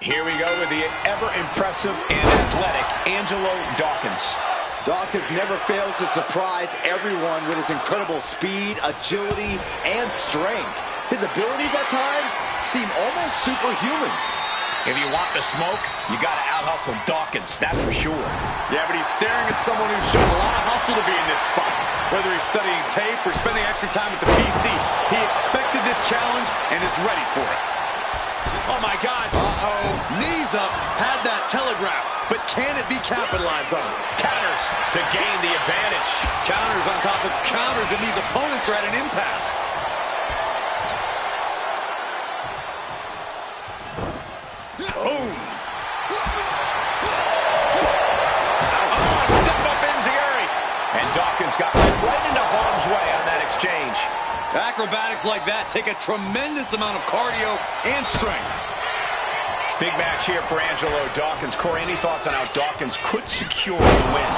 Here we go with the ever-impressive and athletic Angelo Dawkins. Dawkins never fails to surprise everyone with his incredible speed, agility, and strength. His abilities at times seem almost superhuman. If you want the smoke, you got to out-hustle Dawkins, that's for sure. Yeah, but he's staring at someone who's shown a lot of hustle to be in this spot. Whether he's studying tape or spending extra time at the PC, he expected this challenge and is ready for it. Oh, my God. Uh-oh. Knees up. Had that telegraphed. But can it be capitalized on? Counters to gain the advantage. Counters on top of counters, and these opponents are at an impasse. Boom. Step up enziguri. And Dawkins got right into harm's way on that exchange. Acrobatics like that take a tremendous amount of cardio and strength. Big match here for Angelo Dawkins. Corey, any thoughts on how Dawkins could secure the win?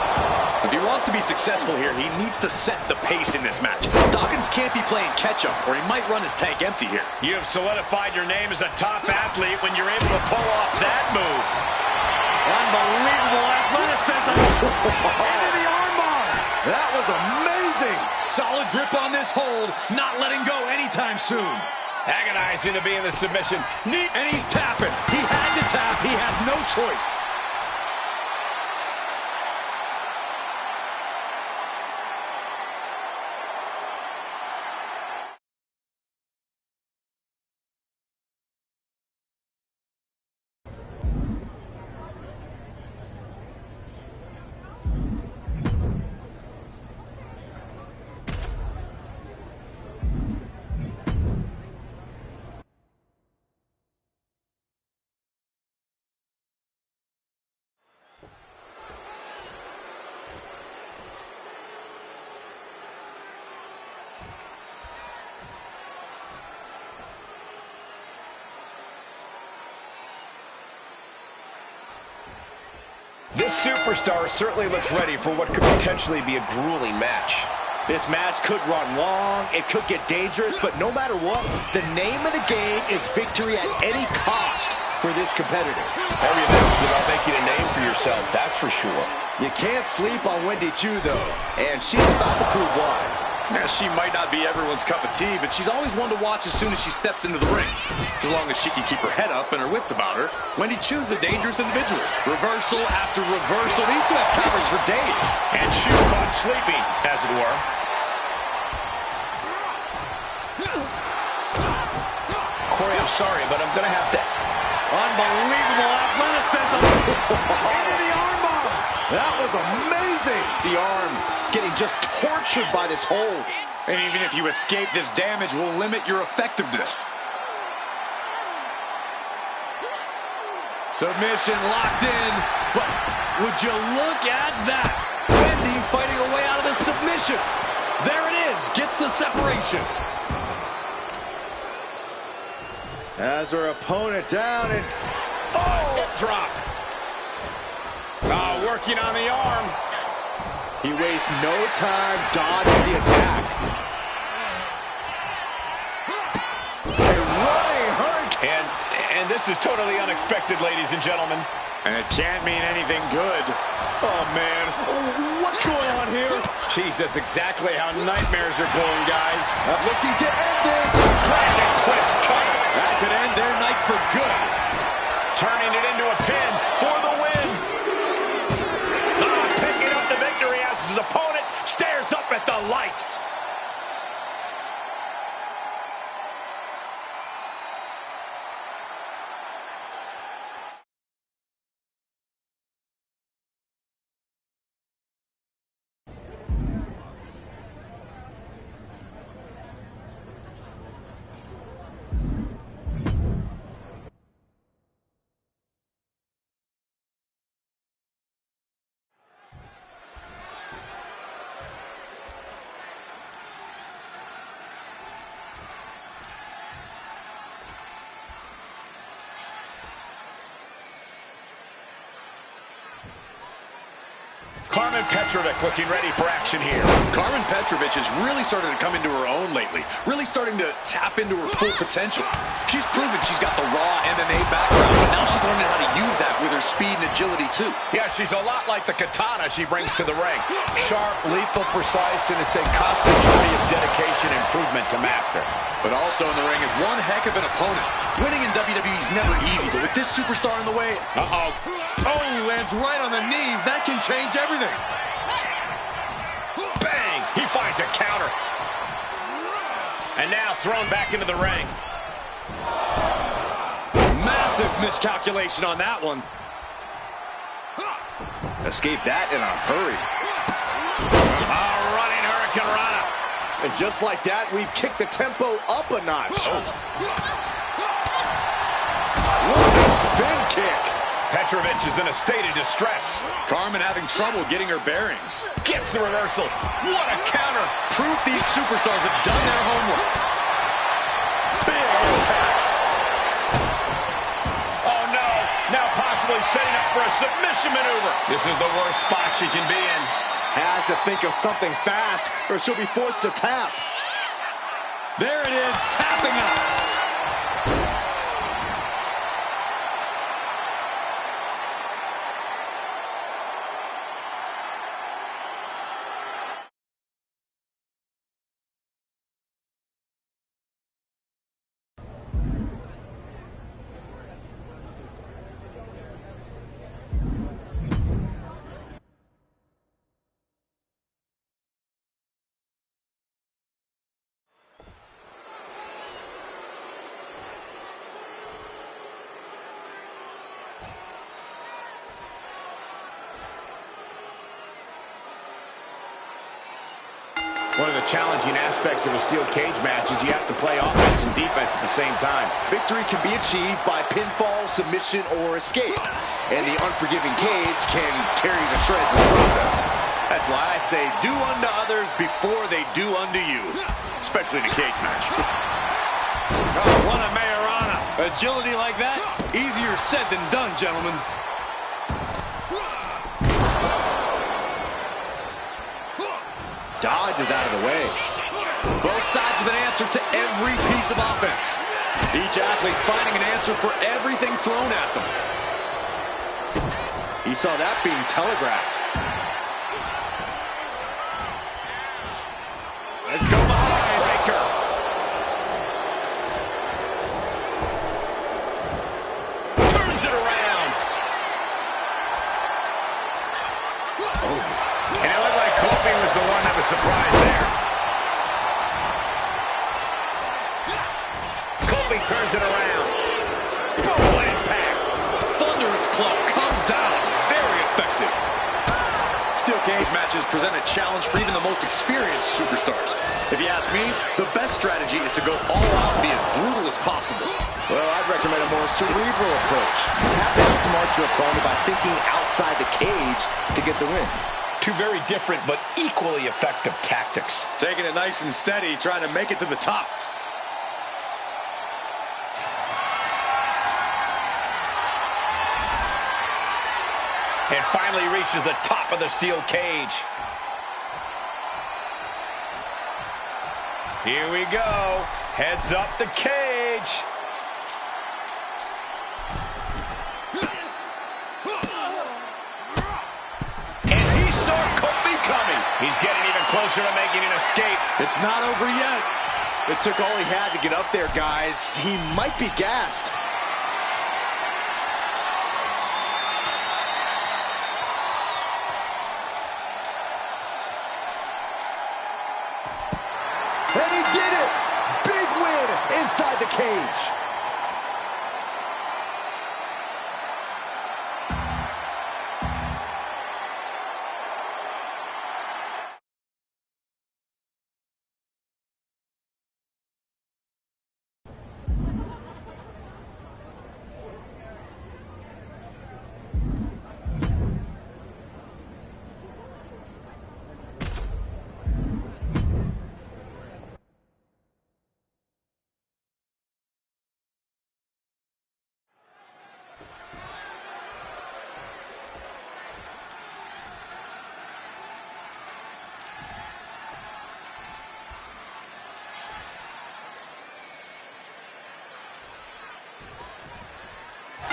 If he wants to be successful here, he needs to set the pace in this match. Dawkins can't be playing catch-up, or he might run his tank empty here. You have solidified your name as a top athlete when you're able to pull off that move. Unbelievable athleticism. Into the armbar. That was amazing. Solid grip on this hold, not letting go anytime soon. Agonizing to be in the submission. And he's tapping. He had to tap. He had no choice. This superstar certainly looks ready for what could potentially be a grueling match. This match could run long, it could get dangerous, but no matter what, the name of the game is victory at any cost for this competitor. Every match is about making a name for yourself, that's for sure. You can't sleep on Wendy Chu, though, and she's about to prove why. Now, she might not be everyone's cup of tea, but she's always one to watch as soon as she steps into the ring. As long as she can keep her head up and her wits about her, Wendy Chu's a dangerous individual. Reversal after reversal. These two have counters for days. And Chu caught sleeping, as it were. Corey, I'm sorry, but I'm going to have to... Unbelievable athleticism. Into the armbar. That was amazing. The arm getting just tortured by this hold. And even if you escape, this damage will limit your effectiveness. Submission locked in. But would you look at that? Wendy fighting her way out of the submission. There it is. Gets the separation. Has her opponent down and... Oh, drop. Working on the arm. He wastes no time dodging the attack. A running hurricane. And this is totally unexpected, ladies and gentlemen. And it can't mean anything good. Oh, man. What's going on here? Jeez, that's exactly how nightmares are born, guys. Looking to end this. Dragon twist cutter. That could end their night for good. Turning it into a pin for the win. Picking up the victory as his opponent stares up at the lights. Carmen Petrovic looking ready for action here. Carmen Petrovic has really started to come into her own lately, really starting to tap into her full potential. She's proven she's got the raw MMA background, but now she's learning how to use that with her speed and agility too. Yeah, she's a lot like the katana she brings to the ring. Sharp, lethal, precise, and it's a constant journey of dedication and improvement to master. But also in the ring is one heck of an opponent. Winning in WWE is never easy, but with this superstar in the way... Oh, lands right on the knees. That can change everything. Bang! He finds a counter. And now thrown back into the ring. Massive miscalculation on that one. Escaped that in a hurry. A running Hurricane Rana. And just like that, we've kicked the tempo up a notch. Oh. What a spin kick. Petrovic is in a state of distress. Carmen having trouble getting her bearings. Gets the reversal. What a counter. Proof these superstars have done their homework. Big impact. Oh, no. Now possibly setting up for a submission maneuver. This is the worst spot she can be in. Has to think of something fast, or she'll be forced to tap. There it is, tapping out. One of the challenging aspects of a steel cage match is you have to play offense and defense at the same time. Victory can be achieved by pinfall, submission, or escape. And the unforgiving cage can tear you to shreds in the process. That's why I say do unto others before they do unto you. Especially in a cage match. Oh, what a Majorana. Agility like that, easier said than done, gentlemen. Dodge is out of the way. Both sides with an answer to every piece of offense. Each athlete finding an answer for everything thrown at them. He saw that being telegraphed. Let's go behind Baker. Turns it around. Oh. And it looked like Kofi was the one that was surprised there. Kofi turns it around. Boom, impact. Thunderous club comes down. Very effective. Steel cage matches present a challenge for even the most experienced superstars. If you ask me, the best strategy is to go all out and be as brutal as possible. Well, I'd recommend a more cerebral approach. You have to outsmart your opponent by thinking outside the cage to get the win. Two very different but equally effective tactics. Taking it nice and steady, trying to make it to the top. And finally reaches the top of the steel cage. Here we go. Heads up the cage. He's getting even closer to making an escape. It's not over yet. It took all he had to get up there, guys. He might be gassed. And he did it! Big win inside the cage.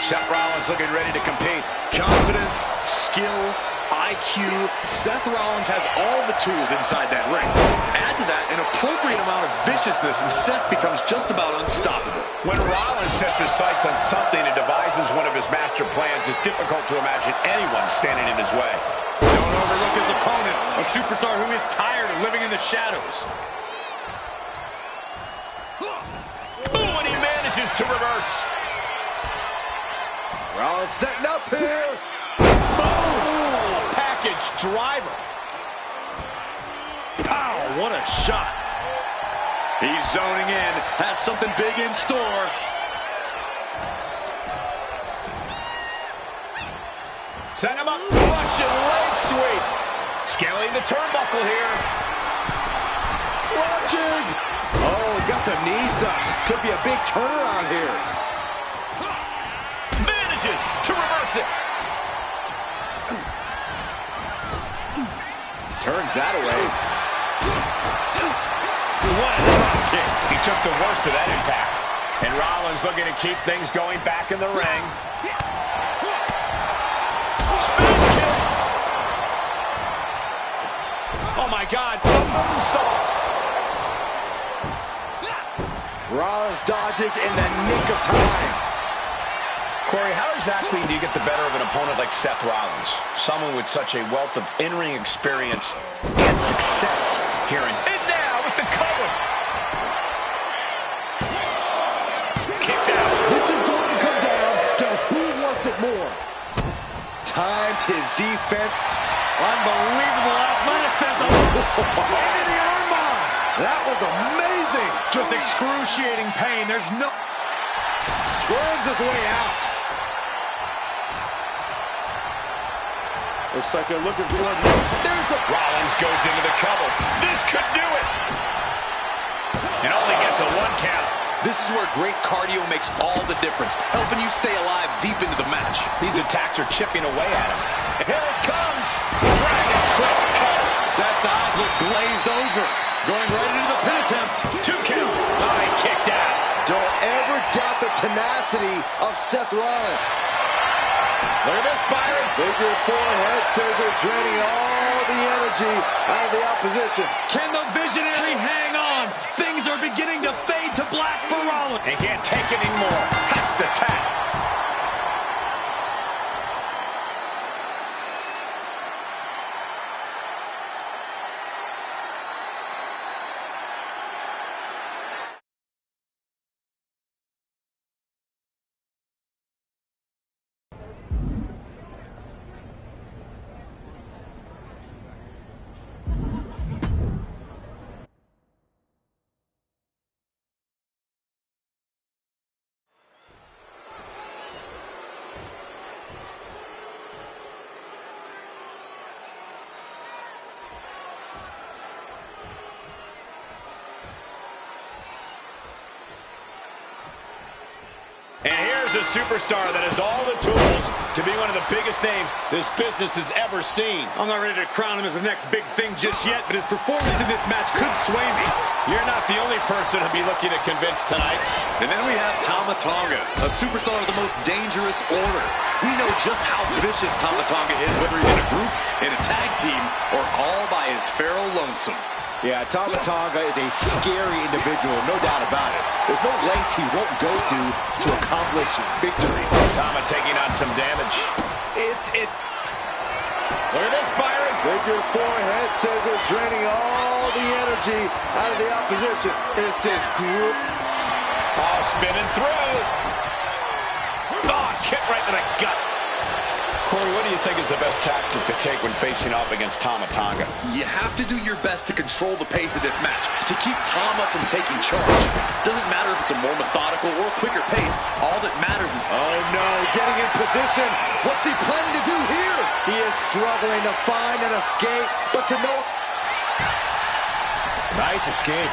Seth Rollins looking ready to compete. Confidence, skill, IQ. Seth Rollins has all the tools inside that ring. Add to that an appropriate amount of viciousness, and Seth becomes just about unstoppable. When Rollins sets his sights on something and devises one of his master plans, it's difficult to imagine anyone standing in his way. Don't overlook his opponent, a superstar who is tired of living in the shadows. Ooh, and he manages to reverse. Rollins setting up here. Boom! Package driver. Pow, what a shot. He's zoning in, has something big in store. Set him up, Russian leg sweep. Scaling the turnbuckle here. Watching. Oh, got the knees up. Could be a big turnaround here. Manages to reverse it. Turns that away. What a drop kick. He took the worst of that impact. And Rollins looking to keep things going back in the ring. Spin kick. Oh my God, the moonsault. Rollins dodges in the nick of time. Corey, how exactly do you get the better of an opponent like Seth Rollins? Someone with such a wealth of in-ring experience and success here in... And now with the cover. Kicks out. This is going to come down to who wants it more. Timed his defense. Unbelievable athleticism. Into the armbar. That was amazing. Just excruciating pain. There's no... Squirms his way out. Looks like they're looking for it. There's a... Rollins goes into the cover. This could do it. And only gets a 1 count. This is where great cardio makes all the difference, helping you stay alive deep into the match. These attacks are chipping away at him. Here it comes. Dragon twist cutter. Seth's eyes look glazed over. Going right into the pin attempt. 2 count. Oh, he kicked out. Don't ever doubt the tenacity of Seth Rollins. Look at this, Byron. Figure 4 head scissors draining all the energy out of the opposition. Can the visionary hang on? Things are beginning to fade to black for Rollins. He can't take it anymore. Has to tap. And here's a superstar that has all the tools to be one of the biggest names this business has ever seen. I'm not ready to crown him as the next big thing just yet, but his performance in this match could sway me. You're not the only person to be looking to convince tonight. And then we have Tama Tonga, a superstar of the most dangerous order. We know just how vicious Tama Tonga is, whether he's in a group, in a tag team, or all by his feral lonesome. Yeah, Tama Tonga is a scary individual, no doubt about it. There's no lengths he won't go to accomplish victory. Tama taking on some damage. Look at this, Byron. Figure 4 head scissors draining all the energy out of the opposition. This is group. Oh, spinning through. Oh, kick right to the gut. Corey, what do you think is the best tactic to take when facing off against Tama Tonga? You have to do your best to control the pace of this match, to keep Tama from taking charge. Doesn't matter if it's a more methodical or quicker pace. All that matters is... Oh, no, getting in position. What's he planning to do here? He is struggling to find an escape, but to no... Nice escape.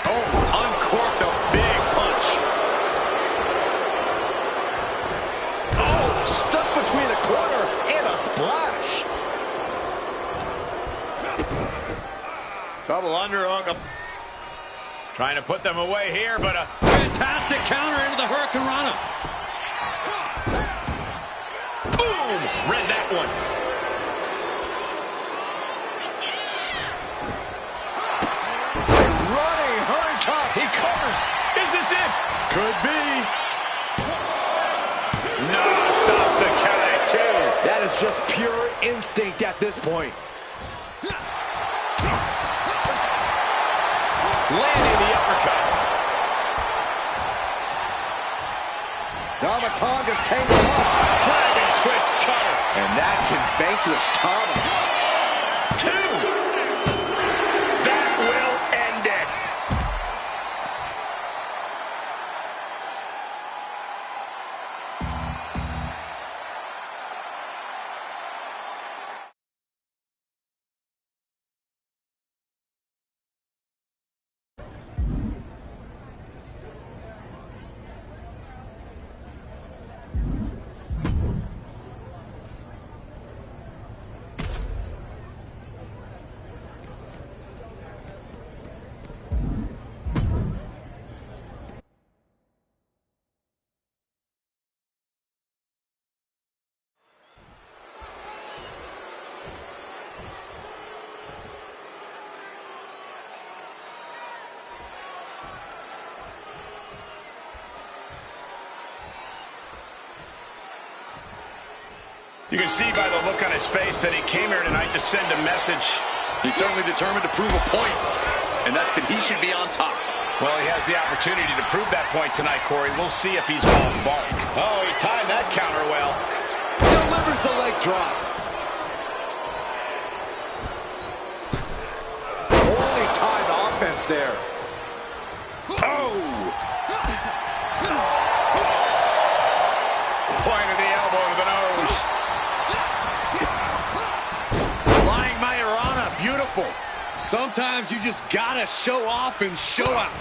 Oh, uncorked a big punch. Stuck between the corner and a splash. Double underhook. Trying to put them away here, but a Fantastic counter into the Hurricane Rana. Boom! Read that one. Running Hurricane. He covers. Is this it? Could be. No, stops the count at 2. That is just pure instinct at this point. Landing the uppercut. Tamatonga's tangled up. Dragon twist cutter. And that can vanquish Tama. 2. That will end it. You can see by the look on his face that he came here tonight to send a message. He's certainly determined to prove a point, and that's that he should be on top. Well, he has the opportunity to prove that point tonight, Corey. We'll see if he's off mark. Oh, he timed that counter well. Delivers the leg drop. Only time offense there. Oh! Point of the elbow to the nose. Flying Majorana, beautiful. Sometimes you just gotta show off and show out.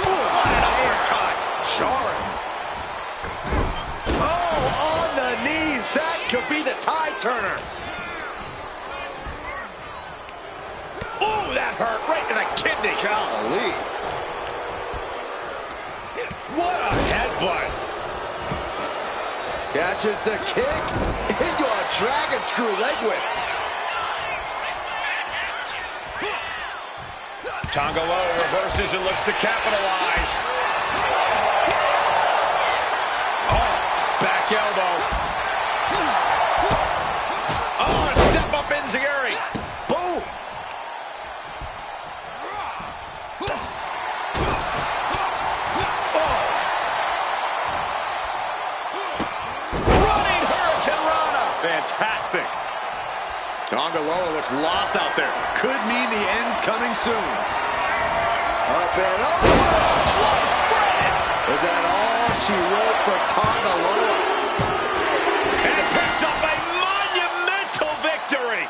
What an uppercut. Jarring. Oh, on the knees. That could be the tide turner. Oh, that hurt right in the kidney. Golly. What a headbutt. Catches the kick into a dragon screw leg whip. Tonga low reverses and looks to capitalize. Oh, back elbow. Oh, a step up enziguri. Boom. Running Hurricane Rana. Fantastic. Tonga Loa looks lost out there. Could mean the end's coming soon. Up and over. Slow spread. Is that all she wrote for Tonga Loa? And it picks up a monumental victory.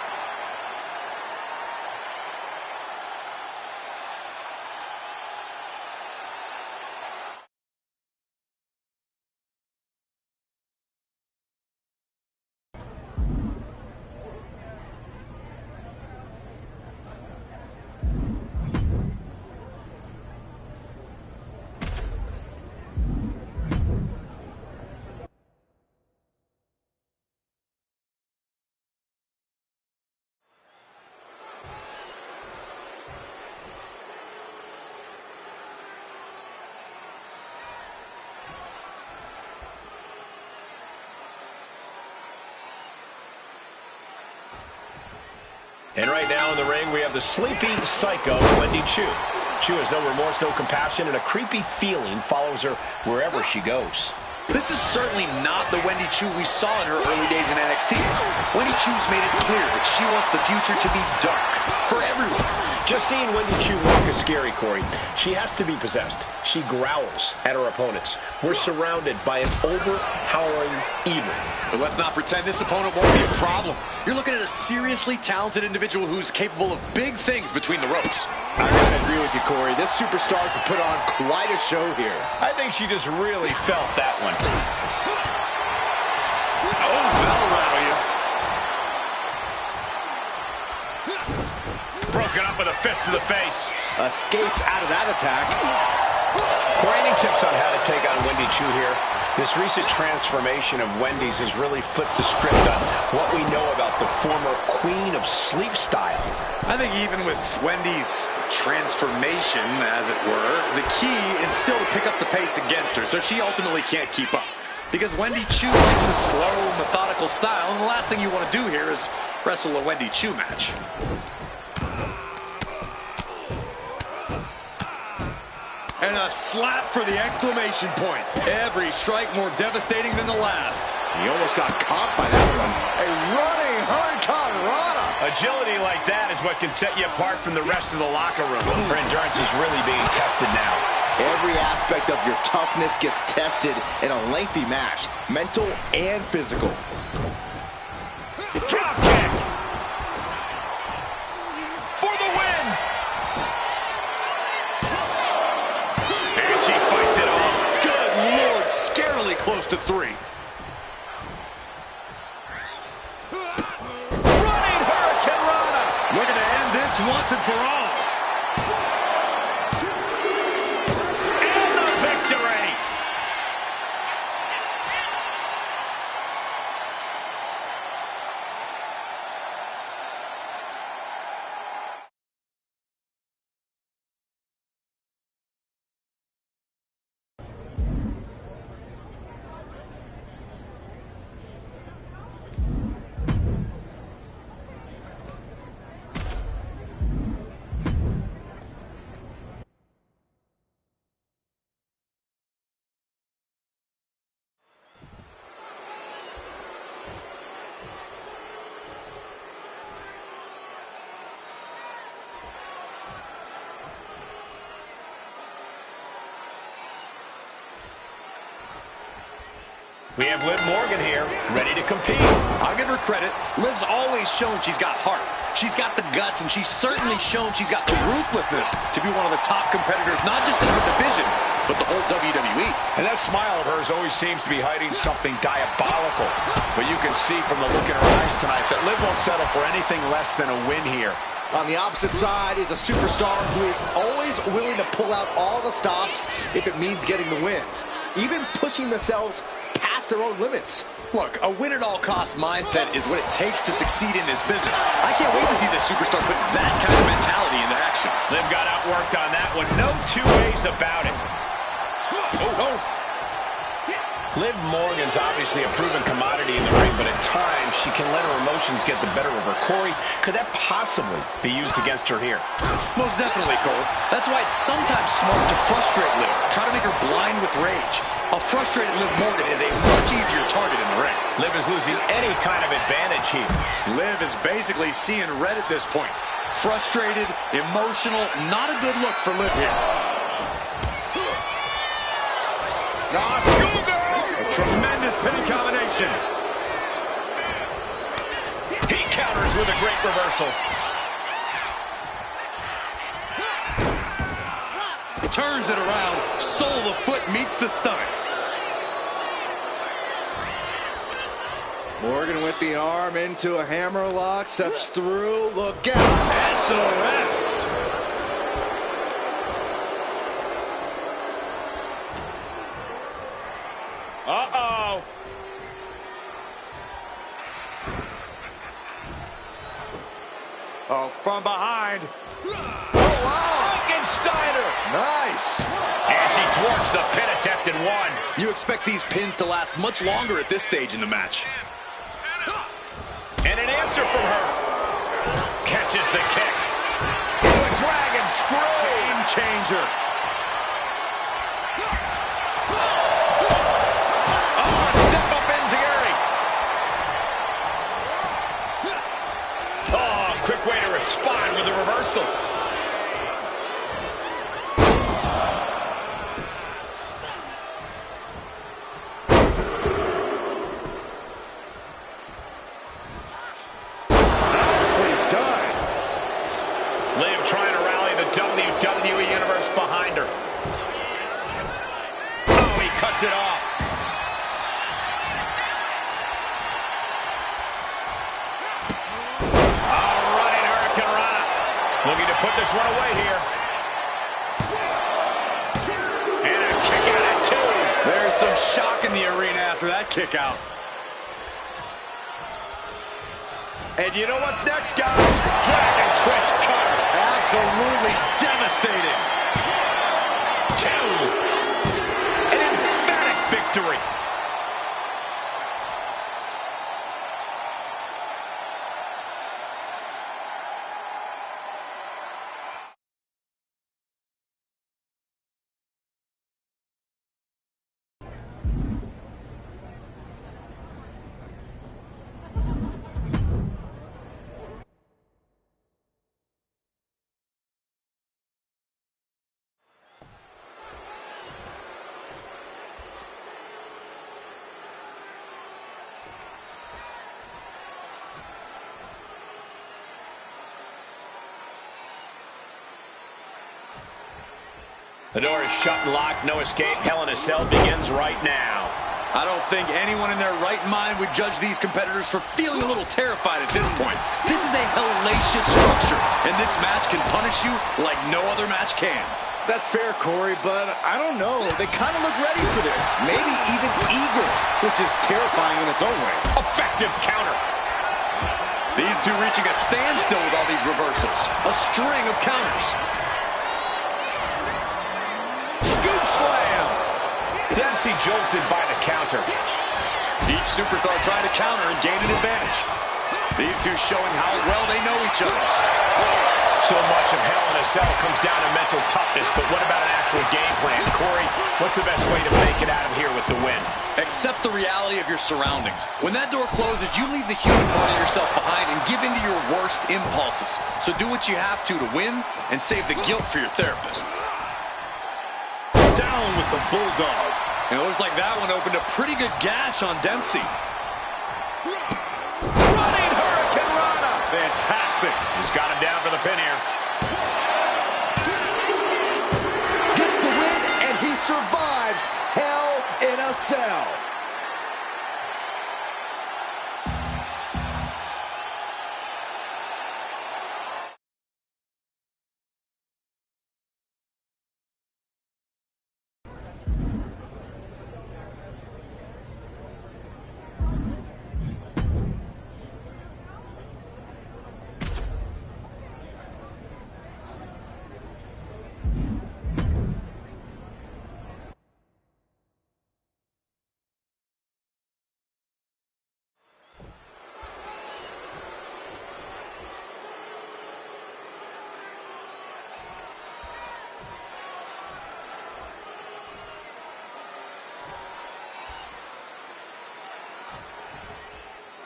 And right now in the ring, we have the sleepy psycho, Wendy Choo. Choo has no remorse, no compassion, and a creepy feeling follows her wherever she goes. This is certainly not the Wendy Choo we saw in her early days in NXT. Wendy Choo's made it clear that she wants the future to be dark for everyone. Just seeing Wendy Choo walk is scary, Corey. She has to be possessed. She growls at her opponents. We're surrounded by an overpowering evil. But let's not pretend this opponent won't be a problem. You're looking at a seriously talented individual who's capable of big things between the ropes. I gotta agree with you, Corey. This superstar could put on quite a show here. I think she just really felt that one. Oh, that'll rattle you. broken up with a fist to the face. Escapes out of that attack. Corey, any tips on how to take on Wendy Choo here? This recent transformation of Wendy's has really flipped the script on what we know about the former queen of sleep style. I think even with Wendy's transformation, as it were, the key is still to pick up the pace against her, so she ultimately can't keep up. Because Wendy Choo likes a slow, methodical style, and the last thing you want to do here is wrestle a Wendy Choo match. And a slap for the exclamation point. Every strike more devastating than the last. He almost got caught by that one. A running hurricane rana. Agility like that is what can set you apart from the rest of the locker room. Her endurance is really being tested now. Every aspect of your toughness gets tested in a lengthy match, mental and physical. Drop kick! For the win! And she fights it off. Good Lord, scarily close to 3. Running hurricane rana. Looking to end this once and for all. And the victory! We have Liv Morgan here, ready to compete. I'll give her credit. Liv's always shown she's got heart. She's got the guts, and she's certainly shown she's got the ruthlessness to be one of the top competitors, not just in her division, but the whole WWE. And that smile of hers always seems to be hiding something diabolical. But you can see from the look in her eyes tonight that Liv won't settle for anything less than a win here. On the opposite side is a superstar who is always willing to pull out all the stops if it means getting the win, even pushing themselves past their own limits. Look, a win-at-all-cost mindset is what it takes to succeed in this business. I can't wait to see this superstar put that kind of mentality into action. Liv got outworked on that one. No two ways about it. Oh. Liv Morgan's obviously a proven commodity in the ring, but at times she can let her emotions get the better of her. Corey, could that possibly be used against her here? Most definitely, Cole. That's why it's sometimes smart to frustrate Liv. Try to make her blind with rage. A frustrated Liv Morgan is a much easier target in the ring. Liv is losing any kind of advantage here. Liv is basically seeing red at this point. Frustrated, emotional, not a good look for Liv here. A tremendous pinning combination. He counters with a great reversal. Turns it around. Sole of the foot meets the stomach. Morgan with the arm into a hammerlock, steps through, look out. SOS. Uh-oh. Oh, from behind. Frankensteiner. Nice. And she thwarts the pin attempt in one. You expect these pins to last much longer at this stage in the match. And an answer from her. Catches the kick. Into a dragon screw. Game changer. Oh, step up enziguri. Oh, quick way to respond with a reversal. Liv trying to rally the WWE Universe behind her. Oh, he cuts it off. Oh, running Hurricane Rana. put this one away here. And a kick out at 2. There's some shock in the arena after that kick out. And you know what's next, guys? Dragon twist cutter. Absolutely devastating. 2. An emphatic victory. The door is shut and locked. No escape. Hell in a Cell begins right now. I don't think anyone in their right mind would judge these competitors for feeling a little terrified at this point. This is a hellacious structure, and this match can punish you like no other match can. That's fair, Corey, but I don't know. They kind of look ready for this. Maybe even eager, which is terrifying in its own way. Effective counter. These two reaching a standstill with all these reversals. A string of counters. Scoop slam. Dempsey jolted by the counter. Each superstar trying to counter and gain an advantage. These two showing how well they know each other. So much of Hell in a Cell comes down to mental toughness, but what about an actual game plan? Corey, what's the best way to make it out of here with the win? Accept the reality of your surroundings. When that door closes, you leave the human part of yourself behind and give in to your worst impulses. So do what you have to win and save the guilt for your therapist. Down with the Bulldog. And it looks like that one opened a pretty good gash on Dempsey. Running Hurricane Rana. Fantastic. He's got him down for the pin here. Gets the win, and he survives Hell in a Cell.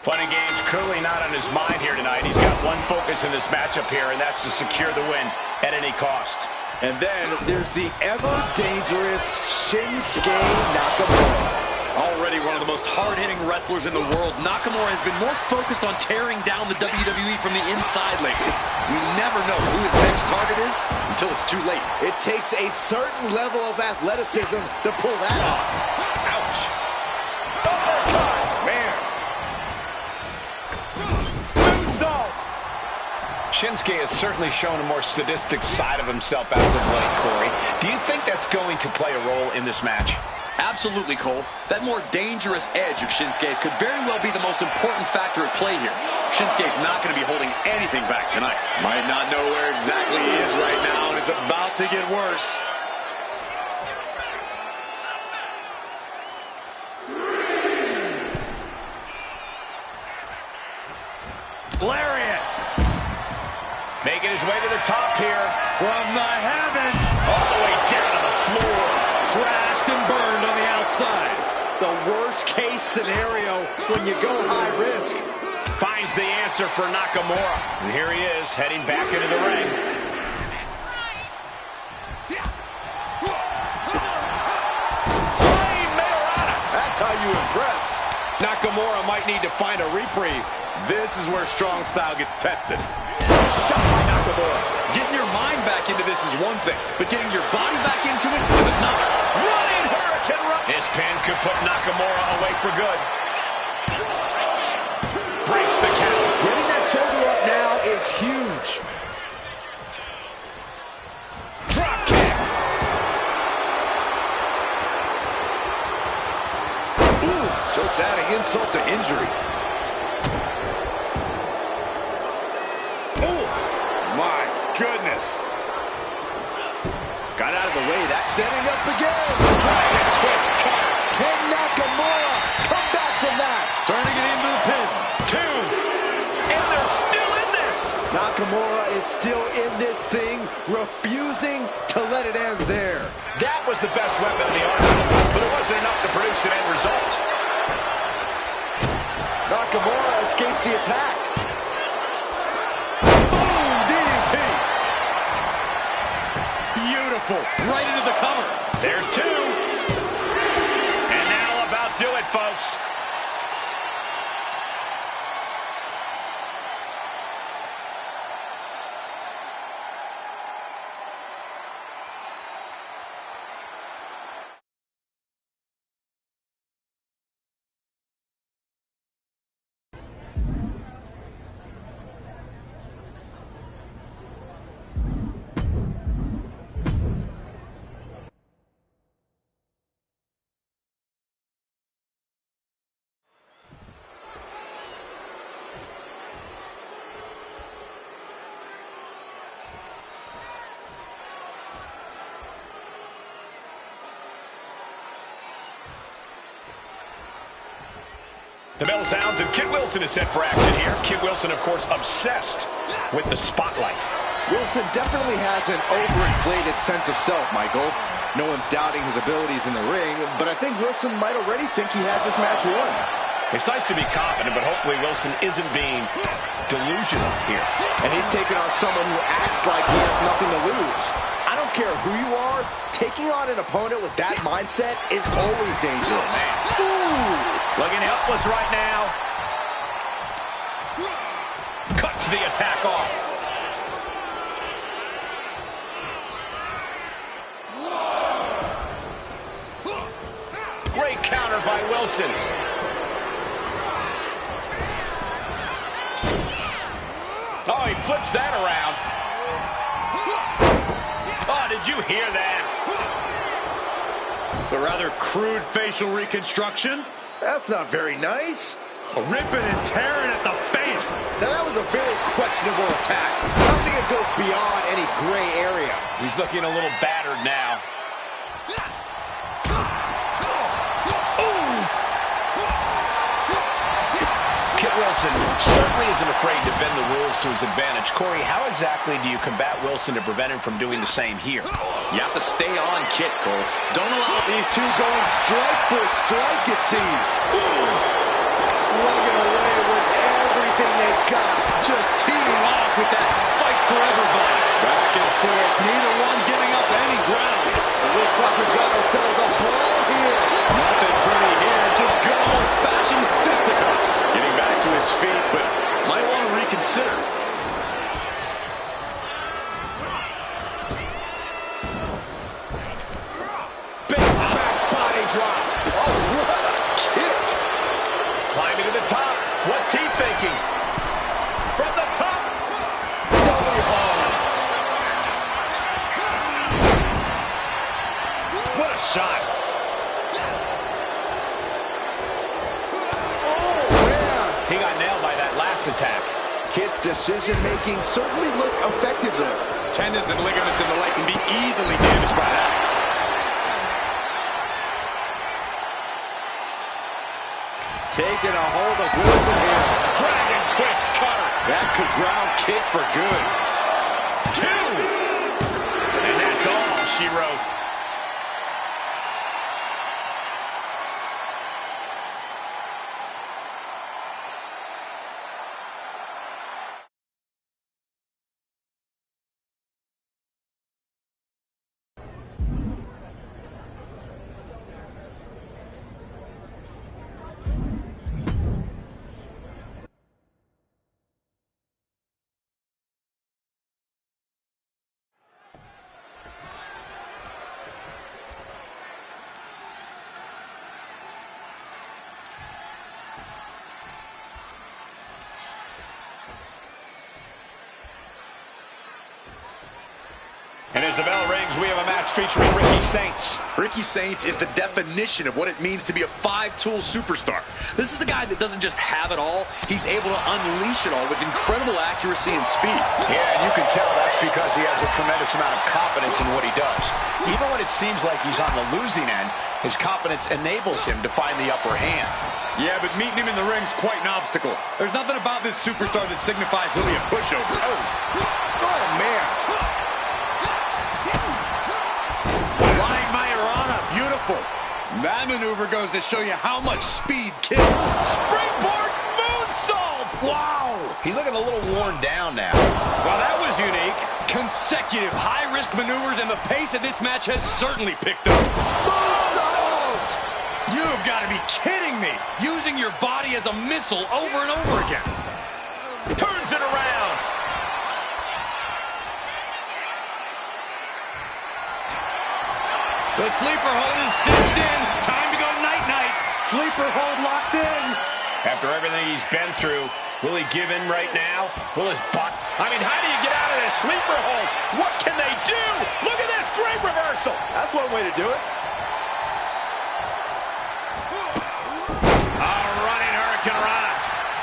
Fun and games clearly not on his mind here tonight. He's got one focus in this matchup here, and that's to secure the win at any cost. And then there's the ever-dangerous Shinsuke Nakamura. Already one of the most hard-hitting wrestlers in the world, Nakamura has been more focused on tearing down the WWE from the inside lately. We never know who his next target is until it's too late. It takes a certain level of athleticism to pull that off. Ouch. Uppercut. Man. Shinsuke has certainly shown a more sadistic side of himself as of late, Corey. Do you think that's going to play a role in this match? Absolutely, Cole. That more dangerous edge of Shinsuke's could very well be the most important factor at play here. Shinsuke's not going to be holding anything back tonight. Might not know where exactly he is right now, and it's about to get worse. Lariat! Making his way to the top here. From the heavens! All the way down to the floor. Crashed and burned on the outside. The worst case scenario when you go high risk. Finds the answer for Nakamura. And here he is, heading back into the ring. Flame Mayorana. That's how you impress. Nakamura might need to find a reprieve. This is where strong style gets tested. Shot by Nakamura. Getting your mind back into this is one thing, but getting your body back into it is another. Running Hurricane Rana. His pin could put Nakamura away for good. Breaks the count. Getting that shoulder up now is huge. Just adding insult to injury. Oh, my goodness. Got out of the way. That's setting up again. Dragon twist cutter. Can Nakamura come back from that? Turning it into the pin. 2. And they're still in this. Nakamura is still in this thing, refusing to let it end there. That was the best weapon in the arsenal, but it wasn't enough to produce an end result. Nakamura escapes the attack. Boom, DDT. Beautiful. Right into the cover. There's 2. And that'll about do it, folks. The bell sounds and Kit Wilson is set for action here. Kit Wilson, of course, obsessed with the spotlight. Wilson definitely has an overinflated sense of self, Michael. No one's doubting his abilities in the ring, but I think Wilson might already think he has this match won. It's nice to be confident, but hopefully Wilson isn't being delusional here. And he's taking on someone who acts like he has nothing to lose. I don't care who you are, taking on an opponent with that mindset is always dangerous. Ooh. Looking helpless right now. Cuts the attack off. Great counter by Wilson. Oh, he flips that around. Oh, did you hear that? It's a rather crude facial reconstruction. That's not very nice. Ripping and tearing at the face. Now that was a very questionable attack. I don't think it goes beyond any gray area. He's looking a little battered now. Kit Wilson certainly isn't afraid to bend the rules to his advantage. Corey, how exactly do you combat Wilson to prevent him from doing the same here? You have to stay on Kit, Cole. Don't allow These two going strike for strike, it seems. Ooh. Slugging away with everything they've got. just teeing off with that fight forever body. Back and forth, neither one giving up any ground. It looks like we've got ourselves a brawl here. Nothing pretty here, just good old-fashioned fisticuffs. Getting back to his feet, but might want to reconsider. Big back body drop. Oh, what a kick. Climbing to the top. What's he thinking? From the top. Nobody home. What a shot. Oh, man. He got nailed by that last attack. Kid's decision-making certainly looked effective there. Tendons and ligaments and the like can be easily damaged by that. Taking a hold of Wilson here. Dragon twist cutter. That could ground Kid for good. 2. And that's all she wrote. And as the bell rings, we have a match featuring Ricky Saints. Ricky Saints is the definition of what it means to be a five-tool superstar. This is a guy that doesn't just have it all, he's able to unleash it all with incredible accuracy and speed. Yeah, and you can tell that's because he has a tremendous amount of confidence in what he does. Even when it seems like he's on the losing end, his confidence enables him to find the upper hand. Yeah, but meeting him in the ring's quite an obstacle. There's nothing about this superstar that signifies he'll be a pushover. Oh, man. Flying Majorana, beautiful. That maneuver goes to show you how much speed kills. Springboard moonsault! Wow! He's looking a little worn down now. Well, that was unique. Consecutive high-risk maneuvers, and the pace of this match has certainly picked up. Moonsault! You've got to be kidding me! Using your body as a missile over and over again. Turns it around. The sleeper hold is cinched in. Time to go night-night. Sleeper hold locked in. After everything he's been through, will he give in right now? Will his butt? I mean, how do you get out of this sleeper hold? What can they do? Look at this great reversal. That's one way to do it. Running Hurricane Rana.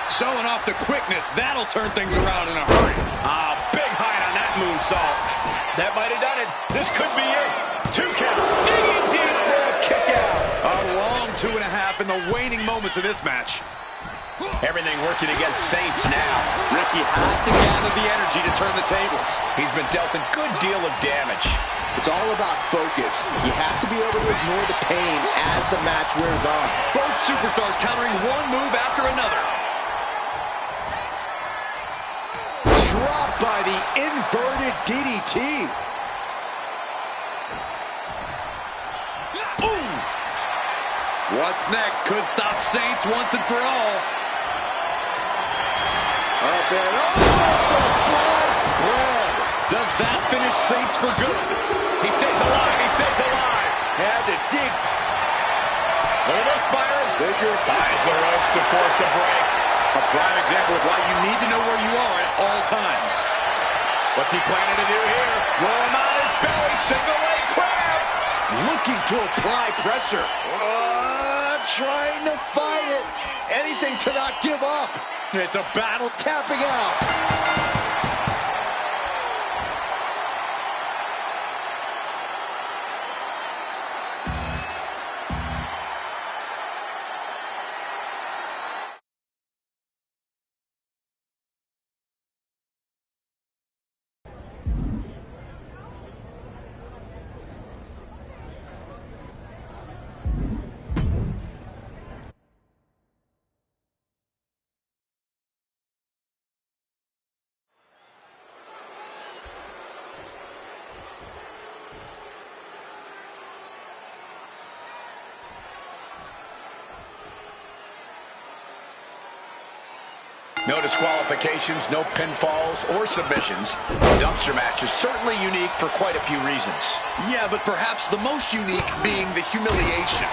Showing off the quickness. That'll turn things around in a hurry. Big height on that moonsault. That might have done it. This could be it. 2 count. Digging deep for a kick out. A long 2.5 in the waning moments of this match. Everything working against Saints now. Ricky has to gather the energy to turn the tables. He's been dealt a good deal of damage. It's all about focus. You have to be able to ignore the pain as the match wears on. Both superstars countering one move after another. Dropped by the inverted DDT. Ooh! What's next could stop Saints once and for all. Up and over, sliced bread. Does that finish Saints for good? He stays alive. He stays alive. Had to dig. Look at this, Byron. Bigger. Buys the ropes to force a break. A prime example of why you need to know where you are at all times. What's he planning to do here? Roll him on his belly. Single leg crab. Looking to apply pressure. Trying to fight it. Anything to not give up. It's a battle. Tapping out. No disqualifications, no pinfalls or submissions. The dumpster match is certainly unique for quite a few reasons. Yeah, but perhaps the most unique being the humiliation.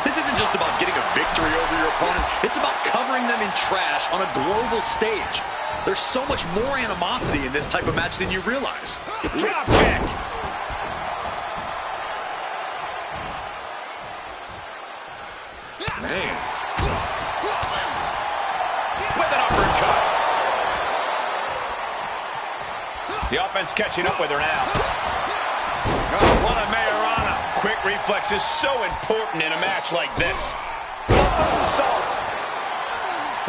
This isn't just about getting a victory over your opponent. It's about covering them in trash on a global stage. There's so much more animosity in this type of match than you realize. Drop kick. Man. With an uppercut. The offense catching up with her now. Oh, what a Majorana. Quick reflex is so important in a match like this. Moonsault.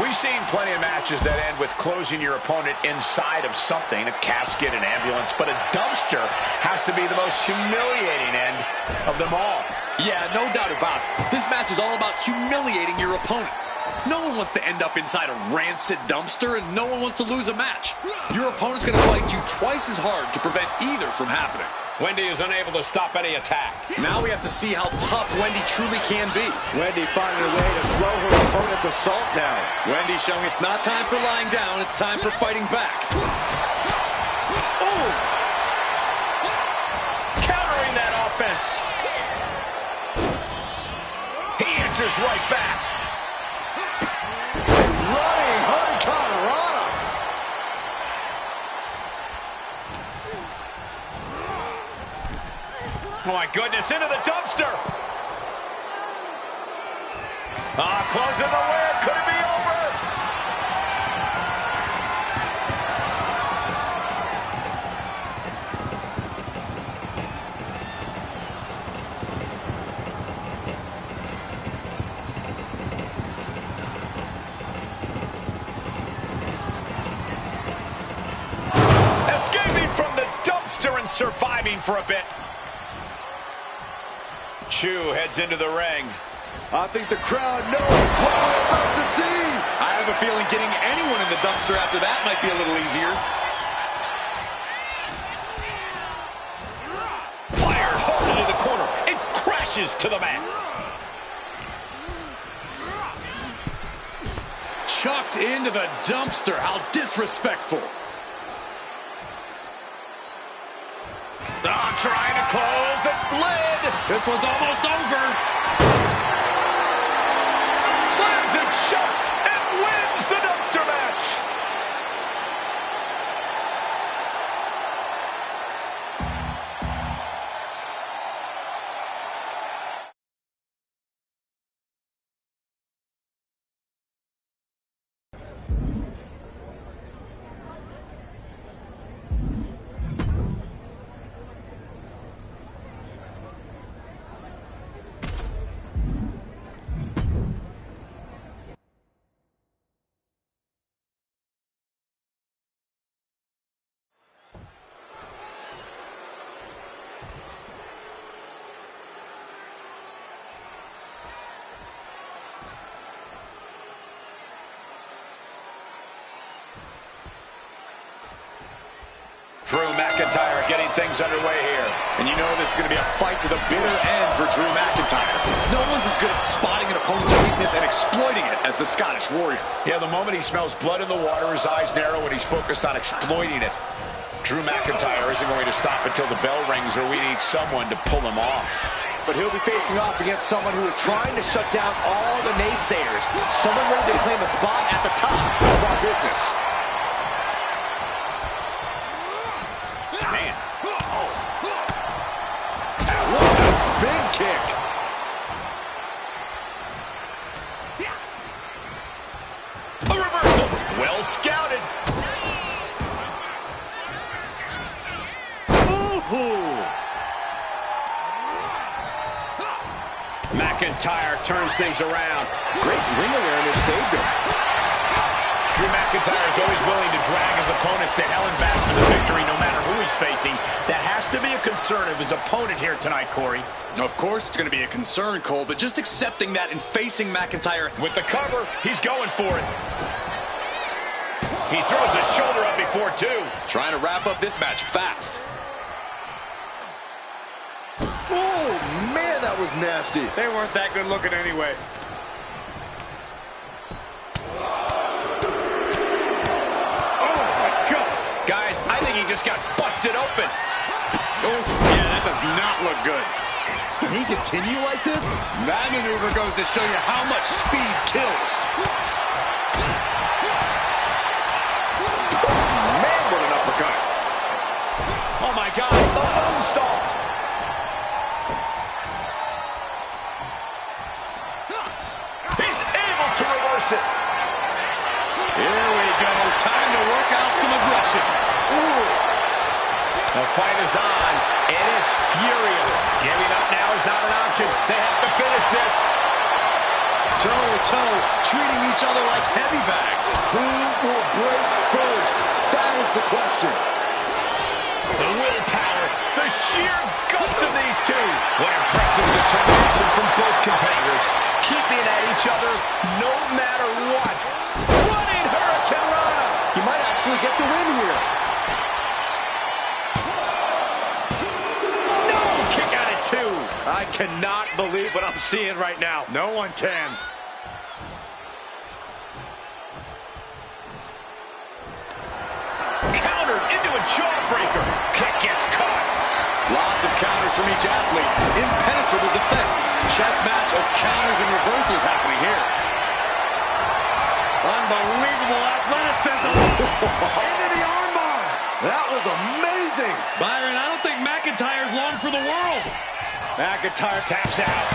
We've seen plenty of matches that end with closing your opponent inside of something, a casket, an ambulance, but a dumpster has to be the most humiliating end of them all. Yeah, no doubt about it. This match is all about humiliating your opponent. No one wants to end up inside a rancid dumpster, and no one wants to lose a match. Your opponent's going to fight you twice as hard to prevent either from happening. Wendy is unable to stop any attack. Now we have to see how tough Wendy truly can be. Wendy finding a way to slow her opponent's assault down. Wendy showing it's not time for lying down, it's time for fighting back. Ooh! Countering that offense. He answers right back. Running Hurricane Rana. Oh, my goodness, into the dumpster. Closing the lid. Could it be over? Escaping from the dumpster and surviving for a bit. Chu heads into the ring. I think the crowd knows what we're about to see. I have a feeling getting anyone in the dumpster after that might be a little easier. Fired hard into the corner. It crashes to the mat. Chucked into the dumpster. How disrespectful. Trying to close the lid. This one's almost over. Slams it shut and wins the dumpster match. Drew McIntyre getting things underway here. And you know this is going to be a fight to the bitter end for Drew McIntyre. No one's as good at spotting an opponent's weakness and exploiting it as the Scottish Warrior. Yeah, the moment he smells blood in the water, his eyes narrow and he's focused on exploiting it. Drew McIntyre isn't going to stop until the bell rings, or we need someone to pull him off. But he'll be facing off against someone who is trying to shut down all the naysayers. Someone ready to claim a spot at the top of our business. Man. What a spin kick. A reversal. Well scouted. Ooh. McIntyre turns things around. Great ring awareness saved him. Drew McIntyre is always willing to drag his opponents to hell and back for the victory, no matter who he's facing. That has to be a concern of his opponent here tonight, Corey. Of course it's going to be a concern, Cole, but just accepting that and facing McIntyre. With the cover, he's going for it. He throws his shoulder up before two. Trying to wrap up this match fast. Oh, man, that was nasty. They weren't that good looking anyway. Guys, I think he just got busted open. Oh, yeah, that does not look good. Can he continue like this? That maneuver goes to show you how much speed kills. Man, what an uppercut. Oh, my God, the moonsault. He's able to reverse it. Here we go. Time to work out some aggression. Ooh. The fight is on, and it's furious. Giving up now is not an option. They have to finish this. Toe-to-toe, treating each other like heavy bags. Who will break first? That is the question. The willpower, the sheer guts of these two. What impressive determination from both competitors. Keeping at each other no matter what. Running Hurricane Rana. He might actually get the win here. No, kick out at two. I cannot believe what I'm seeing right now. No one can. Countered into a jawbreaker. Kick gets caught. Lots of counters from each athlete. Impenetrable defense. Chess match of counters and reversals happening here. Unbelievable athleticism. Into the armbar. That was amazing. Byron, I don't think McIntyre's long for the world. McIntyre taps out.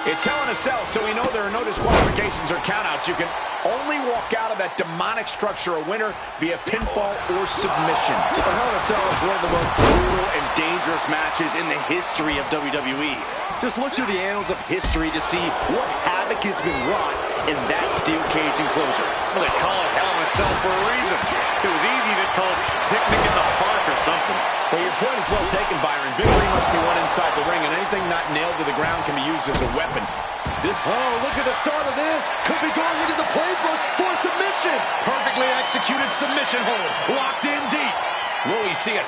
It's Hell in a Cell, so we know there are no disqualifications or countouts. You can only walk out of that demonic structure a winner via pinfall or submission. A Hell in a Cell is one of the most brutal and dangerous matches in the history of WWE. Just look through the annals of history to see what havoc has been wrought in that steel cage enclosure. Well, they call it Hell in a Cell for a reason. If it was easy, they'd call it Picnic in the Park or something. Well, your point is well taken, Byron. Victory must be won inside the ring, and anything not nailed to the ground can be used as a weapon. Oh, look at the start of this. Could be going into the playbook for submission. Perfectly executed submission hold. Locked in deep. Will we see it?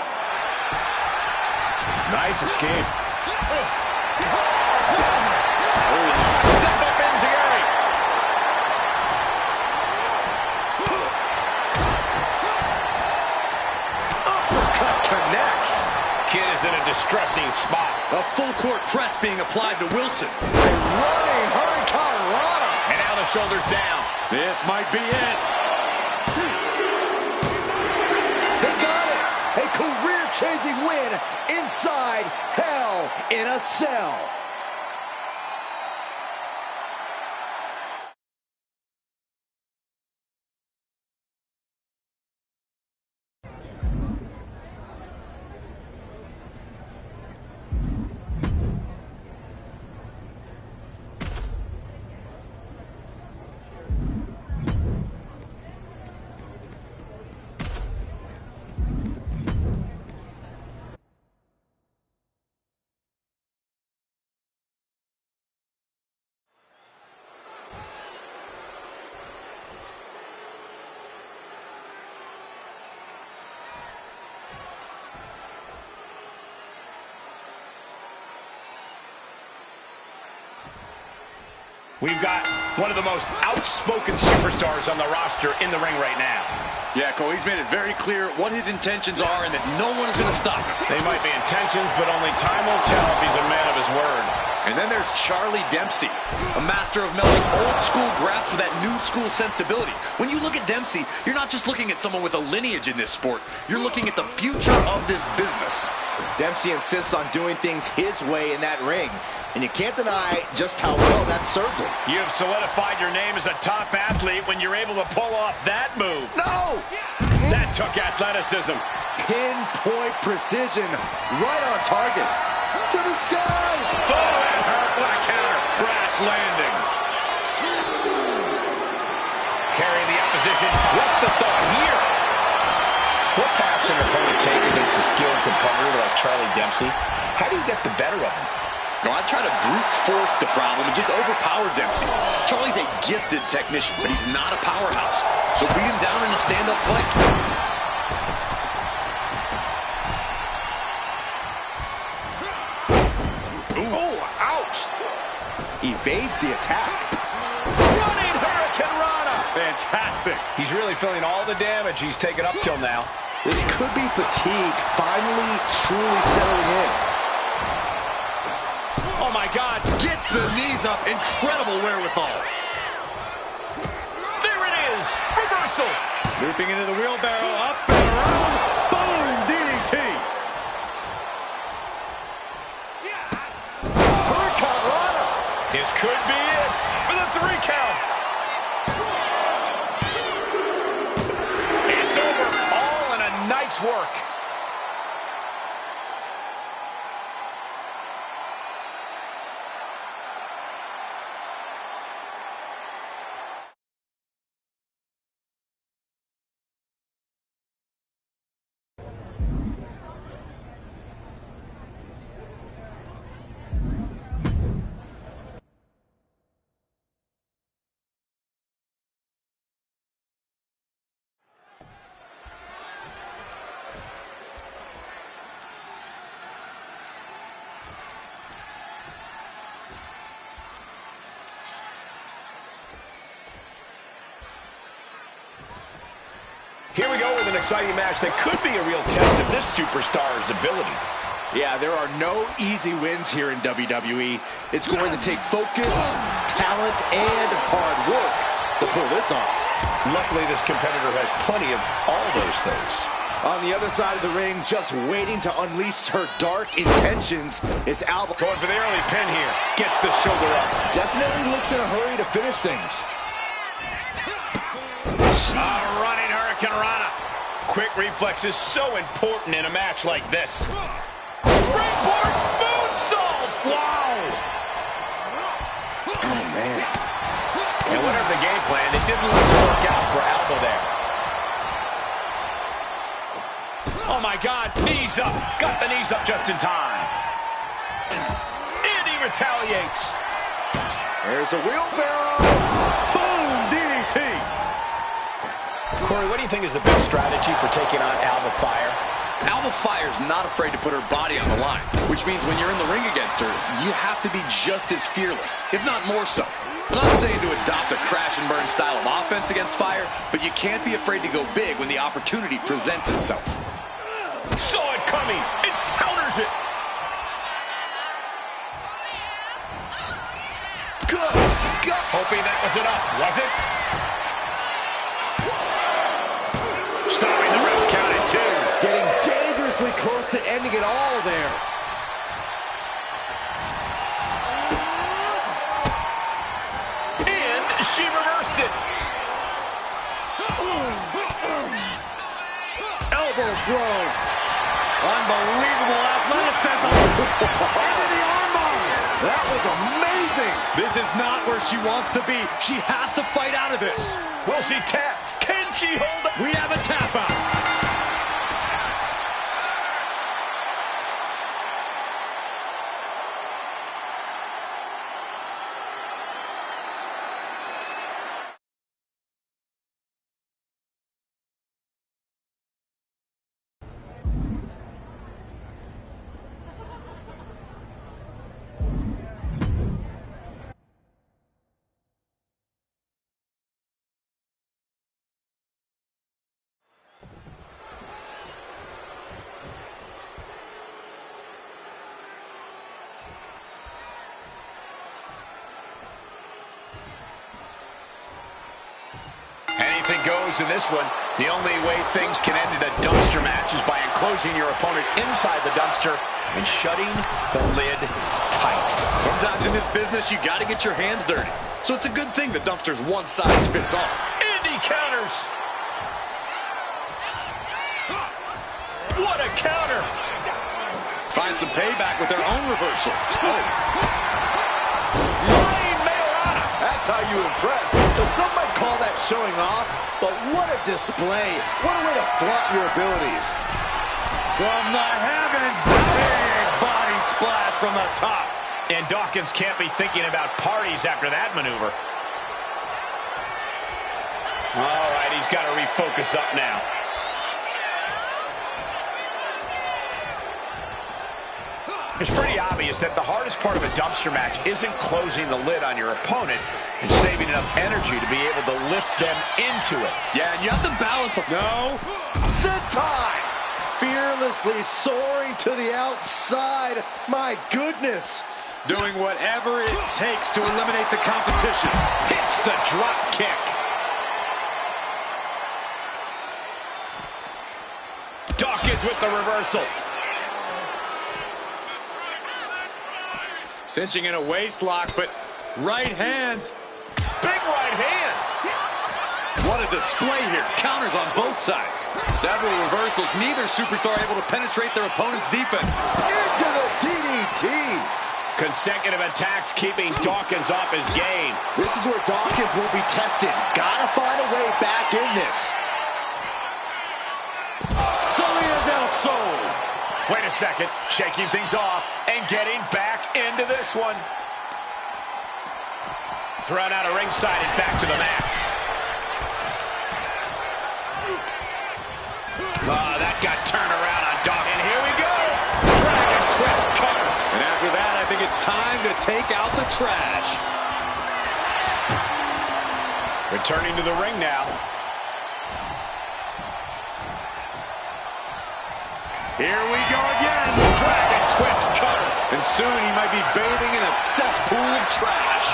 Nice escape. Step up Enziguri. Uppercut connects. Kid is in a distressing spot. A full court press being applied to Wilson. Running Hurricane Rana. And now the shoulders down. This might be it. They got it. A career-changing win inside Hell in a Cell. We've got one of the most outspoken superstars on the roster in the ring right now. Yeah, Cole, he's made it very clear what his intentions are and that no one is going to stop him. They might be intentions, but only time will tell if he's a man of his word. And then there's Charlie Dempsey, a master of melding old school grabs with that new school sensibility. When you look at Dempsey, you're not just looking at someone with a lineage in this sport. You're looking at the future of this business. Dempsey insists on doing things his way in that ring, and you can't deny just how well that served him. You have solidified your name as a top athlete when you're able to pull off that move. No! That took athleticism. Pinpoint precision, right on target. To the sky! Oh, that hurt. What a counter. Crash landing. Carrying the opposition. What's the thought here? What path should an opponent take against a skilled competitor like Charlie Dempsey? How do you get the better of him? No, I try to brute force the problem and just overpower Dempsey. Charlie's a gifted technician, but he's not a powerhouse. So beat him down in a stand-up fight. Oh, ouch. Evades the attack. Running Hurricane Rana. Fantastic. He's really feeling all the damage he's taken up till now. This could be fatigue finally truly settling in. Oh, my God. Gets the knees up. Incredible wherewithal. There it is. Reversal. Looping into the wheelbarrow. Up and around. Boom. DDT. Hurricane Rana. This could be it for the 3 count. It's over. All in a night's work. Here we go with an exciting match that could be a real test of this superstar's ability. Yeah, there are no easy wins here in WWE. It's going to take focus, talent, and hard work to pull this off. Luckily, this competitor has plenty of all those things. On the other side of the ring, just waiting to unleash her dark intentions, is Alba. Going for the early pin here. Gets the shoulder up. Definitely looks in a hurry to finish things. Running Hurricane Rana. Quick reflex is so important in a match like this. Springboard moonsault! Wow! Oh, man. And whatever the game plan, it didn't look to work out for Alba there. Oh, my God. Knees up. Got the knees up just in time. And he retaliates. There's a wheelbarrow. Boom! DDT. Corey, what do you think is the best strategy for taking on Alba Fire? Alba Fire's not afraid to put her body on the line, which means when you're in the ring against her, you have to be just as fearless, if not more so. I'm not saying to adopt a crash and burn style of offense against Fire, but you can't be afraid to go big when the opportunity presents itself. Saw it coming. It counters it. Good. Good. Hoping that was enough, was it? Stopping the ref's count at 2. Getting dangerously close to ending it all there. And she reversed it. Elbow throw. Unbelievable athleticism. Into the armbar. That was amazing. This is not where she wants to be. She has to fight out of this. Will she tap? Can she hold it? We have a tap out. Anything goes in this one. The only way things can end in a dumpster match is by enclosing your opponent inside the dumpster and shutting the lid tight. Sometimes in this business, you got to get your hands dirty. So it's a good thing the dumpster's one size fits all. And he counters. What a counter. Find some payback with their own reversal. Flying Mayorana. That's how you impress. So some might call that showing off, but what a display. What a way to flaunt your abilities. From the heavens, big body splash from the top. And Dawkins can't be thinking about parties after that maneuver. All right, he's got to refocus up now. It's pretty obvious that the hardest part of a dumpster match isn't closing the lid on your opponent and saving enough energy to be able to lift them into it. Yeah, and you have to balance them. No. Sentai. Fearlessly soaring to the outside. My goodness. Doing whatever it takes to eliminate the competition. Hits the drop kick. Dawkins with the reversal. Cinching in a waist lock, but right hands. Big right hand. What a display here. Counters on both sides. Several reversals. Neither superstar able to penetrate their opponent's defense. Into the DDT. Consecutive attacks keeping Dawkins off his game. This is where Dawkins will be tested. Gotta find a way back in this. Salida del Sol. Wait a second. Shaking things off and getting back into this one. Thrown out of ringside and back to the mat. Oh, that got turned around on Dawkins. And here we go. Dragon twist cover. And after that, I think it's time to take out the trash. Returning to the ring now. Here we go again. Dragon twist cutter. And soon he might be bathing in a cesspool of trash.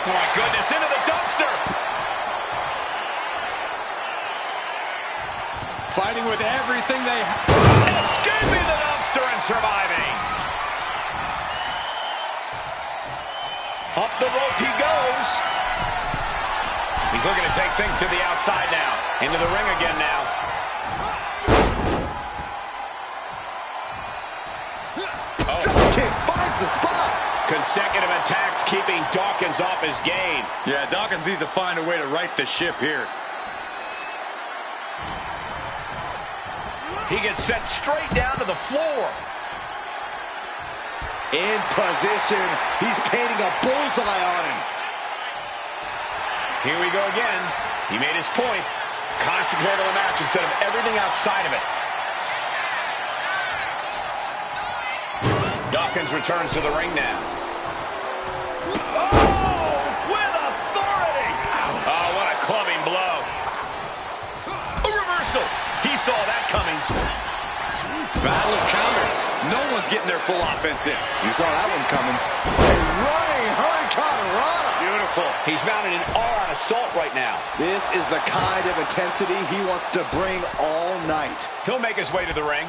Oh my goodness, into the dumpster. Fighting with everything they have. Escaping the dumpster and surviving. Up the rope he goes. He's looking to take things to the outside now. Into the ring again now. Oh. Drop kick finds the spot. Consecutive attacks keeping Dawkins off his game. Yeah, Dawkins needs to find a way to right the ship here. He gets sent straight down to the floor. In position. He's painting a bullseye on him. Here we go again. He made his point. Concentrate on the match instead of everything outside of it. Dawkins returns to the ring now. Oh, with authority. Ouch. Oh, what a clubbing blow. A reversal. He saw that coming. Battle of counters. No one's getting their full offense in. You saw that one coming. A running hurricanrana. Beautiful. He's mounted an all-out assault right now. This is the kind of intensity he wants to bring all night. He'll make his way to the ring.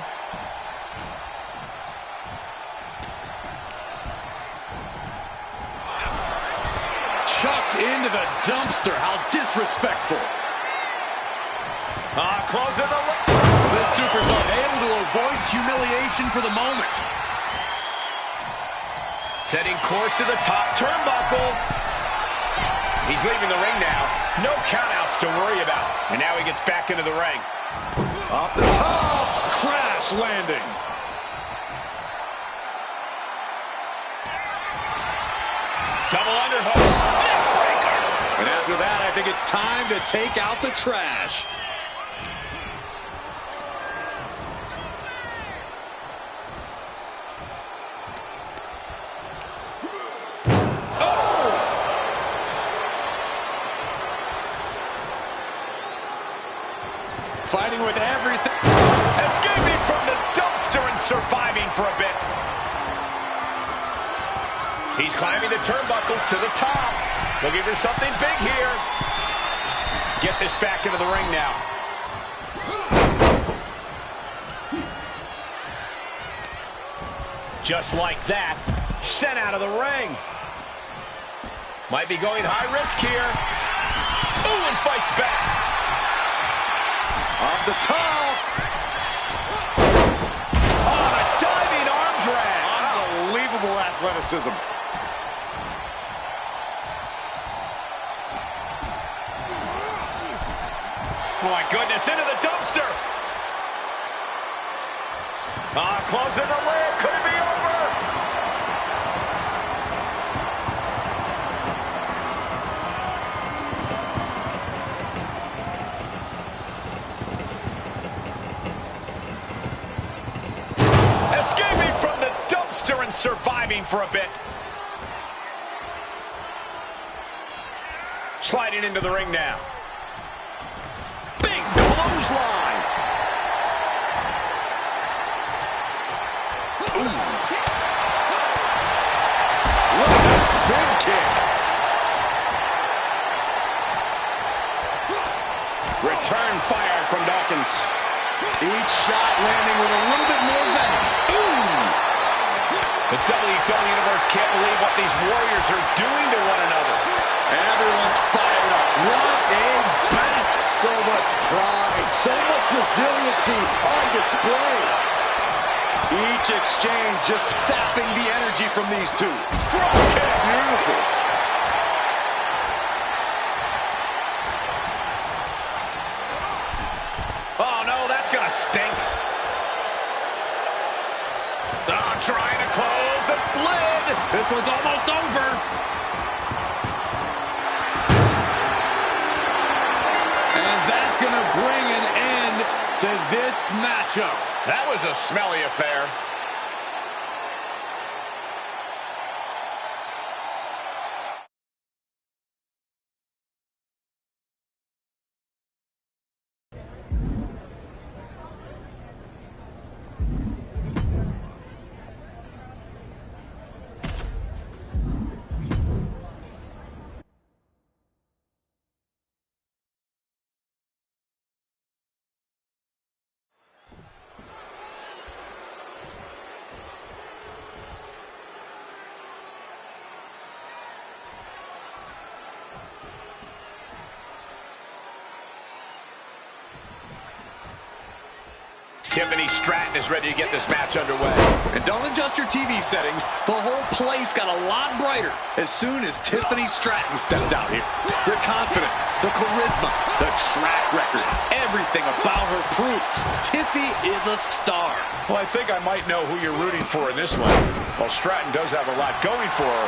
Chucked into the dumpster. How disrespectful. Closing the look. This superstar able to avoid humiliation for the moment. Setting course to the top turnbuckle. He's leaving the ring now. No countouts to worry about. And now he gets back into the ring. Off the top. Crash landing. Double underhook. Neckbreaker. And after that, I think it's time to take out the trash. Fighting with everything. Escaping from the dumpster and surviving for a bit. He's climbing the turnbuckles to the top. Looking for something big here. Get this back into the ring now. Just like that, sent out of the ring. Might be going high risk here. Ooh, and fights back. Off the top. On a diving arm drag. Unbelievable athleticism. Oh my goodness, into the dumpster. Closing the lid. Could it be over? Escaping from the dumpster and surviving for a bit. Sliding into the ring now. Big clothesline. Ooh. What a spin kick. Return fire from Dawkins. Each shot landing with a little bit more venom. Ooh! The WWE Universe can't believe what these warriors are doing to one another. Everyone's fired up. What a battle. So much pride, so much resiliency on display. Each exchange just sapping the energy from these two. Drop kick. Beautiful. Oh no, that's gonna stink. Trying to close the lid. This one's almost over. And that's going to bring an end to this matchup. That was a smelly affair. Tiffany Stratton is ready to get this match underway. And don't adjust your TV settings. The whole place got a lot brighter as soon as Tiffany Stratton stepped out here. The confidence, the charisma, the track record, everything about her proves Tiffy is a star. Well, I think I might know who you're rooting for in this one. While Stratton does have a lot going for her,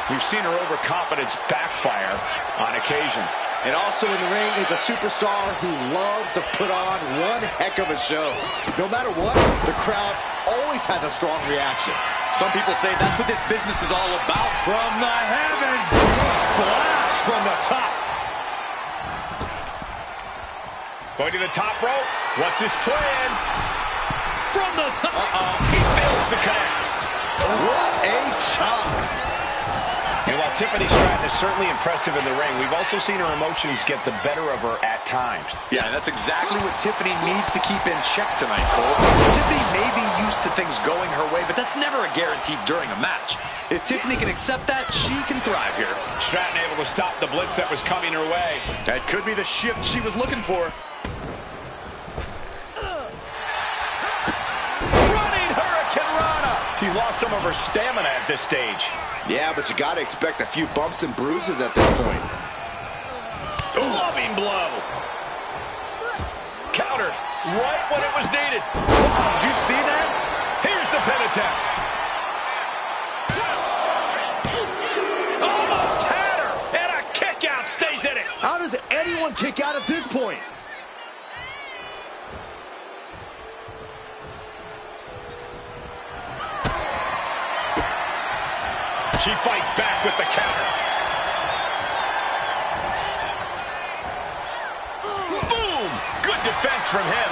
we've seen her overconfidence backfire on occasion. And also in the ring is a superstar who loves to put on one heck of a show. No matter what, the crowd always has a strong reaction. Some people say that's what this business is all about. From the heavens, splash from the top. Going to the top rope. What's his plan? From the top. He fails to connect. What a chop. And while Tiffany Stratton is certainly impressive in the ring, we've also seen her emotions get the better of her at times. Yeah, and that's exactly what Tiffany needs to keep in check tonight, Cole. Tiffany may be used to things going her way, but that's never a guarantee during a match. If Tiffany can accept that, she can thrive here. Stratton able to stop the blitz that was coming her way. That could be the shift she was looking for. Running Hurricane Rana. She's lost some of her stamina at this stage. Yeah, but you got to expect a few bumps and bruises at this point. Loving blow. Counter right when it was needed. Wow, did you see that? Here's the pin attempt. Almost had her. And a kick out stays in it. How does anyone kick out at this point? She fights back with the counter. Boom! Good defense from him.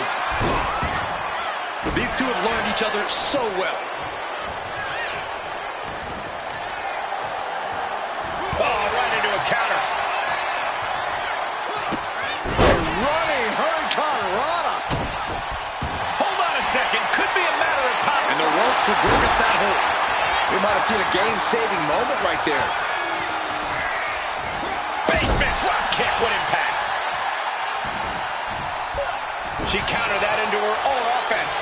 These two have learned each other so well. Oh, right into a counter. Running Hurricane Rana. Hold on a second. Could be a matter of time. And the ropes will break up that hold. We might have seen a game-saving moment right there. Basement drop kick would impact. She countered that into her own offense.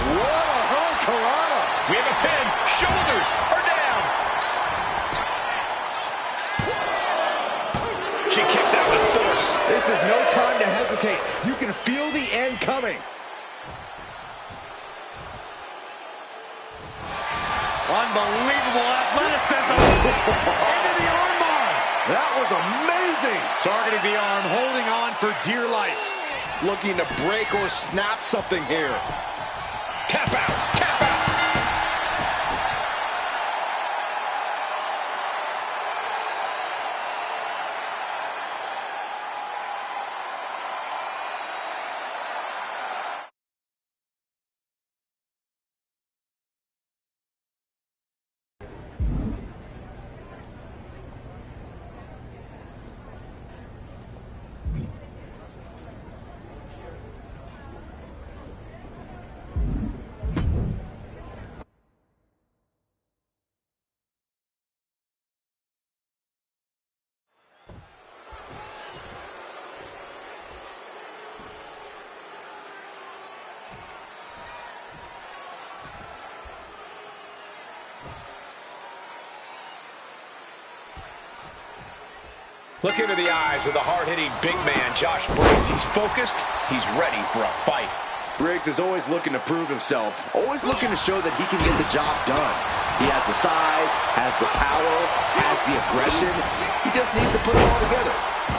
What a Hurricane Rana. We have a pin. Shoulders are down. She kicks out with force. This is no time to hesitate. You can feel the end coming. Unbelievable athleticism. Into the armbar. That was amazing. Targeting the arm, holding on for dear life. Looking to break or snap something here. Tap out. Tap out. Look into the eyes of the hard-hitting big man, Josh Briggs. He's focused. He's ready for a fight. Briggs is always looking to prove himself, always looking to show that he can get the job done. He has the size, has the power, has the aggression. He just needs to put it all together.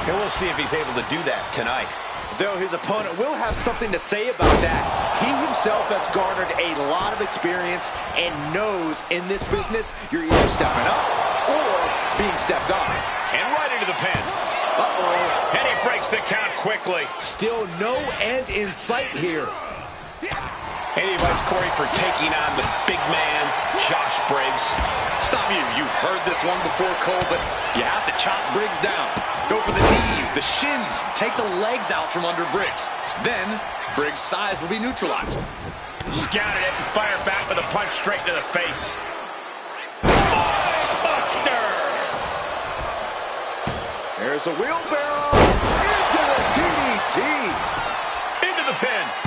And we'll see if he's able to do that tonight. Though his opponent will have something to say about that. He himself has garnered a lot of experience and knows in this business you're either stepping up or being stepped on. And right into the pin. Uh-oh. And he breaks the count quickly. Still no end in sight here. Any advice, Corey, for taking on the big man, Josh Briggs? Stop me if you've heard this one before, Cole, but you have to chop Briggs down. Go for the knees, the shins, take the legs out from under Briggs. Then, Briggs' size will be neutralized. Scouted it and fired back with a punch straight to the face. Buster! There's a wheelbarrow into the DDT. Into the pin.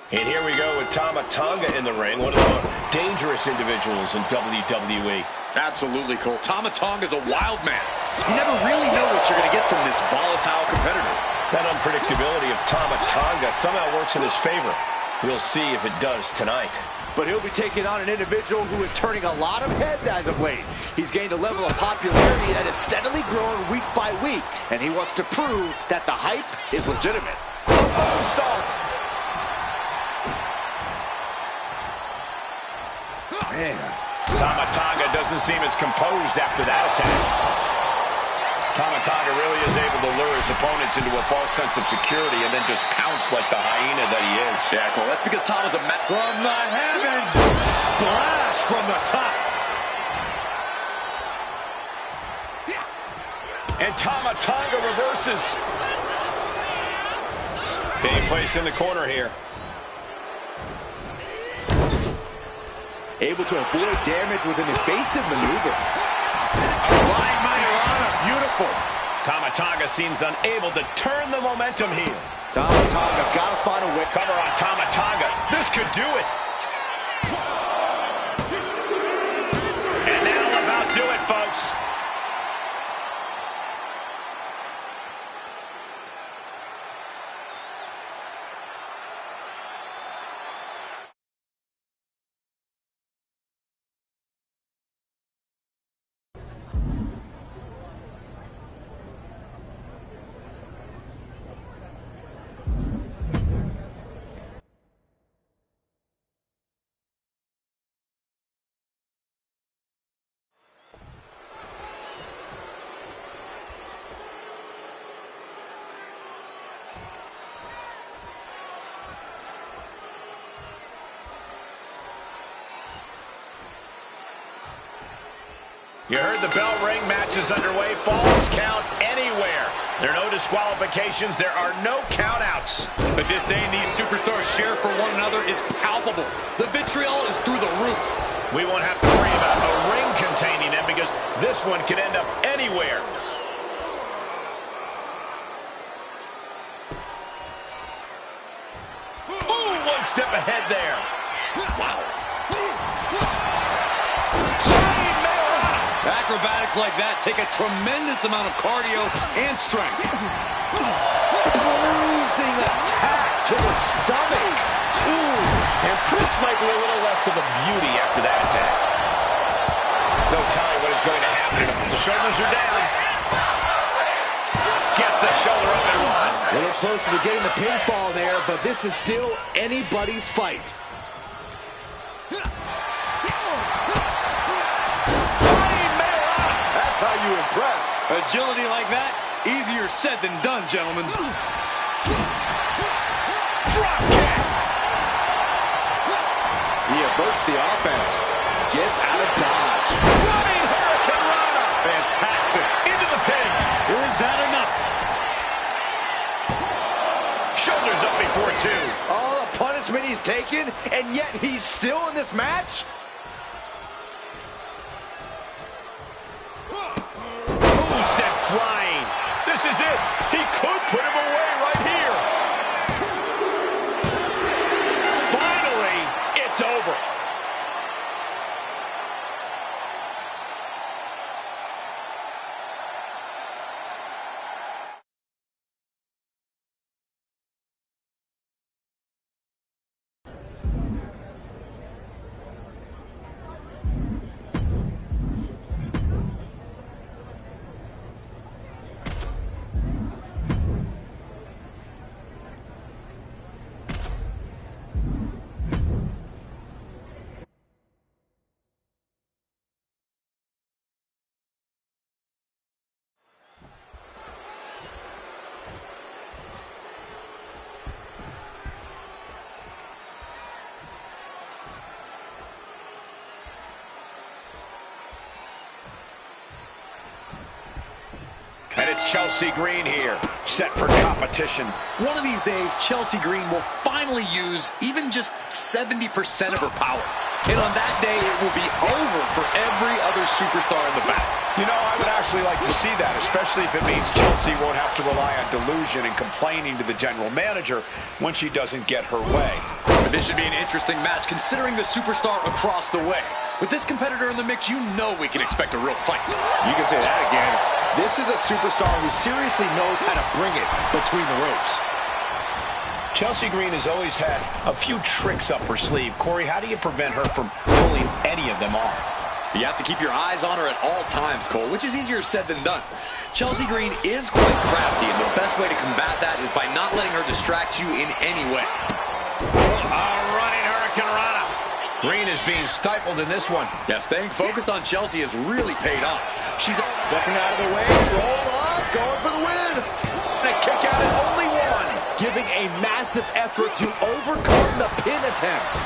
And here we go with Tama Tonga in the ring, one of the more dangerous individuals in WWE. Absolutely, Cole. Tama Tonga is a wild man. You never really know what you're going to get from this volatile competitor. That unpredictability of Tama Tonga somehow works in his favor. We'll see if it does tonight. But he'll be taking on an individual who is turning a lot of heads as of late. He's gained a level of popularity that is steadily growing week by week, and he wants to prove that the hype is legitimate. Moonsault! Man. Tama Tonga doesn't seem as composed after that attack. Tama Tonga really is able to lure his opponents into a false sense of security and then just pounce like the hyena that he is. Yeah, well, that's because Tama's a man. From the heavens, splash from the top. And Tama Tonga reverses. Being placed in the corner here. Able to avoid damage with an evasive maneuver. Flying Mayorana, beautiful. Tama Tonga seems unable to turn the momentum here. Tama Tonga's got to find a way. Cover on Tama Tonga. This could do it. And that'll about do it, folks. You heard the bell ring. Match is underway. Falls count anywhere. There are no disqualifications. There are no countouts. The disdain these superstars share for one another is palpable. The vitriol is through the roof. We won't have to worry about a ring containing them because this one could end up anywhere. Ooh, one step ahead there. Wow. Acrobatics like that take a tremendous amount of cardio and strength. Bruising attack to the stomach. Ooh, and Prince might be a little less of a beauty after that attack. No telling what is going to happen. The shoulders are down. Gets the shoulder up and one. A little closer to getting the pinfall there, but this is still anybody's fight. That's how you impress. Agility like that, easier said than done, gentlemen. Drop kick. He averts the offense. Gets out of dodge. Running Hurricane Rana. Fantastic. Into the pin. Is that enough? Shoulders up before two. All the punishment he's taken, and yet he's still in this match? Sent flying. This is it. He could put him away right here. Finally, it's over. And it's Chelsea Green here, set for competition. One of these days, Chelsea Green will finally use even just 70% of her power. And on that day, it will be over for every other superstar in the back. You know, I would actually like to see that, especially if it means Chelsea won't have to rely on delusion and complaining to the general manager when she doesn't get her way. But this should be an interesting match, considering the superstar across the way. With this competitor in the mix, you know we can expect a real fight. You can say that again. This is a superstar who seriously knows how to bring it between the ropes. Chelsea Green has always had a few tricks up her sleeve. Corey, how do you prevent her from pulling any of them off? You have to keep your eyes on her at all times, Cole, which is easier said than done. Chelsea Green is quite crafty, and the best way to combat that is by not letting her distract you in any way. Running Hurricane Rana. Green is being stifled in this one. Yeah, staying focused on Chelsea has really paid off. She's Ducking out of the way, roll up, going for the win. And a kick out at only one. Giving a massive effort to overcome the pin attempt.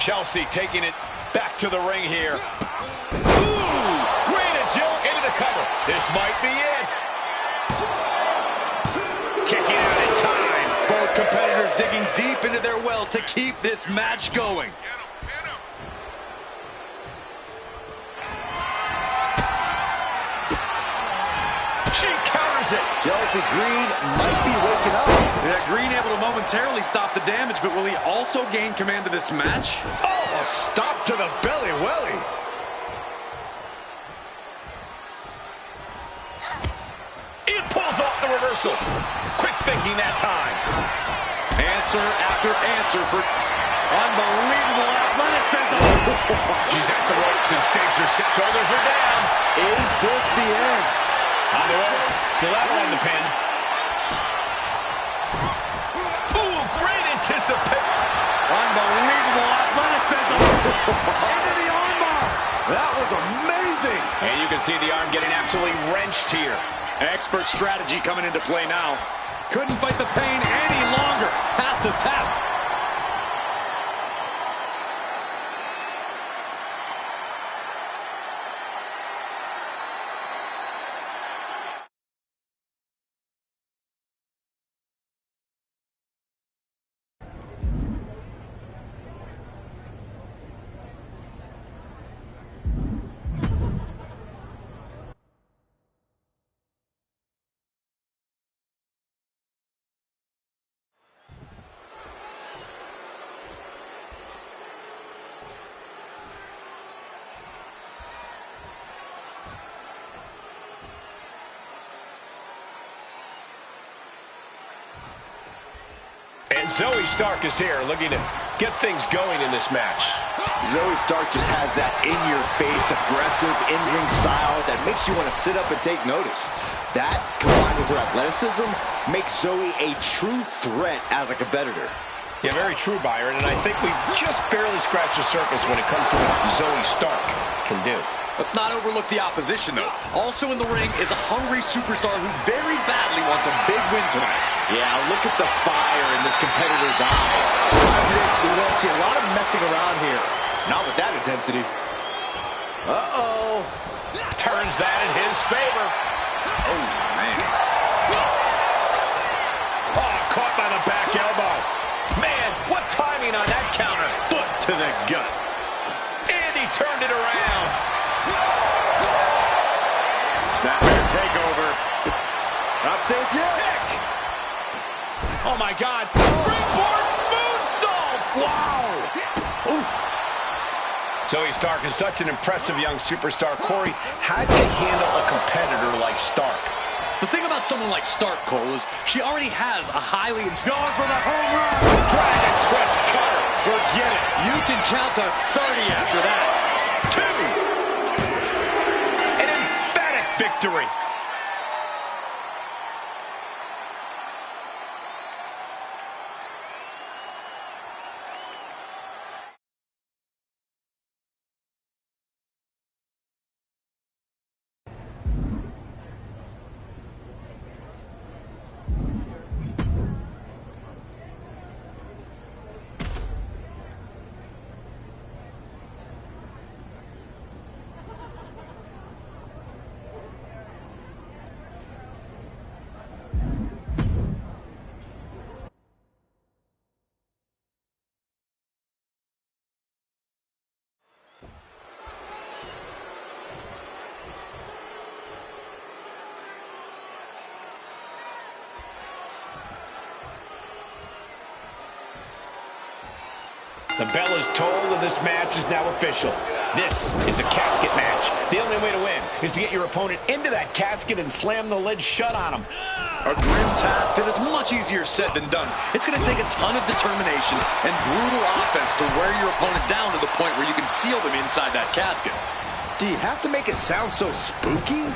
Chelsea taking it back to the ring here. Ooh, great agility into the cover. This might be it. Kicking out in time. both competitors digging deep into their well to keep this match going. She counters it. Chelsea Green might be waking up. Yeah, Green able to momentarily stop the damage, but will he also gain command of this match? Oh, a stop to the belly welly. It pulls off the reversal. Quick thinking that time. Answer after answer for unbelievable athleticism. She's at the ropes and saves her. Shoulders are down. Is this the end? On the ropes. So that'll end the pin. Ooh, great anticipation. Unbelievable athleticism. Into the armbar. That was amazing. And you can see the arm getting absolutely wrenched here. Expert strategy coming into play now. Couldn't fight the pain any longer. Has to tap. And Zoe Stark is here, looking to get things going in this match. Zoe Stark just has that in-your-face, aggressive, in-ring style that makes you want to sit up and take notice. That, combined with her athleticism, makes Zoe a true threat as a competitor. Yeah, very true, Byron, and I think we've just barely scratched the surface when it comes to what Zoe Stark can do. Let's not overlook the opposition, though. Also in the ring is a hungry superstar who very badly wants a big win tonight. Yeah, look at the fire in this competitor's eyes. I predict we won't see a lot of messing around here. Not with that intensity. Uh-oh. Turns that in his favor. Oh, man. Oh, caught by the back elbow. Man, what timing on that counter. Foot to the gut. And he turned it around. Snapmare takeover. Not safe yet. Oh, my God. Springboard moonsault. Wow. Oof. Zoe Stark is such an impressive young superstar. Corey, how do you handle a competitor like Stark? The thing about someone like Stark, Cole, is she already has a highly... Going for the home run. Dragon twist cutter. Forget it. You can count to 30 after that. 2. An emphatic victory. The bell is tolled and this match is now official. This is a casket match. The only way to win is to get your opponent into that casket and slam the lid shut on him. A grim task that is much easier said than done. It's going to take a ton of determination and brutal offense to wear your opponent down to the point where you can seal them inside that casket. Do you have to make it sound so spooky?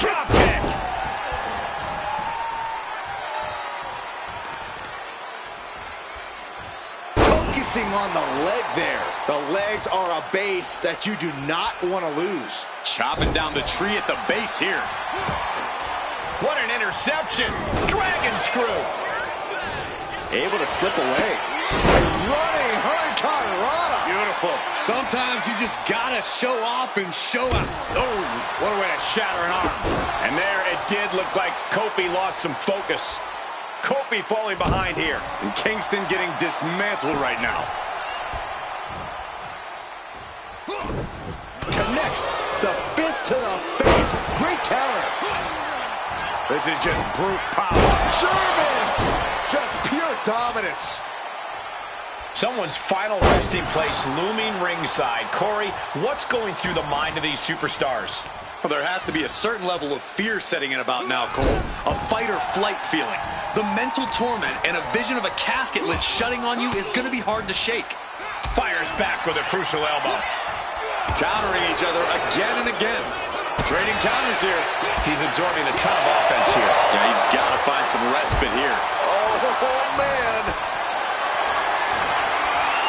Drop kick! Focusing on the leg there. The legs are a base that you do not want to lose. Chopping down the tree at the base here. What an interception! Dragon screw! Able to slip away. Running Hurricane Rana. Beautiful. Sometimes you just gotta show off and show out. Oh, what a way to shatter an arm. And there it did look like Kofi lost some focus. Kofi falling behind here. And Kingston getting dismantled right now. Connects the fist to the face. Great counter. This is just brute power. German! Just pure dominance. Someone's final resting place looming ringside. Corey, what's going through the mind of these superstars? Well, there has to be a certain level of fear setting in about now, Cole. A fight or flight feeling. The mental torment and a vision of a casket lid shutting on you is going to be hard to shake. Fires back with a crucial elbow. Countering each other again and again. Trading counters here. He's absorbing a ton of offense here. Yeah, he's got to find some respite here. Oh, man.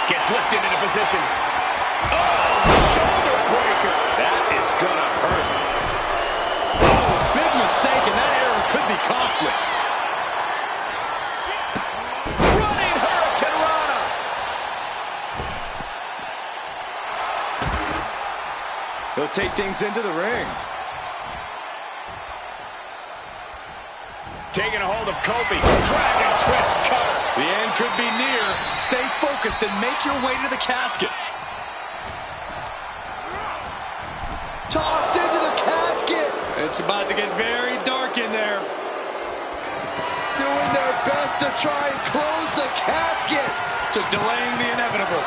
Gets lifted into position. Oh, shoulder breaker. That is going to hurt. Oh, big mistake, and that error could be costly. Running Hurricane Rana. He'll take things into the ring. Taking a hold of Kofi. Dragon twist cutter. The end could be near. Stay focused and make your way to the casket. Tossed into the casket. It's about to get very dark in there. Doing their best to try and close the casket. Just delaying the inevitable.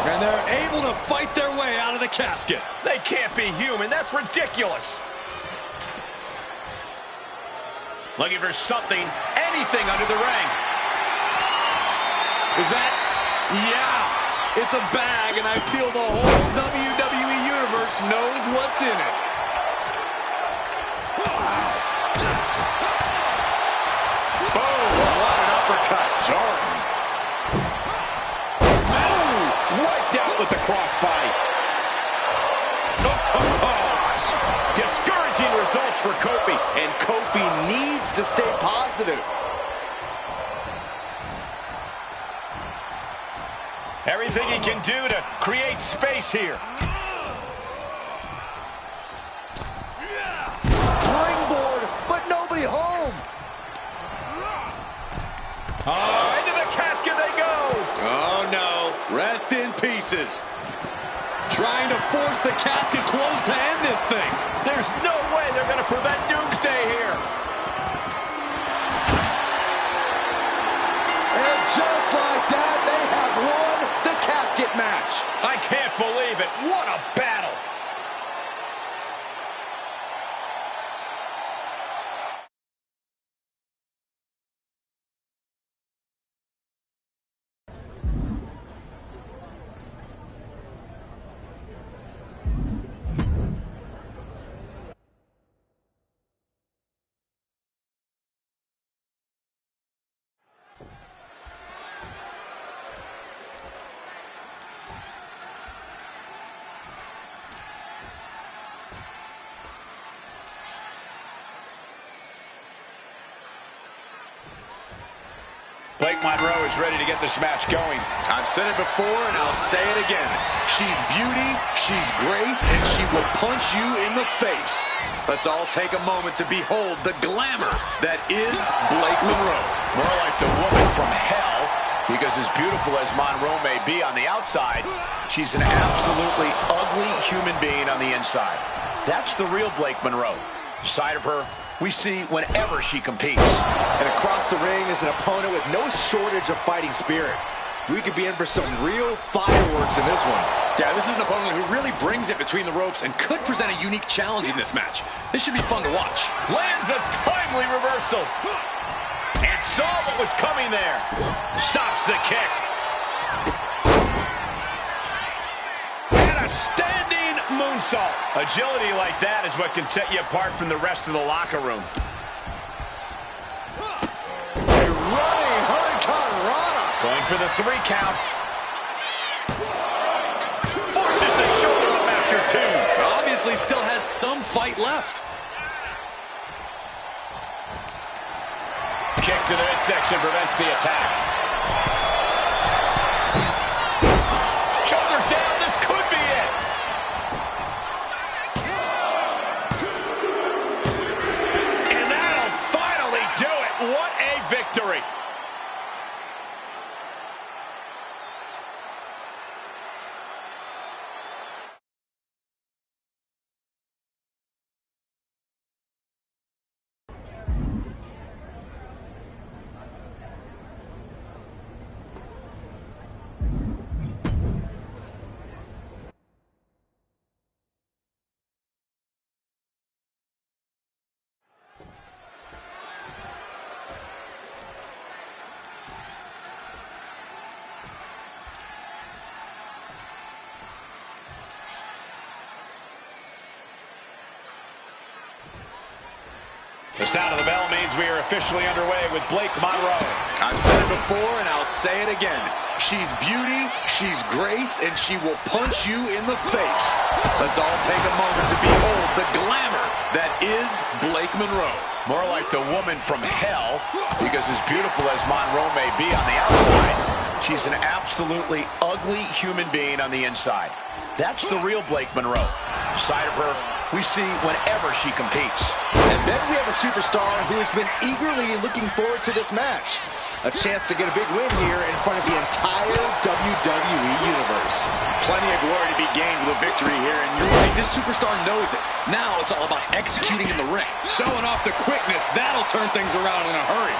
And they're able to fight their way out of the casket. They can't be human. That's ridiculous. Looking for something, anything under the ring. Is that? Yeah. It's a bag, and I feel the whole WWE Universe knows what's in it. Boom, what an uppercut. Jordan. Wiped out with the crossbody. Discouraging results for Kofi. And Kofi needs to stay positive. Everything he can do to create space here. Springboard, but nobody home. Into the casket they go. Oh, no. Rest in pieces. Trying to force the casket closed to end this thing. There's no way they're going to prevent Doomsday here. And just like that, they have won the casket match. I can't believe it. What a battle. Blake Monroe is ready to get this match going. I've said it before, and I'll say it again. She's beauty, she's grace, and she will punch you in the face. Let's all take a moment to behold the glamour that is Blake Monroe. More like the woman from hell. Because as beautiful as Monroe may be on the outside, she's an absolutely ugly human being on the inside. That's the real Blake Monroe. The side of her we see whenever she competes. And across the ring is an opponent with no shortage of fighting spirit. We could be in for some real fireworks in this one. Yeah, this is an opponent who really brings it between the ropes and could present a unique challenge in this match. This should be fun to watch. Lands a timely reversal. And saw what was coming there. Stops the kick. And a standing moonsault. Agility like that is what can set you apart from the rest of the locker room. A running hurricanrana. Going for the 3 count. Forces the shoulder up after 2. Obviously still has some fight left. Kick to the midsection prevents the attack. Shoulders down, this could be it. And that'll finally do it. What a victory. The sound of the bell means we are officially underway with Blake Monroe. I've said it before and I'll say it again. She's beauty, she's grace, and she will punch you in the face. Let's all take a moment to behold the glamour that is Blake Monroe. More like the woman from hell, because as beautiful as Monroe may be on the outside, she's an absolutely ugly human being on the inside. That's the real Blake Monroe. The side of her we see whenever she competes. And then we have a superstar who has been eagerly looking forward to this match. A chance to get a big win here in front of the entire WWE Universe. Plenty of glory to be gained with a victory here, and you're right, this superstar knows it. Now it's all about executing in the ring. Showing off the quickness, that'll turn things around in a hurry.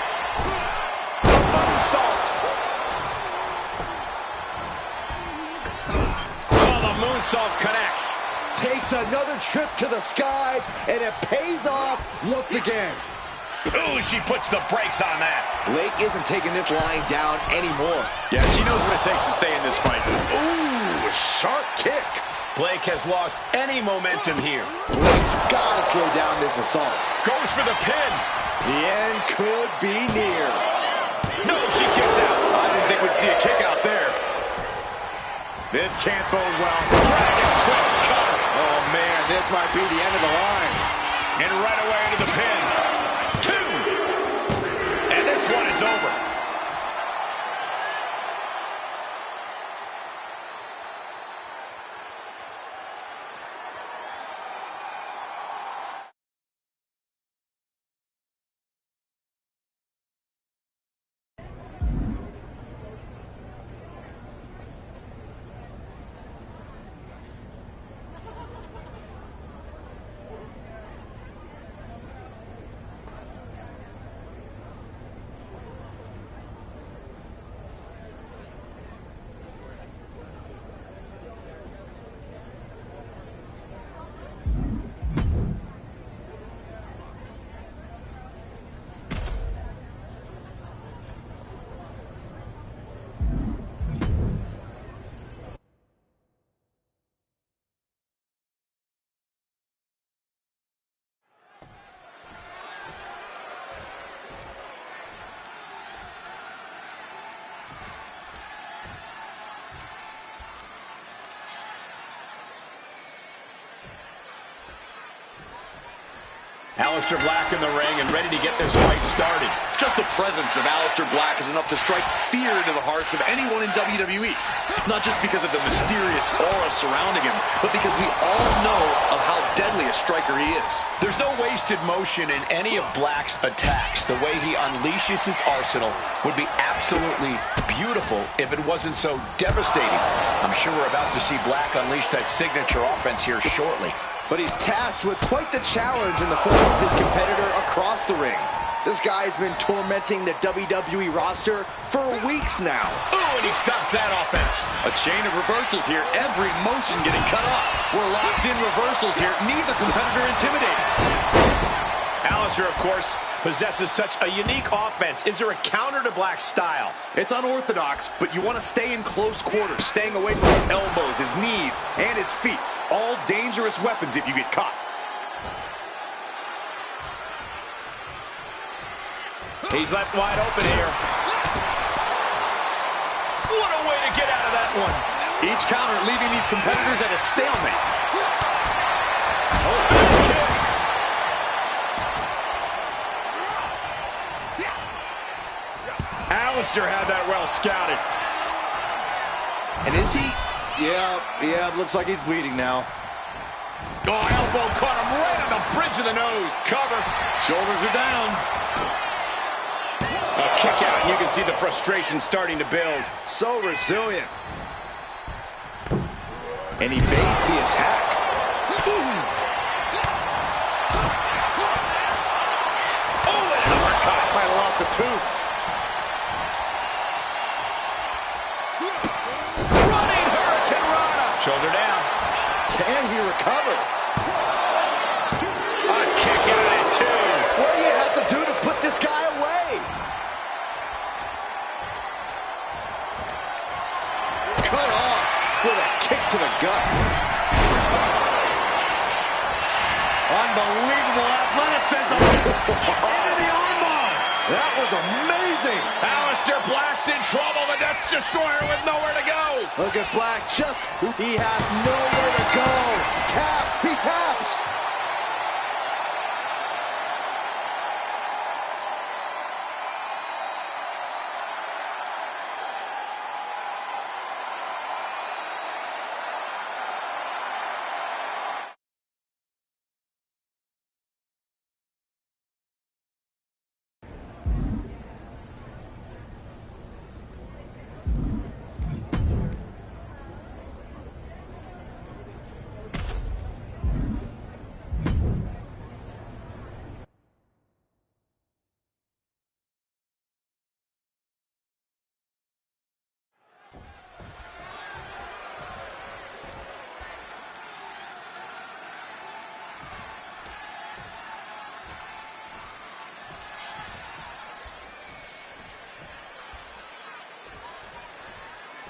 Moonsault. Oh, the moonsault connects. Takes another trip to the skies, and it pays off once again. Ooh, she puts the brakes on that. Blake isn't taking this lying down anymore. Yeah, she knows what it takes to stay in this fight. Ooh, sharp kick. Blake has lost any momentum here. Blake's got to slow down this assault. Goes for the pin. The end could be near. No, she kicks out. I didn't think we'd see a kick out there. This can't bode well. Dragon twist cover. Oh, man, this might be the end of the line. And right away into the pin. 2. And this one is over. Aleister Black in the ring and ready to get this fight started. Just the presence of Aleister Black is enough to strike fear into the hearts of anyone in WWE. Not just because of the mysterious aura surrounding him, but because we all know of how deadly a striker he is. There's no wasted motion in any of Black's attacks. The way he unleashes his arsenal would be absolutely beautiful if it wasn't so devastating. I'm sure we're about to see Black unleash that signature offense here shortly. But he's tasked with quite the challenge in the form of his competitor across the ring. This guy's been tormenting the WWE roster for weeks now. Ooh, and he stops that offense. A chain of reversals here, every motion getting cut off. We're locked in reversals here, neither competitor intimidated. Aleister, of course, possesses such a unique offense. Is there a counter to Black's style? It's unorthodox, but you want to stay in close quarters, staying away from his elbows, his knees, and his feet. All dangerous weapons if you get caught. He's left wide open here. What a way to get out of that one. Each counter leaving these competitors at a stalemate. Oh, kick. Aleister had that well scouted. And is he? Yeah, looks like he's bleeding now. Oh, elbow caught him right on the bridge of the nose. Cover. Shoulders are down. A kick out, and you can see the frustration starting to build. So resilient. And he baits the attack. Ooh. Oh, an uppercut. Might have lost a tooth. Running Hurricane Rana. Shoulder down. Can he recover? A kick out at two. What do you have to do to put this guy away? Cut off with a kick to the gut. Unbelievable athleticism. Into the armbar. That was amazing. Aleister Black's in trouble. The Death Destroyer with nowhere to go. Look at Black. He has nowhere to go. Tap. He taps.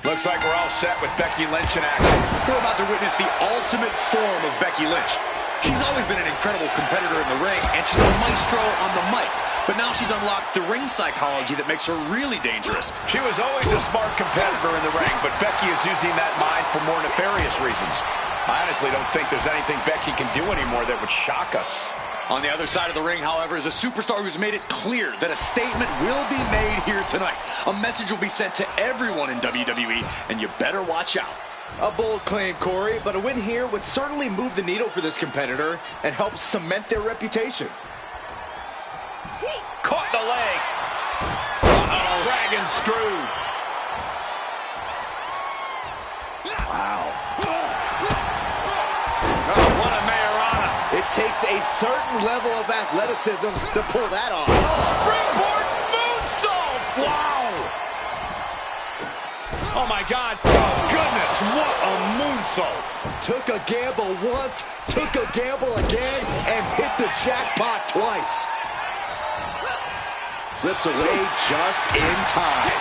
Looks like we're all set with Becky Lynch in action. We're about to witness the ultimate form of Becky Lynch. She's always been an incredible competitor in the ring, and she's a maestro on the mic. But now she's unlocked the ring psychology that makes her really dangerous. She was always a smart competitor in the ring, but Becky is using that mind for more nefarious reasons. I honestly don't think there's anything Becky can do anymore that would shock us. On the other side of the ring, however, is a superstar who's made it clear that a statement will be made here tonight. A message will be sent to everyone in WWE, and you better watch out. A bold claim, Corey, but a win here would certainly move the needle for this competitor and help cement their reputation. Caught the leg. Uh-oh. Dragon screw. Wow. Oh, what a Mayorana. It takes a certain level of athleticism to pull that off. Springboard moonsault. Wow. Oh, my God. Oh, goodness. What a moonsault. Took a gamble once, took a gamble again, and hit the jackpot twice. Slips away just in time.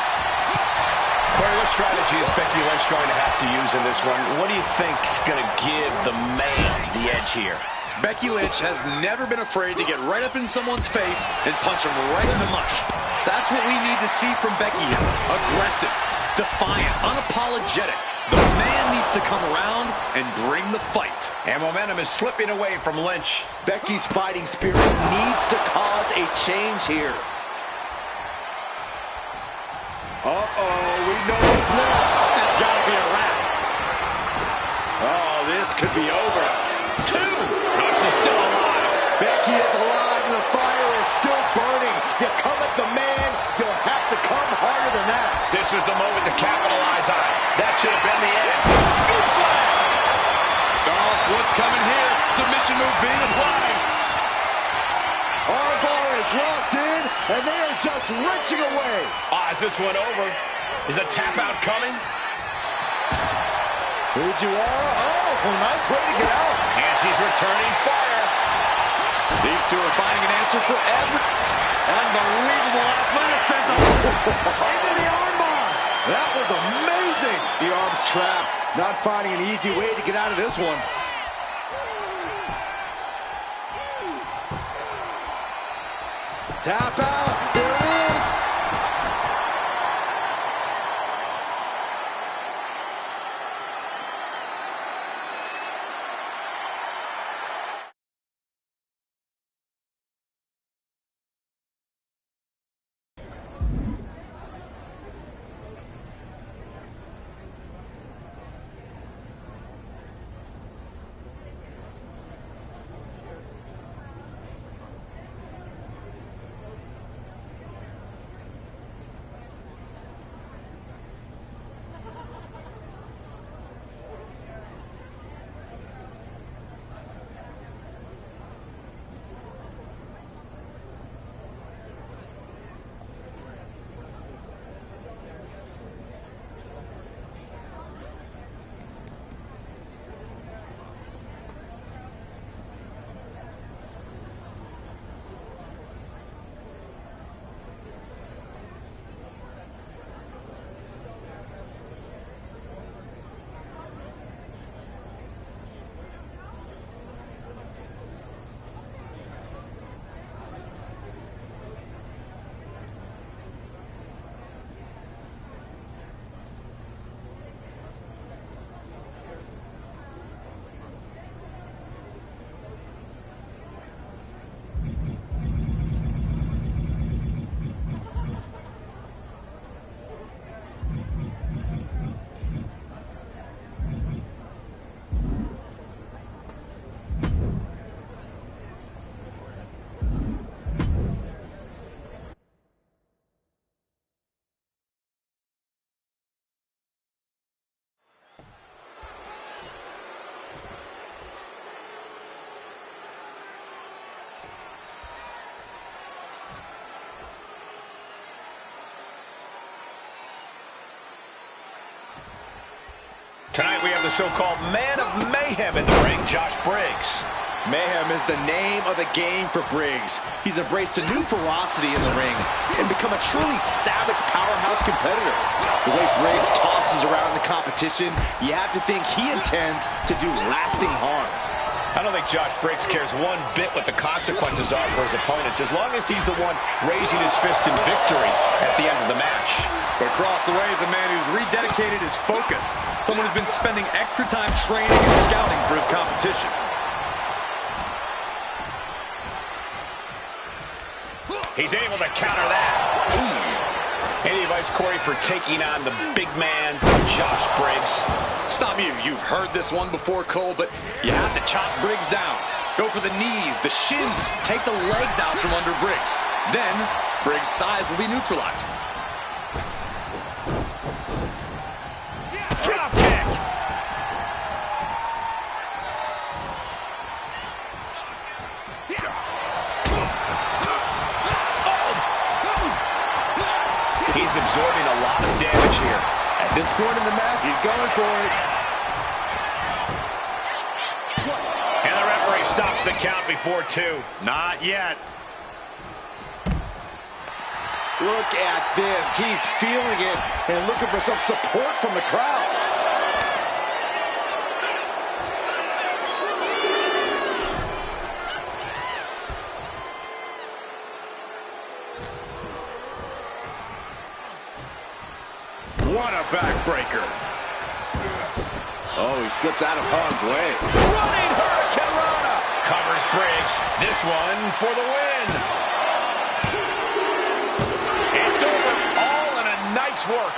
Corey, what strategy is Becky Lynch going to have to use in this one? What do you think's going to give the man the edge here? Becky Lynch has never been afraid to get right up in someone's face and punch them right in the mush. That's what we need to see from Becky here. Aggressive, defiant, unapologetic. The man needs to come around and bring the fight. And momentum is slipping away from Lynch. Becky's fighting spirit needs to cause a change here. Uh-oh, we know what's next. That's got to be a wrap. Oh, this could be over. 2. No, she's still alive. Becky is alive and the fire is still burning. You come at the man, you'll have to come harder than that. This is the moment to capitalize on. That should have been the end. Scoop slam. Oh, what's coming here? Submission move being applied. Armbar is locked in, and they are just wrenching away. Is this one over? Is a tap out coming? Fujiwara, nice way to get out. And she's returning fire. These two are finding an answer for every... Unbelievable athleticism. Into the armbar. That was amazing. The arm's trapped. Not finding an easy way to get out of this one. Tap out. There it is. Tonight we have the so-called Man of Mayhem in the ring, Josh Briggs. Mayhem is the name of the game for Briggs. He's embraced a new ferocity in the ring and become a truly savage powerhouse competitor. The way Briggs tosses around the competition, you have to think he intends to do lasting harm. I don't think Josh Briggs cares one bit what the consequences are for his opponents, as long as he's the one raising his fist in victory at the end of the match. But across the way is a man who's rededicated his focus. Someone who's been spending extra time training and scouting for his competition. He's able to counter that. Any advice, Corey, for taking on the big man, Josh Briggs? Stop me if you've heard this one before, Cole, but you have to chop Briggs down. Go for the knees, the shins, take the legs out from under Briggs. Then, Briggs' size will be neutralized. Drop kick! He's absorbing a lot of damage here. At this point in the match, he's going for it. And the referee stops the count before 2. Not yet. Look at this. He's feeling it and looking for some support from the crowd. What a backbreaker. he slips out of harm's way. Running Hurricane Rana. Covers bridge. This one for the win. It's over. All in a nice work.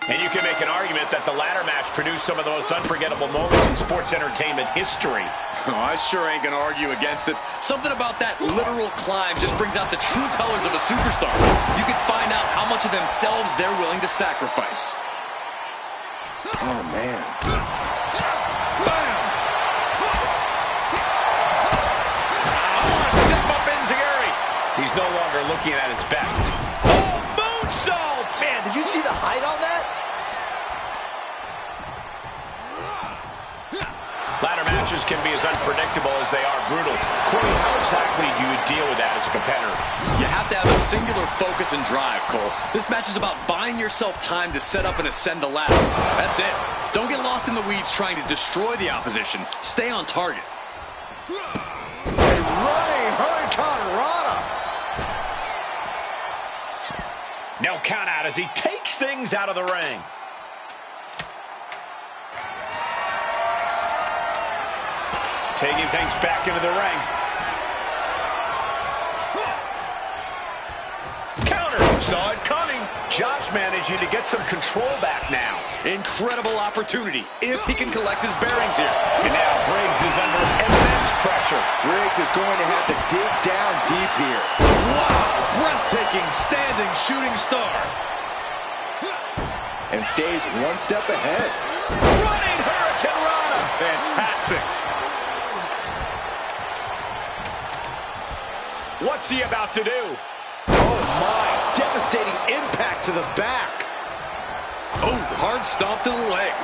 And you can make an argument that the ladder match produced some of the most unforgettable moments in sports entertainment history. Oh, I sure ain't gonna argue against it. Something about that literal climb just brings out the true colors of a superstar. You can find out how much of themselves they're willing to sacrifice. Oh, man. Step up Enziguri. He's no longer looking at his best. Oh, moonsault! Man, did you see the height on that? Ladder matches can be as unpredictable as they are brutal. Corey, how exactly do you deal with that as a competitor? You have to have a singular focus and drive, Cole. This match is about buying yourself time to set up and ascend the ladder. That's it. Don't get lost in the weeds trying to destroy the opposition. Stay on target. Running Hurricane Rana. No count out as he takes things out of the ring. Taking things back into the ring. Counter. Saw it coming. Josh managing to get some control back now. Incredible opportunity if he can collect his bearings here. And now Briggs is under immense pressure. Briggs is going to have to dig down deep here. Wow, breathtaking standing shooting star. And stays one step ahead. Running Hurricane Rana. Fantastic. What's he about to do? Oh, my. Devastating impact to the back. Oh, hard stomp to the leg.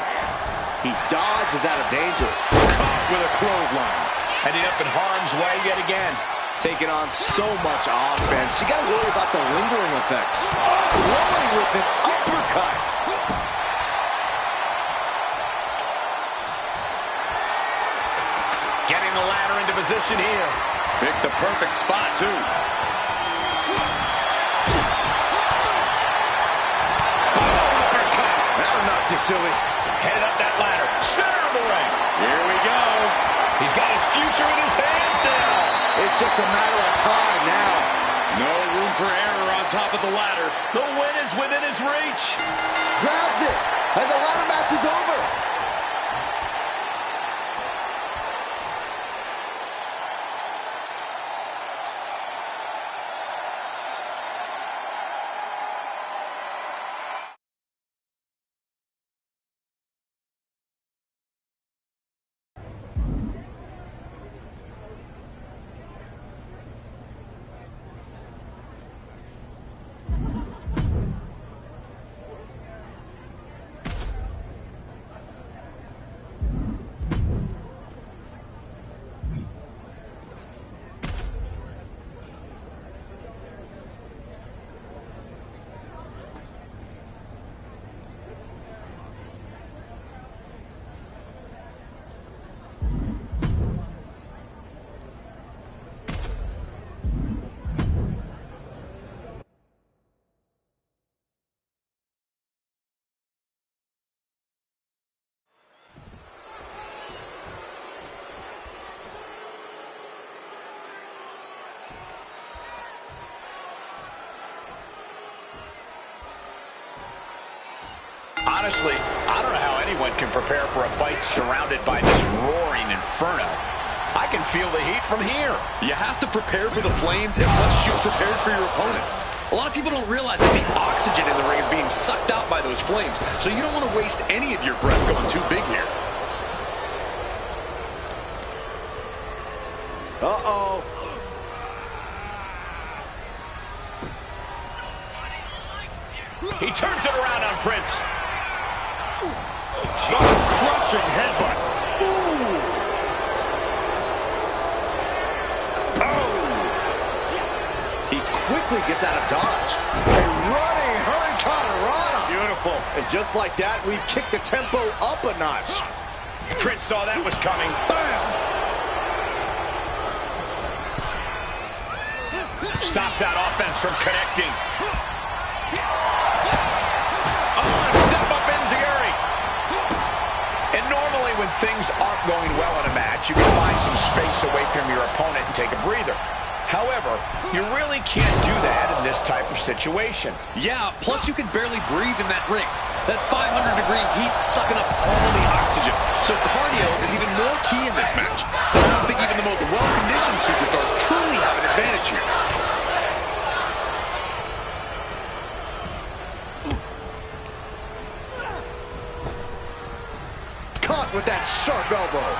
He dodges out of danger. Caught with a clothesline. Ending up in harm's way yet again. Taking on so much offense. You got to worry about the lingering effects. Rolling with an uppercut. Getting the ladder into position here. Picked the perfect spot, too. That'll knock you silly. Headed up that ladder. Center of the ring. Here we go. He's got his future in his hands now. It's just a matter of time now. No room for error on top of the ladder. The win is within his reach. Grabs it. And the ladder match is over. Honestly, I don't know how anyone can prepare for a fight surrounded by this roaring inferno. I can feel the heat from here. You have to prepare for the flames as much as you're prepared for your opponent. A lot of people don't realize that the oxygen in the ring is being sucked out by those flames, so you don't want to waste any of your breath going too big here. Uh-oh. He turns it around on Prince. Crushing headbutt. Ooh. Oh. He quickly gets out of dodge. A running hurricanrana. Beautiful. And just like that, we've kicked the tempo up a notch. Prince saw that was coming. Bam! Stops that offense from connecting. Step up enziguri. And normally when things aren't going well in a match, you can find some space away from your opponent and take a breather. However, you really can't do that in this type of situation. Yeah, plus you can barely breathe in that ring. That 500-degree heat sucking up all the oxygen. So cardio is even more key in this match. But I don't think even the most well-conditioned superstars truly have an advantage here. Caught with that sharp elbow.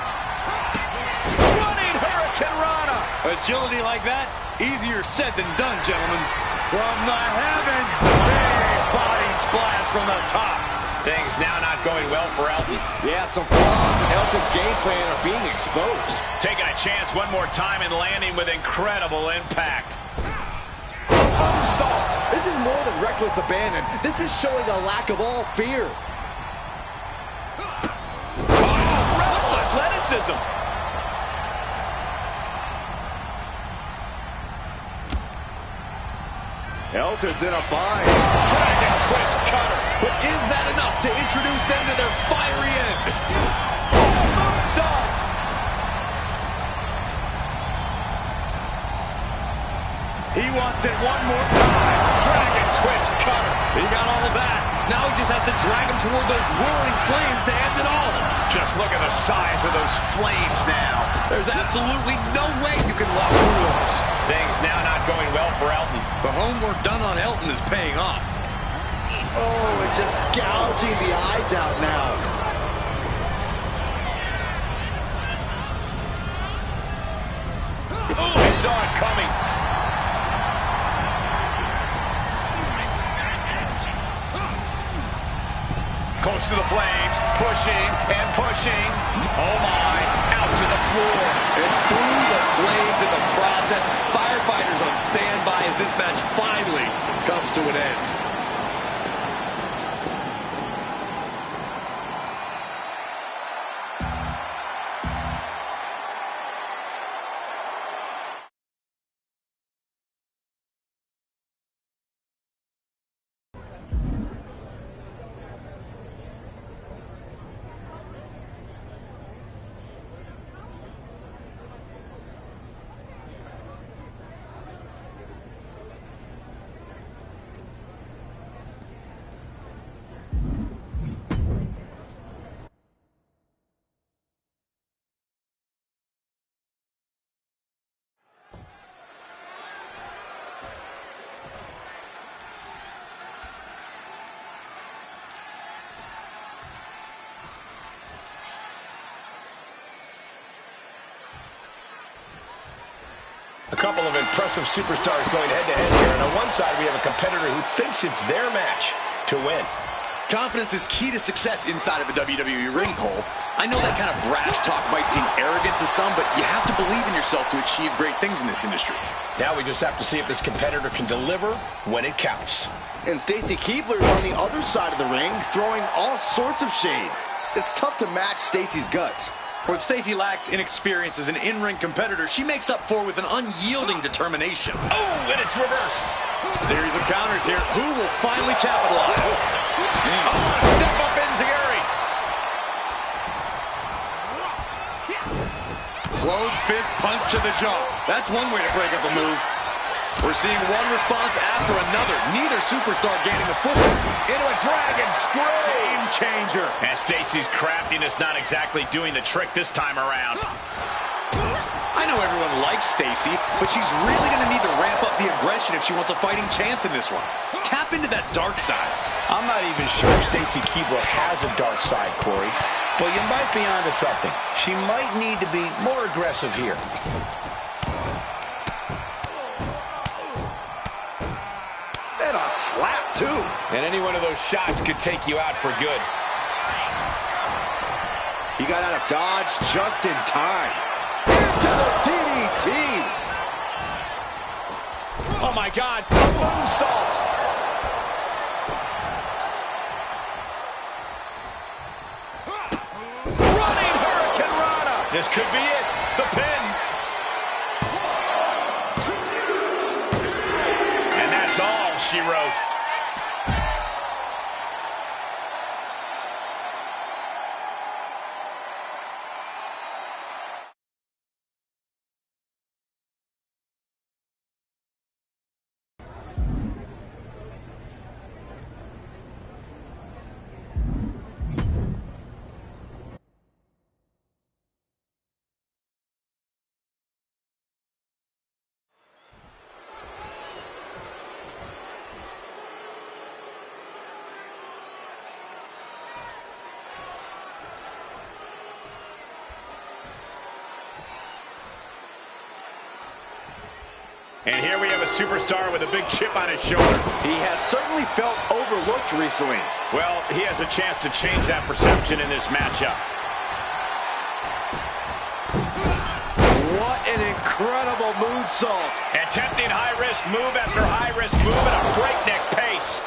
Running hurricanrana. Agility like that, easier said than done, gentlemen. From the heavens, big body splash from the top. Things now not going well for Elton. Yeah, some flaws in Elton's game plan are being exposed. Taking a chance one more time and landing with incredible impact. Moonsault. This is more than reckless abandon. This is showing a lack of all fear. Athleticism. Elton's in a bind. Dragon twist cutter. But is that enough to introduce them to their fiery end? Moonsault. He wants it one more time. Dragon twist cutter. He got all of that. Now he just has to drag him toward those roaring flames to end it all. Just look at the size of those flames now. There's absolutely no way you can walk through those. Things now not going well for Elton. The homework done on Elton is paying off. Oh, it's just gouging the eyes out now. Oh, I saw it coming. Close to the flames, pushing and pushing. Oh my, out to the floor. And through the flames in the process, firefighters on standby as this match finally comes to an end. A couple of impressive superstars going head-to-head here. And on one side, we have a competitor who thinks it's their match to win. Confidence is key to success inside of a WWE ring, Cole. I know that kind of brash talk might seem arrogant to some, but you have to believe in yourself to achieve great things in this industry. Now we just have to see if this competitor can deliver when it counts. And Stacy Keibler on the other side of the ring, throwing all sorts of shade. It's tough to match Stacy's guts. What Stacy lacks inexperience as an in-ring competitor, she makes up for with an unyielding determination. Oh, and it's reversed. Series of counters here. Who will finally capitalize? Oh, step up enziguri. Closed fist punch to the jaw. That's one way to break up a move. We're seeing one response after another. Neither superstar gaining a foothold. Into a dragon screw. Game changer. And Stacy's craftiness not exactly doing the trick this time around. I know everyone likes Stacy, but she's really going to need to ramp up the aggression if she wants a fighting chance in this one. Tap into that dark side. I'm not even sure Stacy Keibler has a dark side, Corey. But you might be onto something. She might need to be more aggressive here. And a slap, too. And any one of those shots could take you out for good. He got out of dodge just in time. Into the DDT. Oh, my God. Moonsault. Running Hurricane Rana. This could be it. The pin. And that's all she wrote. And here we have a superstar with a big chip on his shoulder. He has certainly felt overlooked recently. Well, he has a chance to change that perception in this matchup. What an incredible moonsault. Attempting high-risk move after high-risk move at a breakneck pace.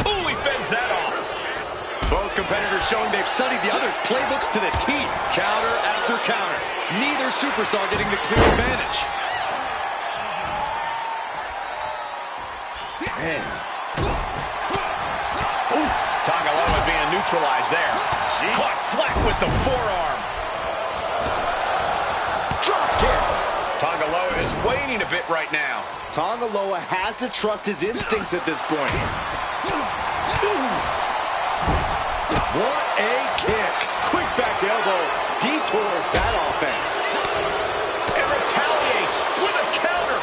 Ooh, he fends that off. Both competitors showing they've studied the other's playbooks to the T. Counter after counter. Neither superstar getting the clear advantage. Man. Oof. Tangaloa being neutralized there. Caught flat with the forearm. Drop kick. Tangaloa is waning a bit right now. Tangaloa has to trust his instincts at this point. What a kick. Quick back elbow. Detours that offense. And retaliates with a counter.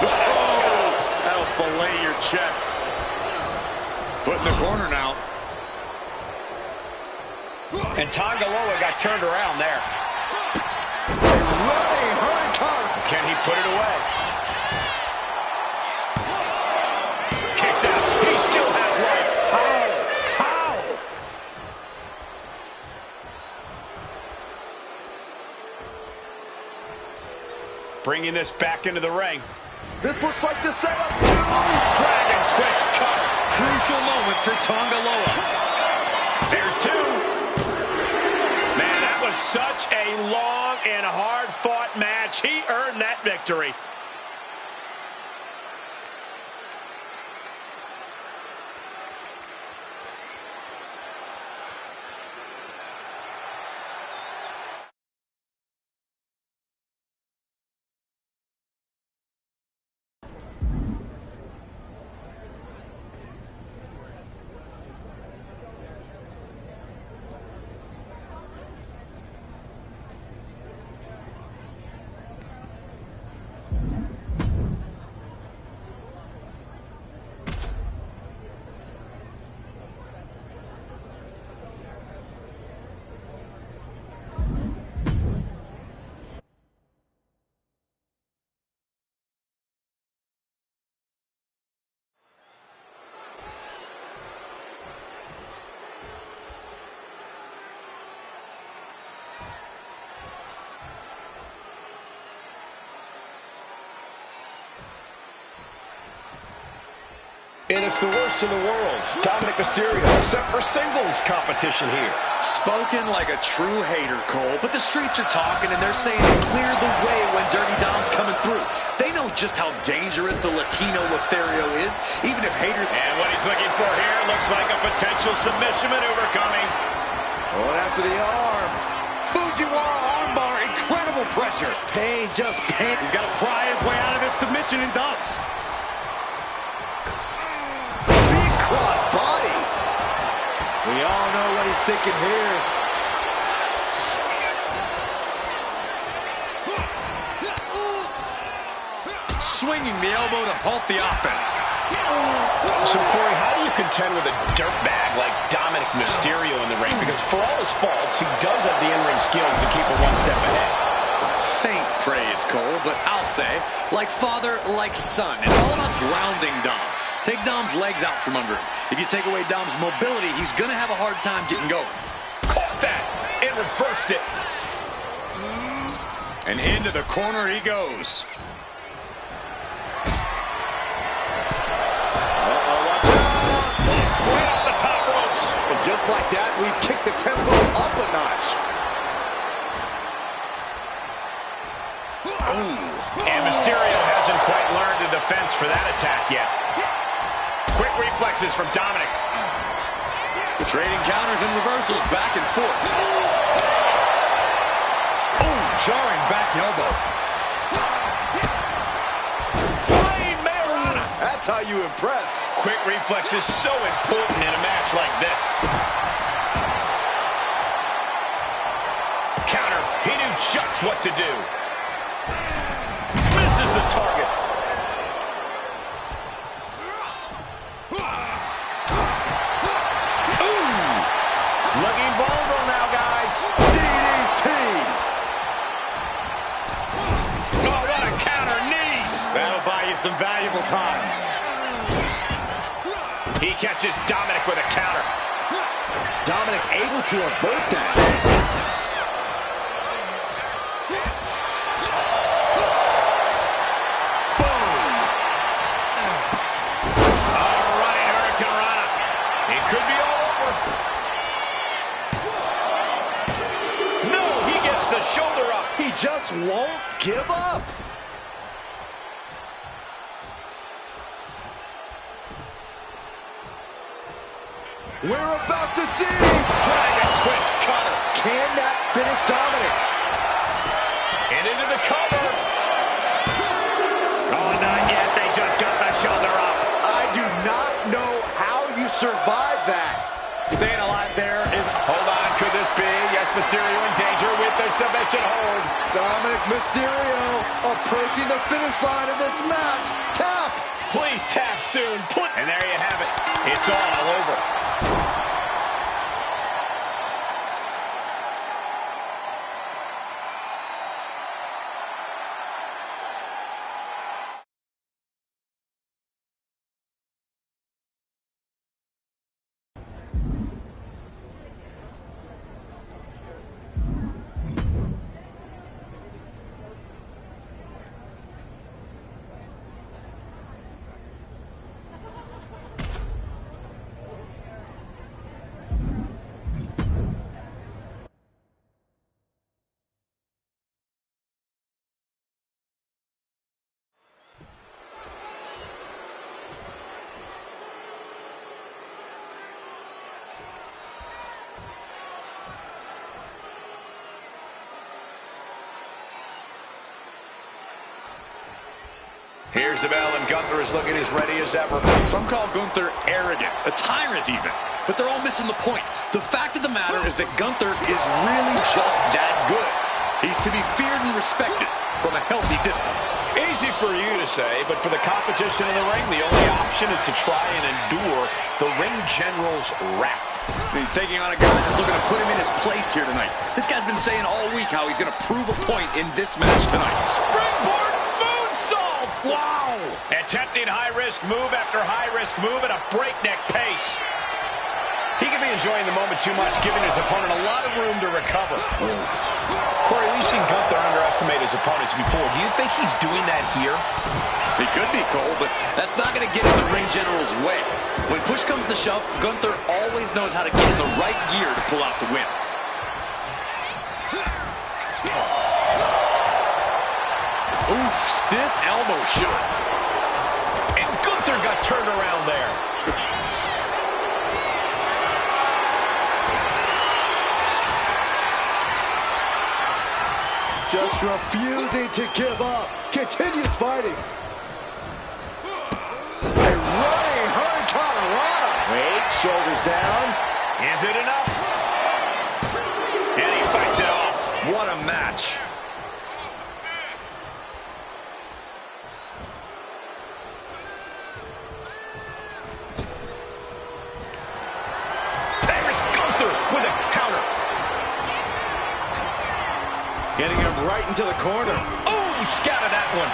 Oh, that'll fillet your chest. Put in the corner now. And Tangaloa got turned around there. Running hurricane. Can he put it away? Kicks out. He still has life. How? Bringing this back into the ring. This looks like the setup. Dragon twist cutter. Crucial moment for Tangaloa. There's two. Man, that was such a long and hard-fought match. He earned that victory. And it's the worst in the world. Dominic Mysterio set for singles competition here. Spoken like a true hater, Cole, but the streets are talking and they're saying it cleared the way when Dirty Dom's coming through. They know just how dangerous the Latino Lothario is, even if haters... And what he's looking for here looks like a potential submission maneuver coming. Going after the arm. Boot Fujiwara armbar, incredible pressure. Pain, just pain. He's got to pry his way out of this submission and does. Big cross body. We all know what he's thinking here. Swinging the elbow to halt the offense. So, Corey, how do you contend with a dirtbag like Dominic Mysterio in the ring? Because for all his faults, he does have the in-ring skills to keep it one step ahead. Faint praise, Cole, but I'll say, like father, like son. It's all about grounding Dom. Take Dom's legs out from under him. If you take away Dom's mobility, he's going to have a hard time getting going. Caught that and reversed it. And into the corner he goes. Just like that, we've kicked the tempo up a notch. Ooh. And Mysterio hasn't quite learned a defense for that attack yet. Quick reflexes from Dominic. Trading counters and reversals back and forth. Ooh, jarring back elbow. Flying Mayorana. That's how you impress. Quick reflexes so important in a match like this. Counter. He knew just what to do. Misses the target. Ooh. Looking vulnerable now, guys. DDT. Oh, what a counter. Knees. That'll buy you some valuable time. He catches Dominic with a counter. Dominic able to avert that. Boom. All right, Hurricanrana. It could be all over. No, he gets the shoulder up. He just won't give up. We're about to see. Dragon twist cutter. Can that finish Dominic? And into the cover. Oh, not yet. They just got the shoulder up. I do not know how you survive that. Staying alive there is... Hold on. Could this be? Yes, Mysterio in danger with the submission hold. Dominic Mysterio approaching the finish line of this match. Tap. Please tap soon. And there you have it. It's all over. Here's the bell, and Gunther is looking as ready as ever. Some call Gunther arrogant, a tyrant even. But they're all missing the point. The fact of the matter is that Gunther is really just that good. He's to be feared and respected from a healthy distance. Easy for you to say, but for the competition in the ring, the only option is to try and endure the ring general's wrath. He's taking on a guy that's looking to put him in his place here tonight. This guy's been saying all week how he's going to prove a point in this match tonight. Springboard moonsault! Wow! Attempting high-risk move after high-risk move at a breakneck pace. He could be enjoying the moment too much, giving his opponent a lot of room to recover. Corey, we've seen Gunther underestimate his opponents before. Do you think he's doing that here? He could be, Cole, but that's not going to get in the ring general's way. When push comes to shove, Gunther always knows how to get in the right gear to pull out the win. Oof, stiff elbow shot. And Gunther got turned around there. refusing to give up. Continues fighting. A running hurricanrana. Wait, shoulders down. Is it enough? And he fights it off. What a match. There's Gunther with a counter. Getting him right into the corner. Oh, he scouted that one.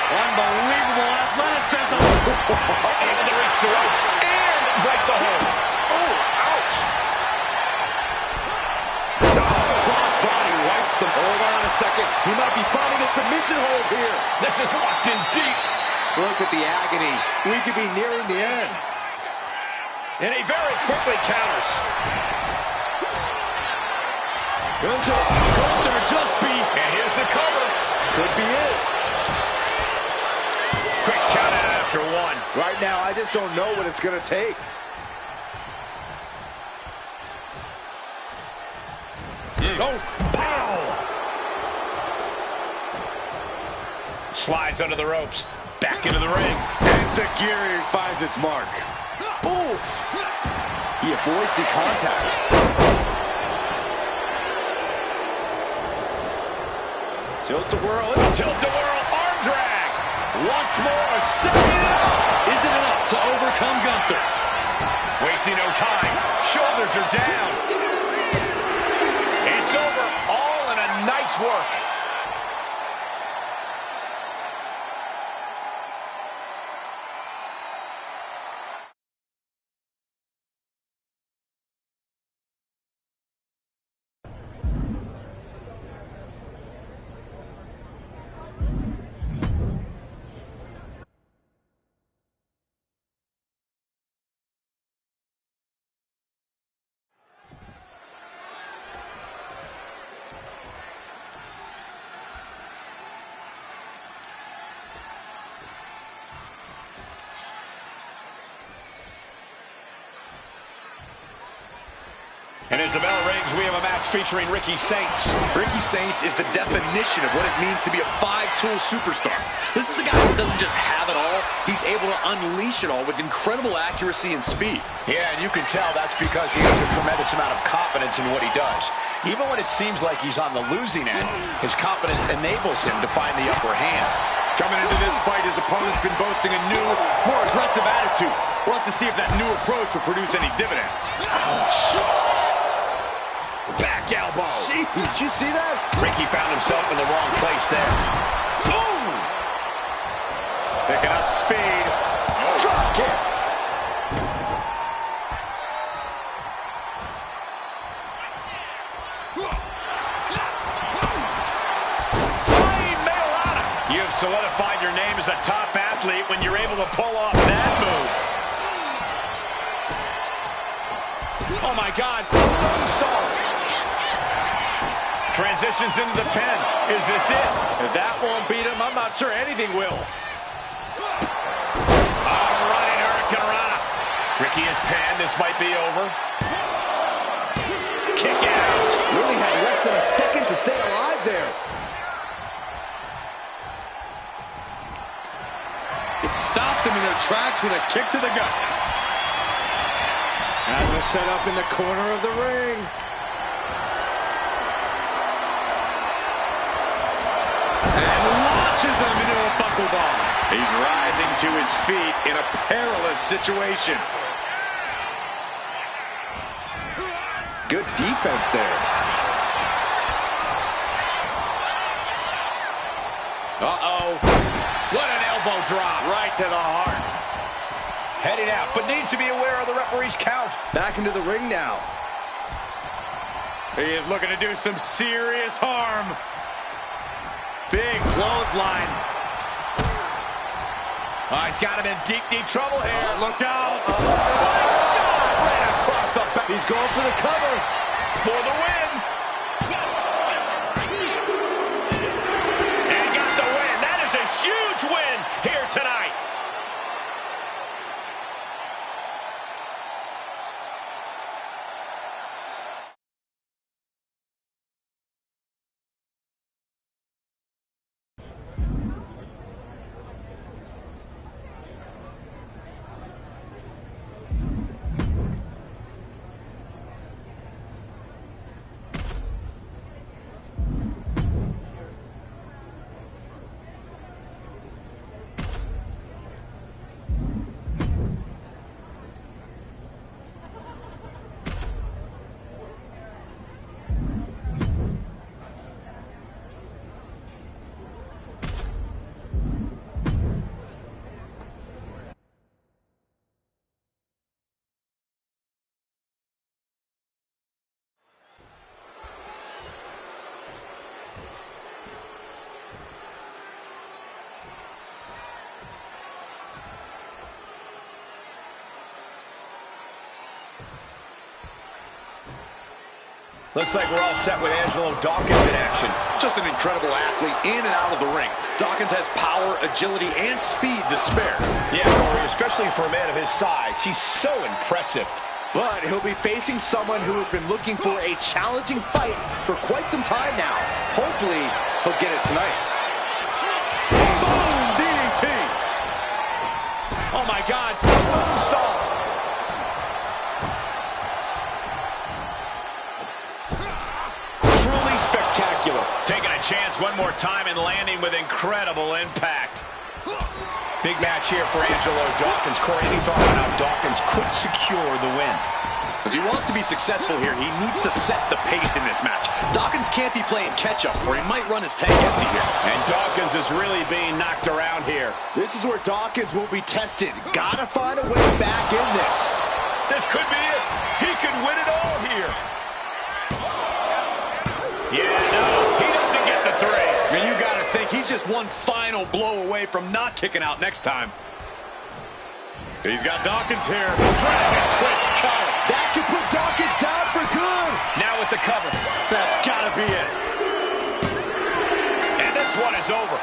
Unbelievable athleticism. Able to reach the ropes and break the hold. Oh, ouch. Crossbody wipes them. Hold on a second. He might be finding a submission hold here. This is locked in deep. Look at the agony. We could be nearing the end. And he very quickly counters. Gunther just beat. And here's the cover. Could be it. Quick count out after one. Right now, I just don't know what it's going to take. Oh, pow! Slides under the ropes. Back into the ring. Enziguri finds its mark. Oof! He avoids the contact. Tilt-a-whirl, tilt-a-whirl, arm drag. Once more, setting it up. Is it enough to overcome Gunther? Wasting no time. Shoulders are down. It's over. All in a night's work. And as the bell rings, we have a match featuring Ricky Saints. Ricky Saints is the definition of what it means to be a five-tool superstar. This is a guy who doesn't just have it all, he's able to unleash it all with incredible accuracy and speed. Yeah, and you can tell that's because he has a tremendous amount of confidence in what he does. Even when it seems like he's on the losing end, his confidence enables him to find the upper hand. Coming into this fight, his opponent's been boasting a new, more aggressive attitude. We'll have to see if that new approach will produce any dividend. Ouch. Back elbow. Gee, did you see that? Ricky found himself in the wrong place there. Boom! Picking up speed. Drop kick. Flying Mailata. You have solidified your name as a top athlete when you're able to pull off that move. Oh my God. Moonsault. Transitions into the pen. Is this it? If that won't beat him, I'm not sure anything will. Running hurricanrana. Ricky is pinned. This might be over. Kick out. Really had less than a second to stay alive there. Stopped them in their tracks with a kick to the gut. As a setup in the corner of the ring. And launches him into a buckle bomb. He's rising to his feet in a perilous situation. Good defense there. Uh-oh. What an elbow drop. Right to the heart. Heading out, but needs to be aware of the referee's count. Back into the ring now. He is looking to do some serious harm. Big clothesline. Oh, he's got him in deep, deep trouble here. Look out. Slingshot right across the back. He's going for the cover. For the win. And he got the win. That is a huge win here tonight. Looks like we're all set with Angelo Dawkins in action. Just an incredible athlete in and out of the ring. Dawkins has power, agility, and speed to spare. Yeah, Corey, especially for a man of his size. He's so impressive. But he'll be facing someone who has been looking for a challenging fight for quite some time now. Hopefully, he'll get it tonight. Boom! DDT! Oh my God! Moonsault! Truly spectacular. Taking a chance one more time and landing with incredible impact. Big match here for Angelo Dawkins. Corey, any thought on how Dawkins could secure the win? If he wants to be successful here, he needs to set the pace in this match. Dawkins can't be playing catch-up, or he might run his tank empty here. And Dawkins is really being knocked around here. This is where Dawkins will be tested. Gotta find a way back in this. This could be it. He could win it all here. Yeah, no, he doesn't get the three. And you gotta think he's just one final blow away from not kicking out next time. He's got Dawkins here. Dragon twist cover. That could put Dawkins down for good. Now with the cover. That's gotta be it. And this one is over.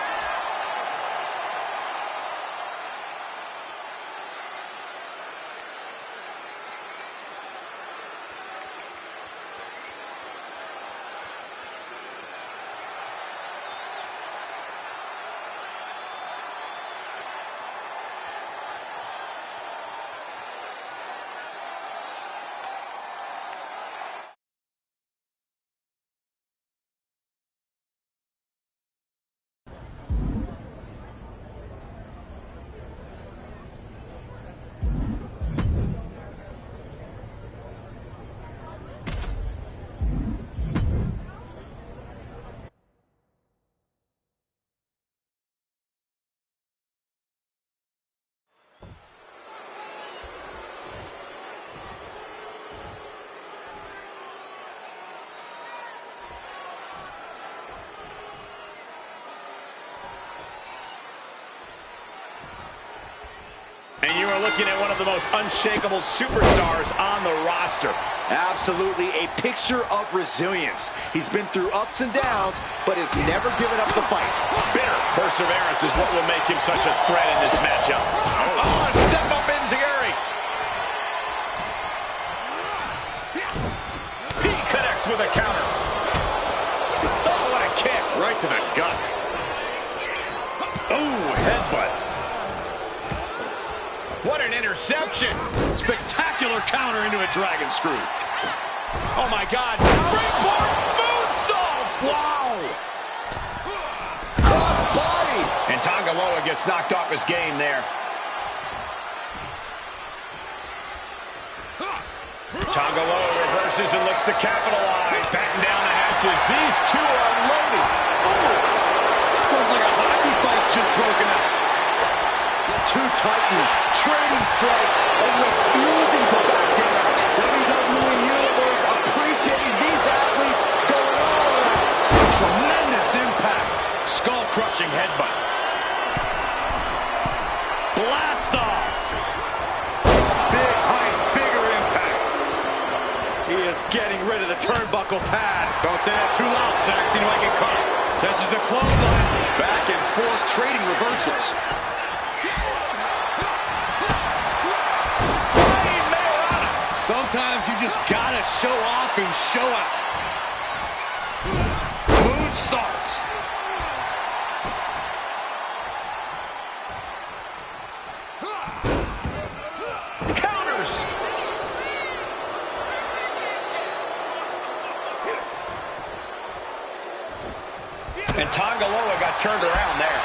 And you are looking at one of the most unshakable superstars on the roster. Absolutely a picture of resilience. He's been through ups and downs, but has never given up the fight. Bitter perseverance is what will make him such a threat in this matchup. Oh, step up Enziguri. He connects with a counter. Oh, what a kick. Right to the gut. Oh, headbutt. What an interception. Spectacular counter into a dragon screw. Oh, my God. Springboard moonsault. Wow. Cross body. And Tongaloa gets knocked off his game there. Tongaloa reverses and looks to capitalize. Batten down the hatches. These two are loaded. Oh. Looks like a hockey fight's just broken out. Two titans trading strikes and refusing to back down. WWE Universe appreciating these athletes going all out. Tremendous impact. Skull-crushing headbutt. Blast off. Big height, bigger impact. He is getting rid of the turnbuckle pad. Don't say that too loud, Saxon. You might get caught. Touches the clothesline. Back and forth, trading reversals. Sometimes you just gotta show off and show out. Moonsault. Counters. And Tongaloa got turned around there.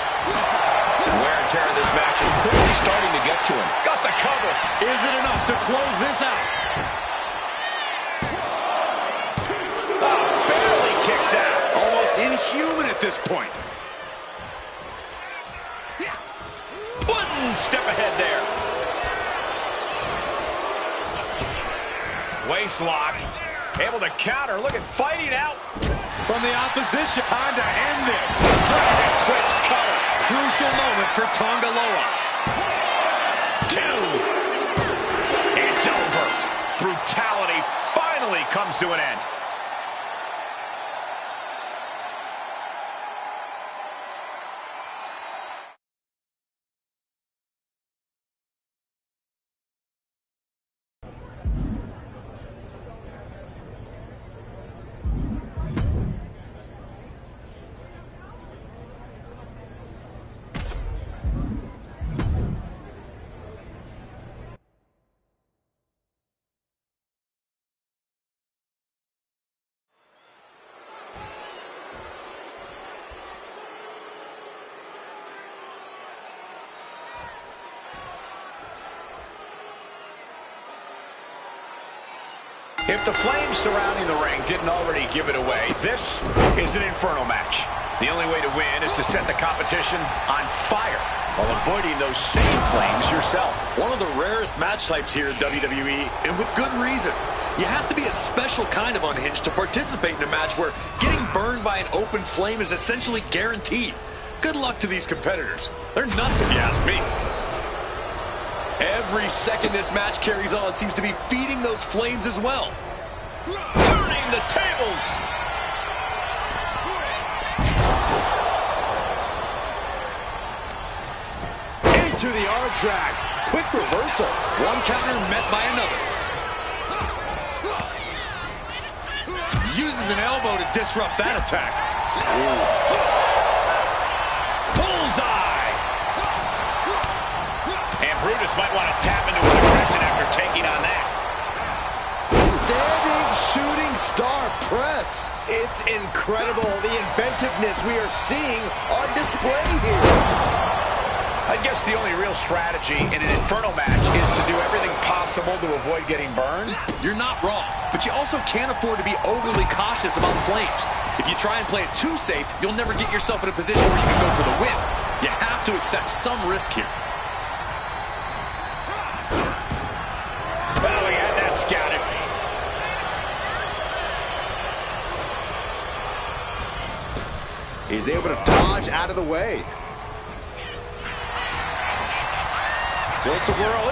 Wear and tear in this match is clearly starting to get to him. Got the cover. Is it enough to close this out? Barely kicks out. Almost inhuman at this point. One step ahead there. Waist lock. Able to counter. Look at fighting out. From the opposition. Time to end this. Dragon twist cover. Crucial moment for Tongaloa. 2. It's over. Brutality finally comes to an end. If the flames surrounding the ring didn't already give it away, this is an Inferno match. The only way to win is to set the competition on fire while avoiding those same flames yourself. One of the rarest match types here in WWE, and with good reason. You have to be a special kind of unhinged to participate in a match where getting burned by an open flame is essentially guaranteed. Good luck to these competitors. They're nuts if you ask me. Every second this match carries on seems to be feeding those flames as well. Turning the tables. Into the arm drag. Quick reversal. One counter met by another. Uses an elbow to disrupt that attack. Bullseye. And Brutus might want to tap into his aggression after taking on that. Standing shooting star press. It's incredible the inventiveness we are seeing on display here. I guess the only real strategy in an Inferno match is to do everything possible to avoid getting burned. You're not wrong, but you also can't afford to be overly cautious about flames. If you try and play it too safe, you'll never get yourself in a position where you can go for the win. You have to accept some risk here. Well, we had that scouted. He's able to dodge out of the way. Tilt-a-whirl,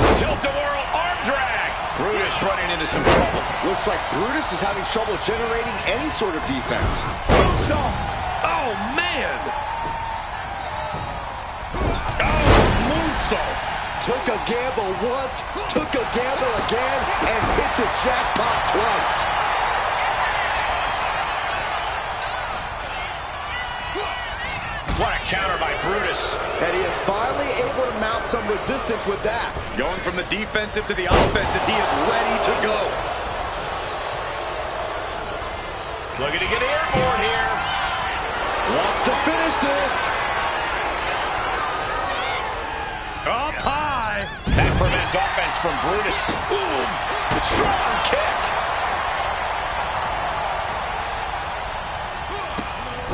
arm drag. Brutus running into some trouble. Looks like Brutus is having trouble generating any sort of defense. Moonsault. Oh, man! Oh, moonsault. Took a gamble once, took a gamble again, and hit the jackpot twice. What a counter by Brutus. And he is finally able to mount some resistance with that. Going from the defensive to the offensive, he is ready to go. Looking to get airborne here. Wants to finish this. Up high. That prevents offense from Brutus. Ooh, strong kick.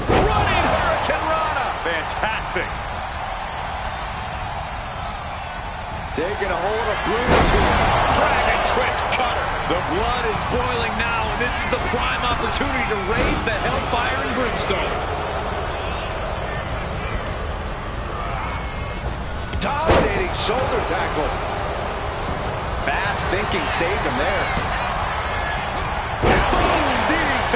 Running Hurricane Rana. Fantastic. Taking a hold of Brutus here. Dragon twist cutter. The blood is boiling now, and this is the prime opportunity to raise the hellfire and brimstone. Dominating shoulder tackle. Fast thinking saved him there. Boom, DDT.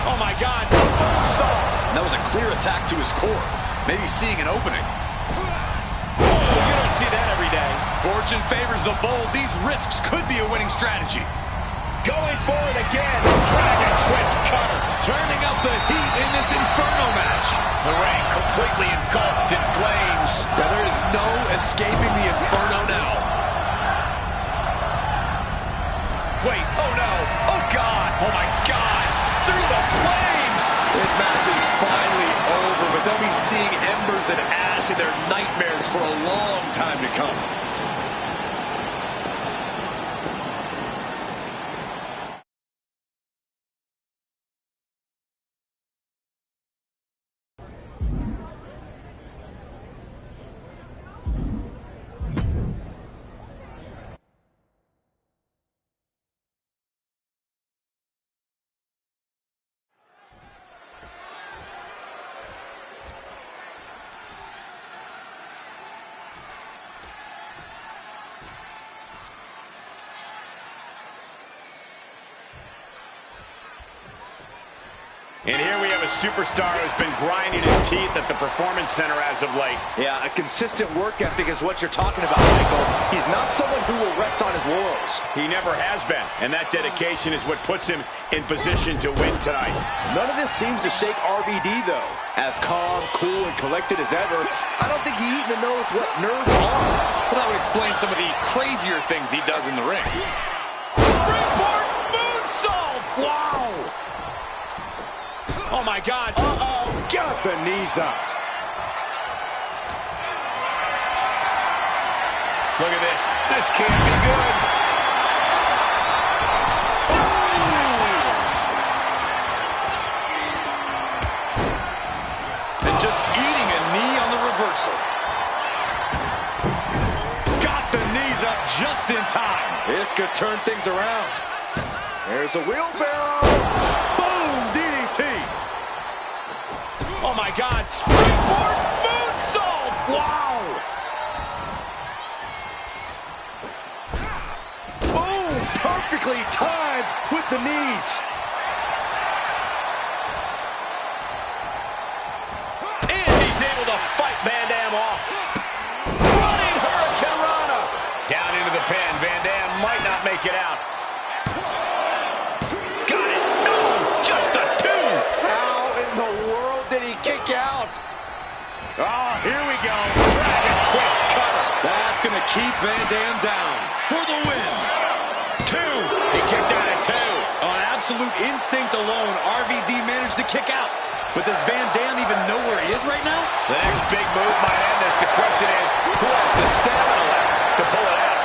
Oh my God, moonsault. That was a clear attack to his core. Maybe seeing an opening. Oh, you don't see that every day. Fortune favors the bold. These risks could be a winning strategy. Going for it again. Dragon twist cutter. Turning up the heat in this Inferno match. The ring completely engulfed in flames. Yeah, there is no escaping the Inferno now. Wait, oh no. Oh God. Oh my God. Through the flames. This match is finally over, but they'll be seeing embers and ash in their nightmares for a long time to come. And here we have a superstar who's been grinding his teeth at the Performance Center as of late. Yeah, a consistent work ethic is what you're talking about, Michael. He's not someone who will rest on his laurels. He never has been, and that dedication is what puts him in position to win tonight. None of this seems to shake RVD, though. As calm, cool, and collected as ever, I don't think he even knows what nerves are. Well, that would explain some of the crazier things he does in the ring. Springboard moonsault! Wow! Oh, my God. Uh-oh, got the knees up. Look at this. This can't be good. just in time. This could turn things around. There's a wheelbarrow. Boom, DDT. Oh, my God. Springboard moonsault. Wow. Boom, perfectly timed with the knees. And he's able to fight Van Dam off. Running Hurricane Rana. Down into the pin. Van Dam might not make it out. Got it. No, just a two. How in the world did he kick out? Oh, here we go. Dragon twist cutter. That's going to keep Van Dam down for the win. Two. He kicked out at two. On absolute instinct alone, RVD managed to kick out. But does Van Dam even know where he is right now? The next big move might end this. The question is, who has the stamina left to pull it out?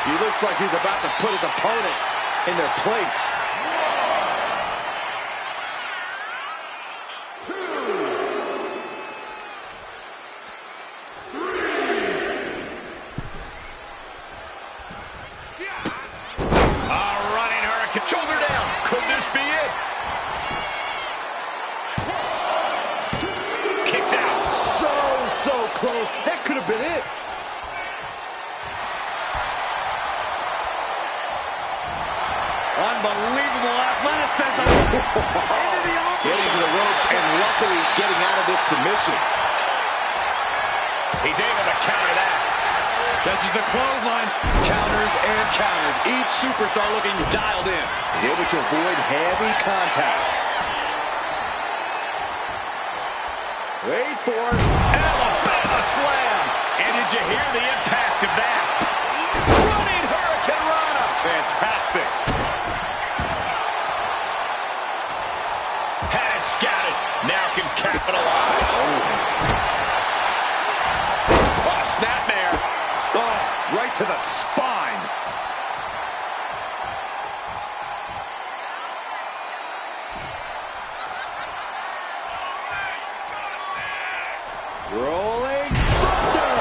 He looks like he's about to put his opponent in their place. Running Hurricane. Shoulder down. Could this be it? Kicks out. So close. That could have been it. Unbelievable athleticism. Into the arm. Getting to the ropes and luckily getting out of this submission. He's able to counter that. Catches the clothesline. Counters and counters. Each superstar looking dialed in. He's able to avoid heavy contact. Wait for it. Alabama slam. And did you hear the impact of that? Running Hurricane Rana. Fantastic. Had it scouted. Now can capitalize. Oh, snapmare. Oh, right to the spine. Rolling thunder.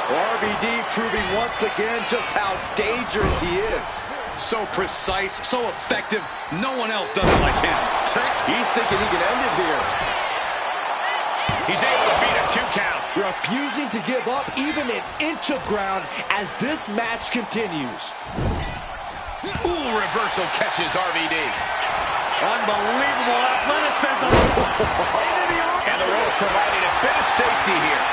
RVD proving once again just how dangerous he is. So precise, so effective. No one else does it like him. He's thinking he can end it here. He's able to beat a 2 count. Refusing to give up even an inch of ground as this match continues. Ooh, reversal catches RVD. Unbelievable athleticism. Into the arm. And the ropes providing a bit of safety here.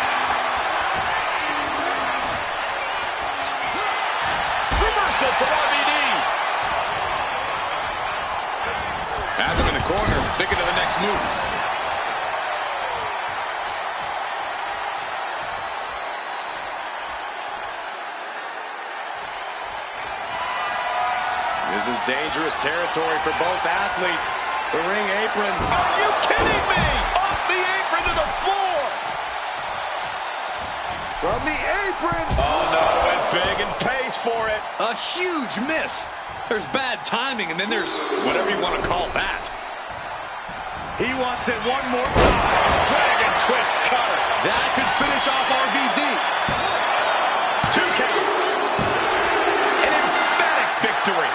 Reversal for RVD. Has him in the corner, thinking of the next move. This is dangerous territory for both athletes. The ring apron. Are you kidding me? Off the apron to the floor. From the apron. Oh, no, went big and pays for it. A huge miss. There's bad timing, and then there's whatever you want to call that. He wants it one more time. Dragon twist cutter. That could finish off RVD. 2 count. An emphatic victory.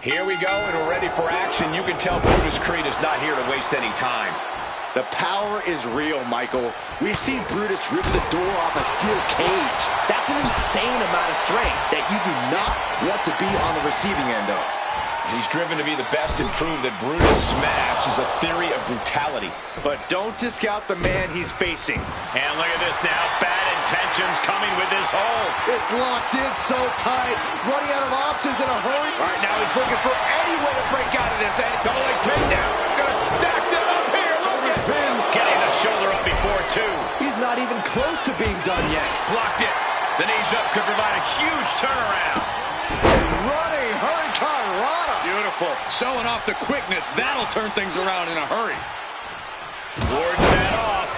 Here we go, and we're ready for action. You can tell Brutus Creed is not here to waste any time. The power is real, Michael. We've seen Brutus rip the door off a steel cage. That's an insane amount of strength that you do not want to be on the receiving end of. He's driven to be the best and prove that Brutus Smash is a theory of brutality. But don't discount the man he's facing. And look at this now. Bad intentions coming with this hold. It's locked in so tight. Running out of options in a hurry. All right, now he's looking for any way to break out of this. Double leg takedown. Gonna stack that up here. Look at him. Getting the shoulder up before two. He's not even close to being done yet. Blocked it. The knees up could provide a huge turnaround. Running Hurricane Rana. Beautiful. Showing off the quickness. That'll turn things around in a hurry. Wards that off.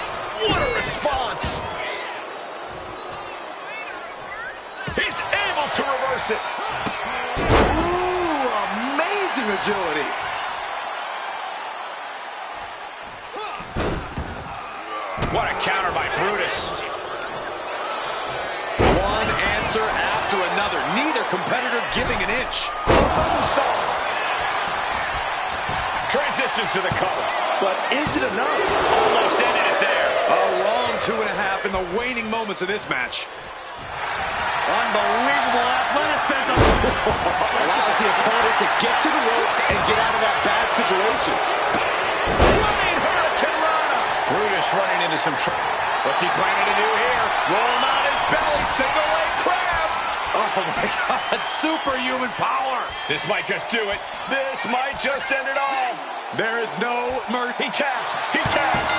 What a response. He's able to reverse it. Ooh, amazing agility. What a counter by Brutus. One answer after another. Neither competitor giving an inch. Moonsault. Transitions to the cover. But is it enough? Almost ended it there. A long 2.5 in the waning moments of this match. Unbelievable athleticism. Allows the opponent to get to the ropes and get out of that bad situation. Running Hurricane Rana. Brutus running into some trouble. What's he planning to do here? Roll him on his belly. Single leg crab. Oh my God. Superhuman power. This might just do it. This might just end it all. There is no mercy. He taps. He taps.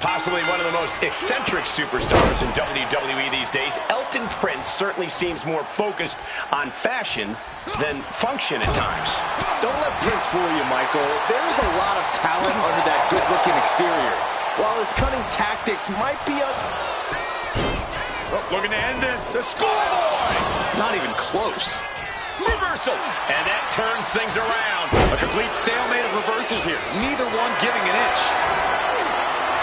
Possibly one of the most eccentric superstars in WWE these days, Elton Prince certainly seems more focused on fashion than function at times. Don't let Prince fool you, Michael. There is a lot of talent under that good-looking exterior. While his cunning tactics might be Looking to end this. The scoreboard! Not even close. Reversal! And that turns things around. A complete stalemate of reversals here. Neither one giving an inch.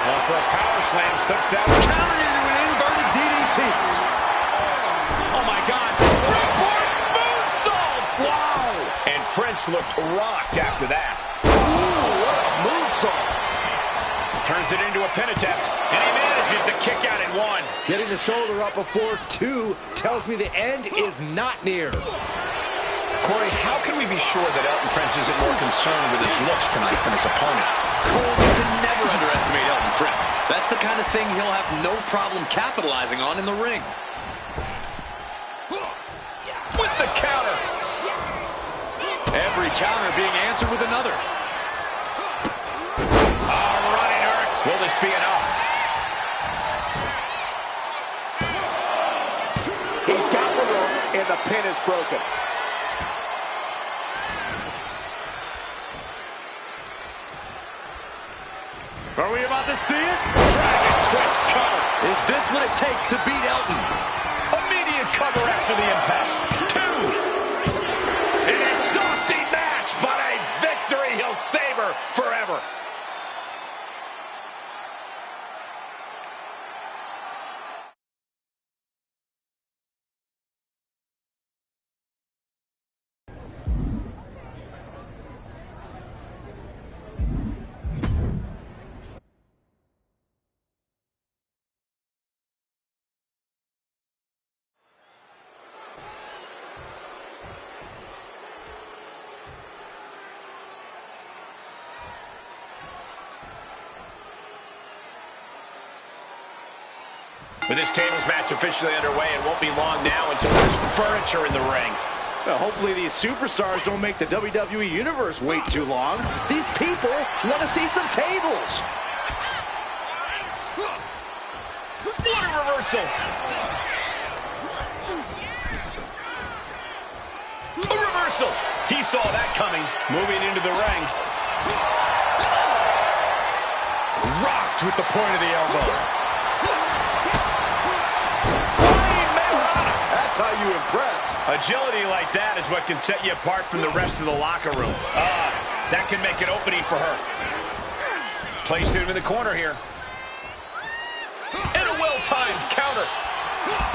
Well, for a power slam, steps down. Countered into an inverted DDT. Oh my God. Springboard moonsault! Wow. And Prince looked rocked after that. ooh, what a moonsault. Turns it into a pin attempt, and he manages to kick out at one. Getting the shoulder up before two tells me the end is not near. Corey, how can we be sure that Elton Prince isn't more concerned with his looks tonight than his opponent? Cole, you can never underestimate Elton Prince. That's the kind of thing he'll have no problem capitalizing on in the ring. With the counter. Every counter being answered with another. Running Eric. Will this be enough? He's got the ropes, and the pin is broken. Are we about to see it? Dragon twist cover. Is this what it takes to beat Elton? Immediate cover after the impact. Two. An exhausting match, but a victory he'll savor forever. With this tables match officially underway, it won't be long now until there's furniture in the ring. Well, hopefully these superstars don't make the WWE Universe wait too long. These people want to see some tables. What a reversal! A reversal! He saw that coming. Moving into the ring. Rocked with the point of the elbow. Flying Maharana! That's how you impress. Agility like that is what can set you apart from the rest of the locker room. That can make an opening for her. Placed him in the corner here. And a well-timed counter.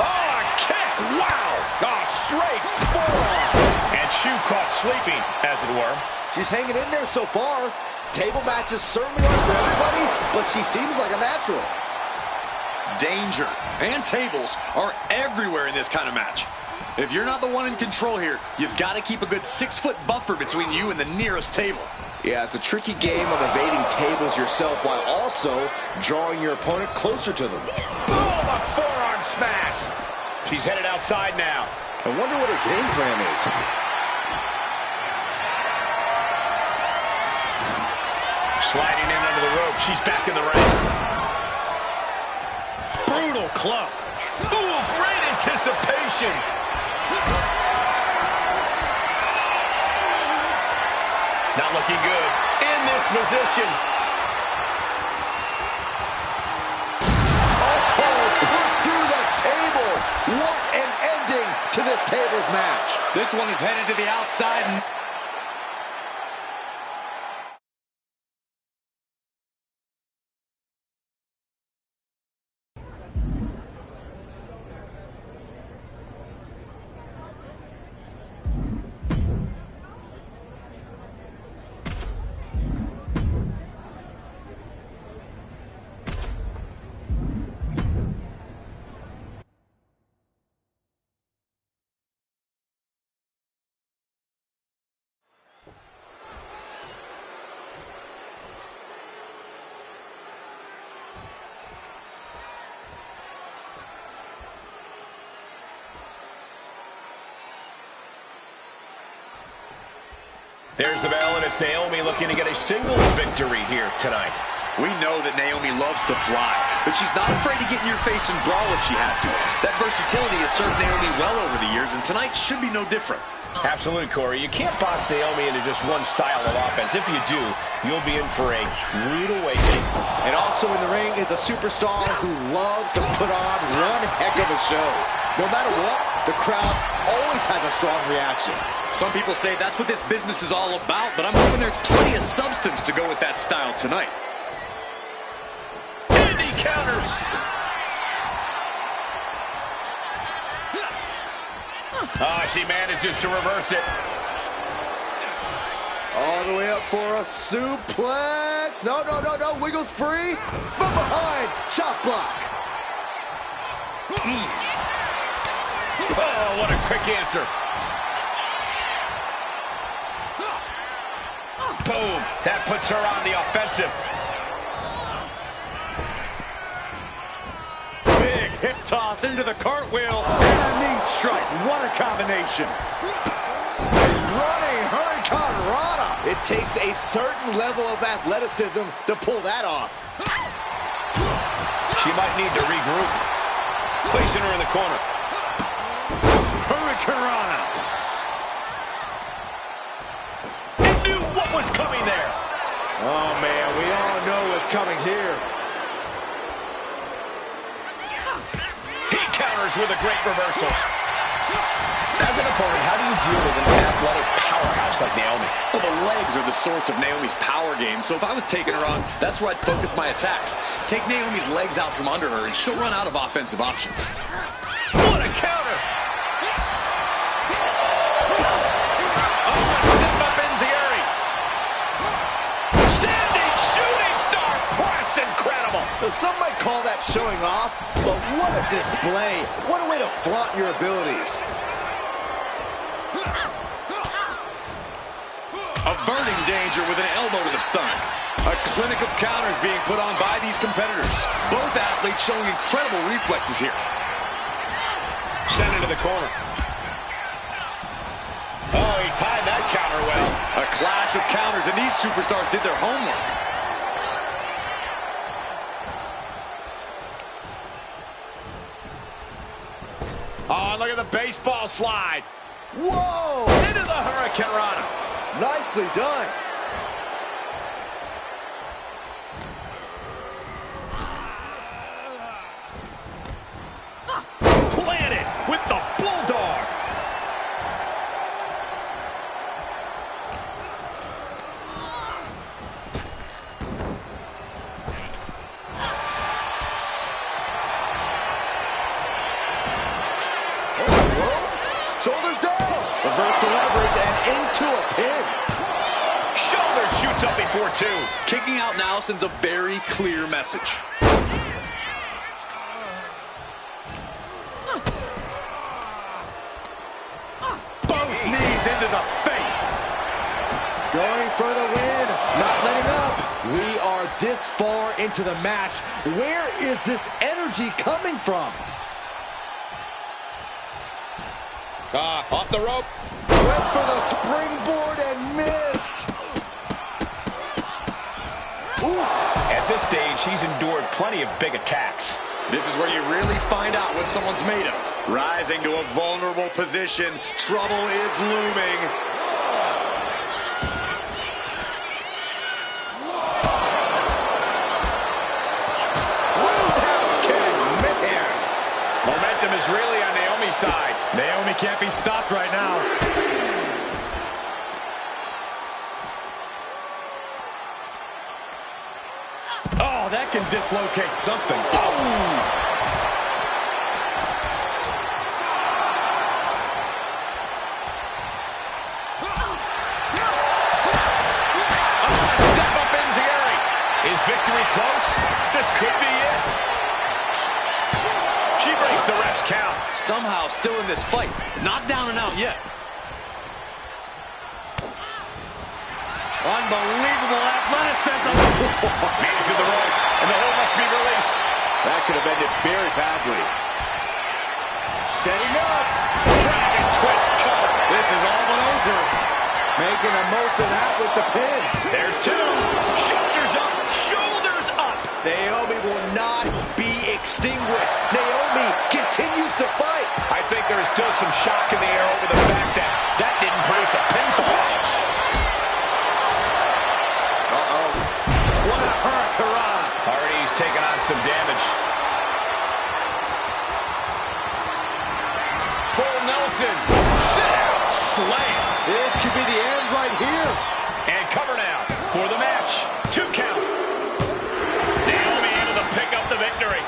Oh, a kick! Wow! Oh, straight forearm. And Shu caught sleeping, as it were. She's hanging in there so far. Table matches certainly aren't for everybody, but she seems like a natural. Danger and tables are everywhere in this kind of match. If you're not the one in control here, you've got to keep a good 6-foot buffer between you and the nearest table. Yeah, it's a tricky game of evading tables yourself while also drawing your opponent closer to them. Boom! A forearm smash! She's headed outside now. I wonder what her game plan is. Sliding in under the rope. She's back in the ring. Brutal club. Ooh, great anticipation. Not looking good in this position. Oh, put through the table. What an ending to this tables match. This one is headed to the outside. There's the bell, and it's Naomi looking to get a singles victory here tonight. We know that Naomi loves to fly, but she's not afraid to get in your face and brawl if she has to. That versatility has served Naomi well over the years, and tonight should be no different. Absolutely, Corey. You can't box Naomi into just one style of offense. If you do, you'll be in for a rude awakening. And also in the ring is a superstar who loves to put on one heck of a show. No matter what, the crowd always has a strong reaction. Some people say that's what this business is all about, but I'm hoping there's plenty of substance to go with that style tonight. And he counters. She manages to reverse it. All the way up for a suplex. No. Wiggles free. From behind. Chop block. Oh, what a quick answer. Boom. That puts her on the offensive. Big hip toss into the cartwheel. And a knee strike. What a combination. Running Hurricane Rana. It takes a certain level of athleticism to pull that off. She might need to regroup. Placing her in the corner. Hurricane Rana. He knew what was coming there. Oh, man, we all know what's coming here. He counters with a great reversal. As an opponent, how do you deal with an athletic powerhouse like Naomi? Well, the legs are the source of Naomi's power game, so if I was taking her on, that's where I'd focus my attacks. Take Naomi's legs out from under her, and she'll run out of offensive options. What a counter! Oh, step up Enziguri. Standing shooting star press, incredible. Now, some might call that showing off, but what a display. What a way to flaunt your abilities. Averting danger finisher with an elbow to the stomach. A clinic of counters being put on by these competitors. Both athletes showing incredible reflexes here. Sent into the corner. Oh, he timed that counter well. A clash of counters, and these superstars did their homework. Oh, look at the baseball slide. Whoa! Into the Hurricane Rana. Nicely done. Planted with the Bulldog. Shoulders down. Reverse the leverage and into a pin. Shoulder shoots up before two. Kicking out now sends a very clear message. Both knees into the face. Going for the win. Not letting up. We are this far into the match. Where is this energy coming from? Off the rope. Went for the springboard and missed. Ooh. At this stage, he's endured plenty of big attacks. This is where you really find out what someone's made of. Rising to a vulnerable position. Trouble is looming. Roundhouse kick. Man. Momentum is really on Naomi's side. Naomi can't be stopped right now. Oh, that can dislocate something. Oh. Victory close? This could be it. She breaks the ref's count. Somehow still in this fight. Not down and out yet. Unbelievable athleticism. Made it to the rope, and the hold must be released. That could have ended very badly. Setting up. Dragon twist cover. This is all but over. Making the most of that with the pin. There's two. Shoulders up. Shoulders up. Naomi will not be extinguished. Naomi continues to fight. I think there is still some shock in the air over the fact that that didn't produce a pinfall. Uh-oh. What a hurricane. Already he's taken on some damage. Full Nelson. Sit out. Slam. This could be the end right here. And cover now for the match. 2 count. Naomi able to pick up the victory.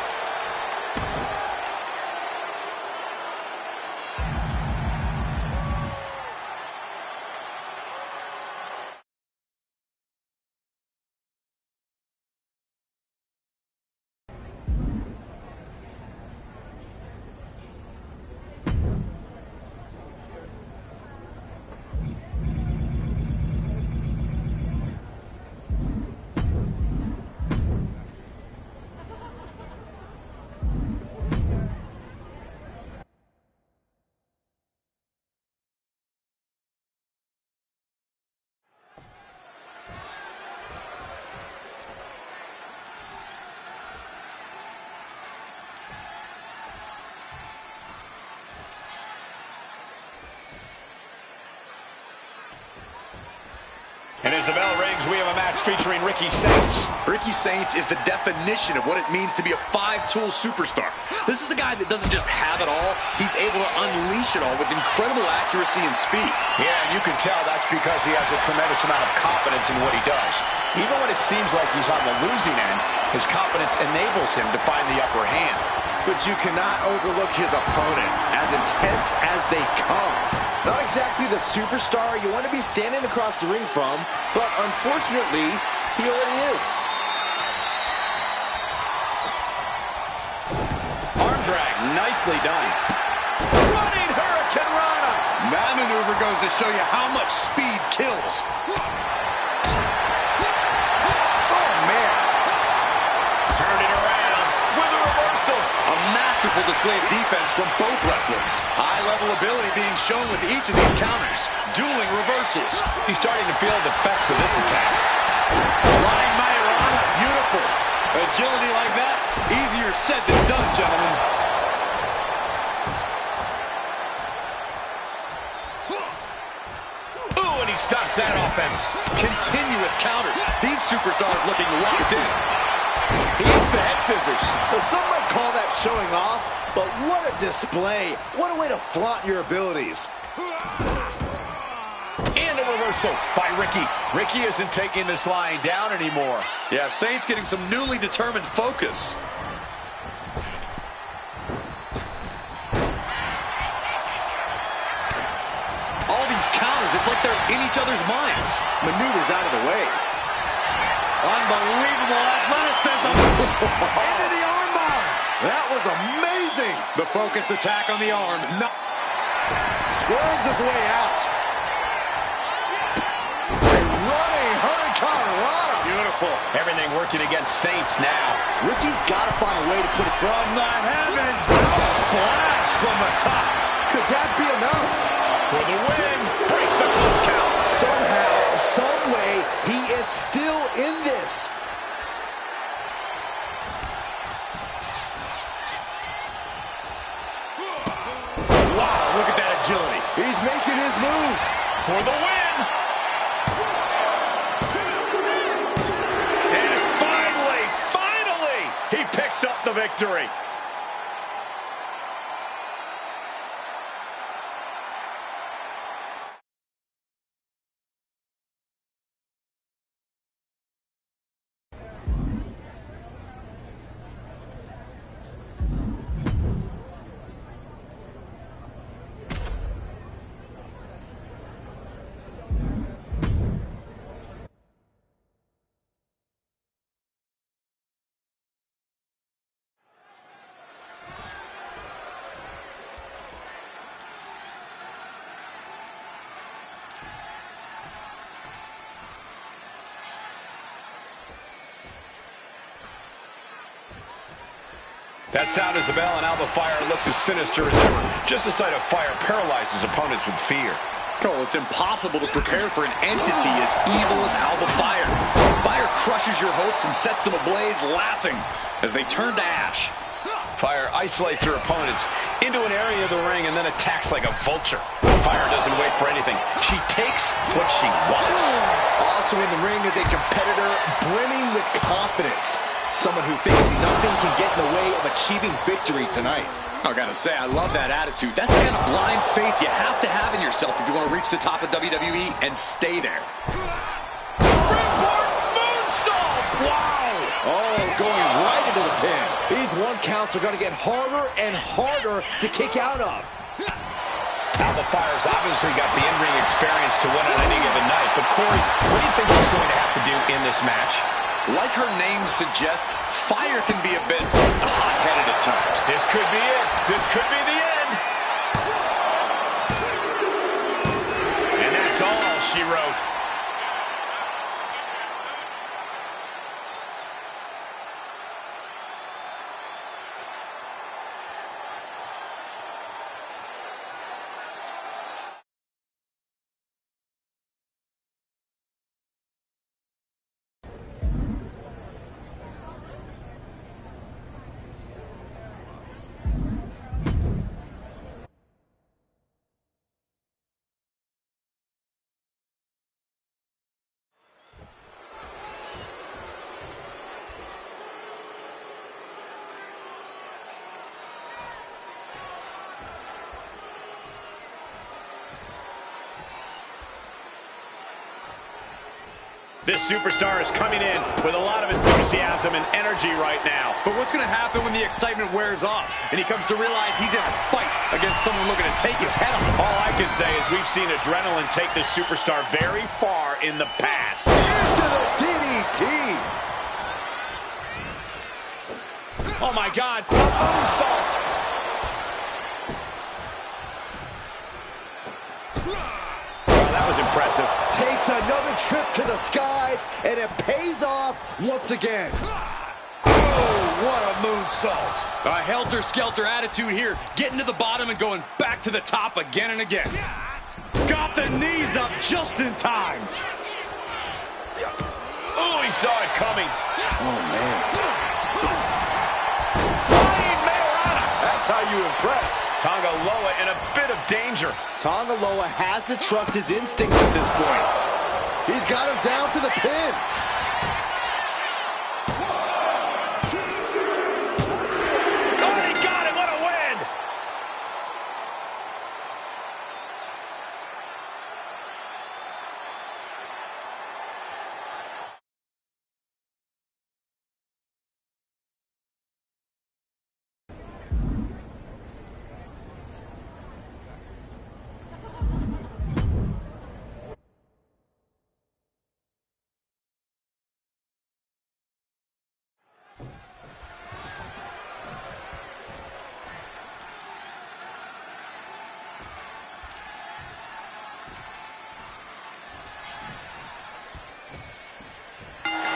And as the bell rings, we have a match featuring Ricky Saints. Ricky Saints is the definition of what it means to be a 5-tool superstar. This is a guy that doesn't just have it all. He's able to unleash it all with incredible accuracy and speed. Yeah, and you can tell that's because he has a tremendous amount of confidence in what he does. Even when it seems like he's on the losing end, his confidence enables him to find the upper hand. But you cannot overlook his opponent, as intense as they come. Not exactly the superstar you want to be standing across the ring from, but unfortunately, he already is. Arm drag, nicely done. Running Hurricane Rana. That maneuver goes to show you how much speed kills. masterful display of defense from both wrestlers. High-level ability being shown with each of these counters. Dueling reversals. He's starting to feel the effects of this attack. Flying Mayorana, beautiful. Agility like that, easier said than done, gentlemen. Ooh, and he stops that offense. Continuous counters. These superstars looking locked in. He hits the head scissors. Well, some might call that showing off, but what a display. What a way to flaunt your abilities. And a reversal by Ricky. Ricky isn't taking this lying down anymore. Yeah, Saint's getting some newly determined focus. All these counters, it's like they're in each other's minds. Maneuvers out of the way. Unbelievable athleticism. Into the armbar. That was amazing. The focused attack on the arm. No. Swerves his way out. A running hurricanrana. Beautiful. Everything working against Saints now. Ricky's got to find a way to put it From the heavens, splash from the top. Could that be enough? For the win. Breaks the close count. Somehow, some way, he is still in this. Wow, look at that agility. He's making his move. For the win. And finally, he picks up the victory. That sound is the bell, and Alba Fire looks as sinister as ever. Just the sight of fire paralyzes opponents with fear. Cole, it's impossible to prepare for an entity as evil as Alba Fire. Fire crushes your hopes and sets them ablaze, laughing as they turn to ash. Fire isolates their opponents into an area of the ring and then attacks like a vulture. Fire doesn't wait for anything. She takes what she wants. Also in the ring is a competitor brimming with confidence. Someone who thinks nothing can get in the way of achieving victory tonight. I gotta say, I love that attitude. That's the kind of blind faith you have to have in yourself if you want to reach the top of WWE and stay there. Springboard moonsault! Wow! Oh, going right into the pin. These one counts are going to get harder and harder to kick out of. Alba Fire's obviously got the in-ring experience to win on any given night. But Corey, what do you think she's going to have to do in this match? Like her name suggests, Fire can be a bit hot-headed at times. This could be it. This could be the end. And that's all she wrote. This superstar is coming in with a lot of enthusiasm and energy right now. But what's going to happen when the excitement wears off and he comes to realize he's in a fight against someone looking to take his head off? All I can say is we've seen adrenaline take this superstar very far in the past. Into the DDT. Oh my God, a moonsault. That was impressive. Takes another trip to the skies, and it pays off once again. Oh. what a moonsault. A helter-skelter attitude here, getting to the bottom and going back to the top again and again. Got the knees up just in time. Oh, he saw it coming. Oh, man. Flying Mayorana. That's how you impress. Tonga Loa in a bit of danger. Tonga Loa has to trust his instincts at this point. He's got him down to the pin.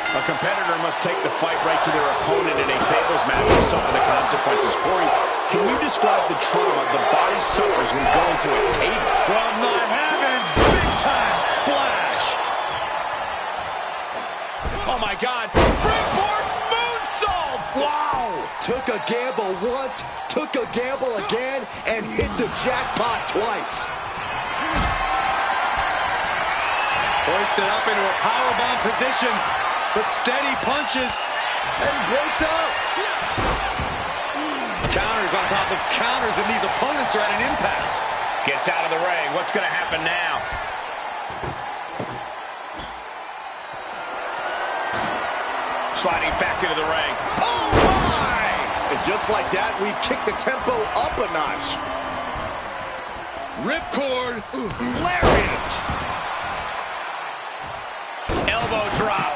A competitor must take the fight right to their opponent in a tables match and suffer the consequences. Corey, can you describe the trauma the body suffers when going through a table? From the heavens, big-time splash. Oh, my God. Springboard moonsault. Wow. Took a gamble once, took a gamble again, and hit the jackpot twice. Hoisted up into a powerbomb position, but steady punches, And breaks out. counters on top of counters, and these opponents are at an impasse. Gets out of the ring. What's going to happen now? Sliding back into the ring. Oh, my! And just like that, we've kicked the tempo up a notch. Ripcord, lariat. Elbow drop.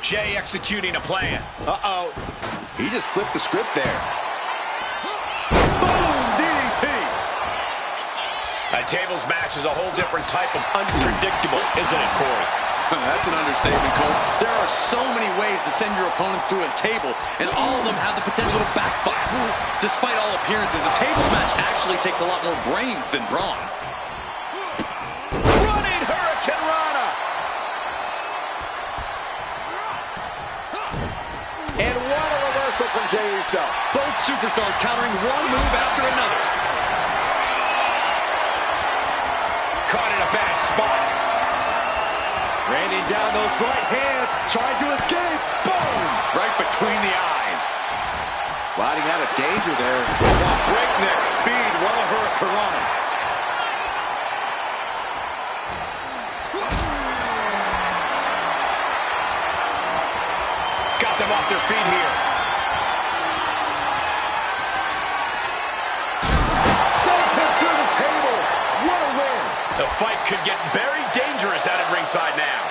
Jay executing a plan. Uh-oh. He just flipped the script there. Boom, DDT. A tables match is a whole different type of unpredictable, isn't it, Corey? That's an understatement, Cole. There are so many ways to send your opponent through a table, and all of them have the potential to backfire. Despite all appearances, a tables match actually takes a lot more brains than brawn. Running Hurricane Rana. And what a reversal from Jey Uso. Both superstars countering one move after another. Caught in a bad spot. Raining down those right hands, trying to escape. Boom! Right between the eyes. Sliding out of danger there. Breakneck speed, well a Hurricane Rana. Got them off their feet here. Sends him through the table. What a win. The fight could get very dangerous out at ringside now.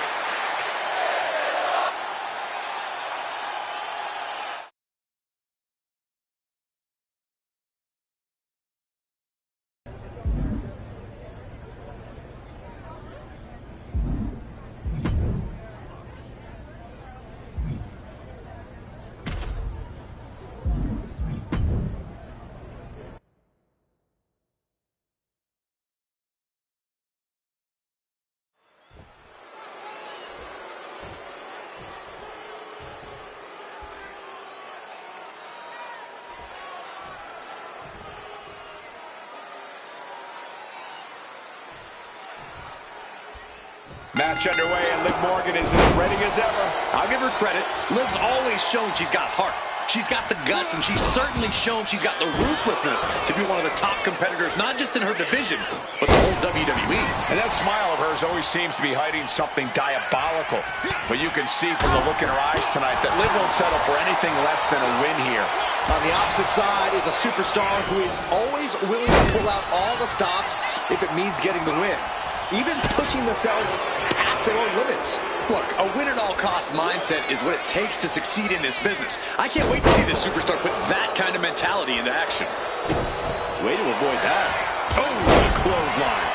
Match underway, and Liv Morgan is as ready as ever. I'll give her credit. Liv's always shown she's got heart. She's got the guts, and she's certainly shown she's got the ruthlessness to be one of the top competitors, not just in her division, but the whole WWE. And that smile of hers always seems to be hiding something diabolical. But you can see from the look in her eyes tonight that Liv won't settle for anything less than a win here. On the opposite side is a superstar who is always willing to pull out all the stops if it means getting the win. Even pushing themselves past their own limits. Look, a win-at-all-cost mindset is what it takes to succeed in this business. I can't wait to see this superstar put that kind of mentality into action. Way to avoid that. Oh, what a clothesline.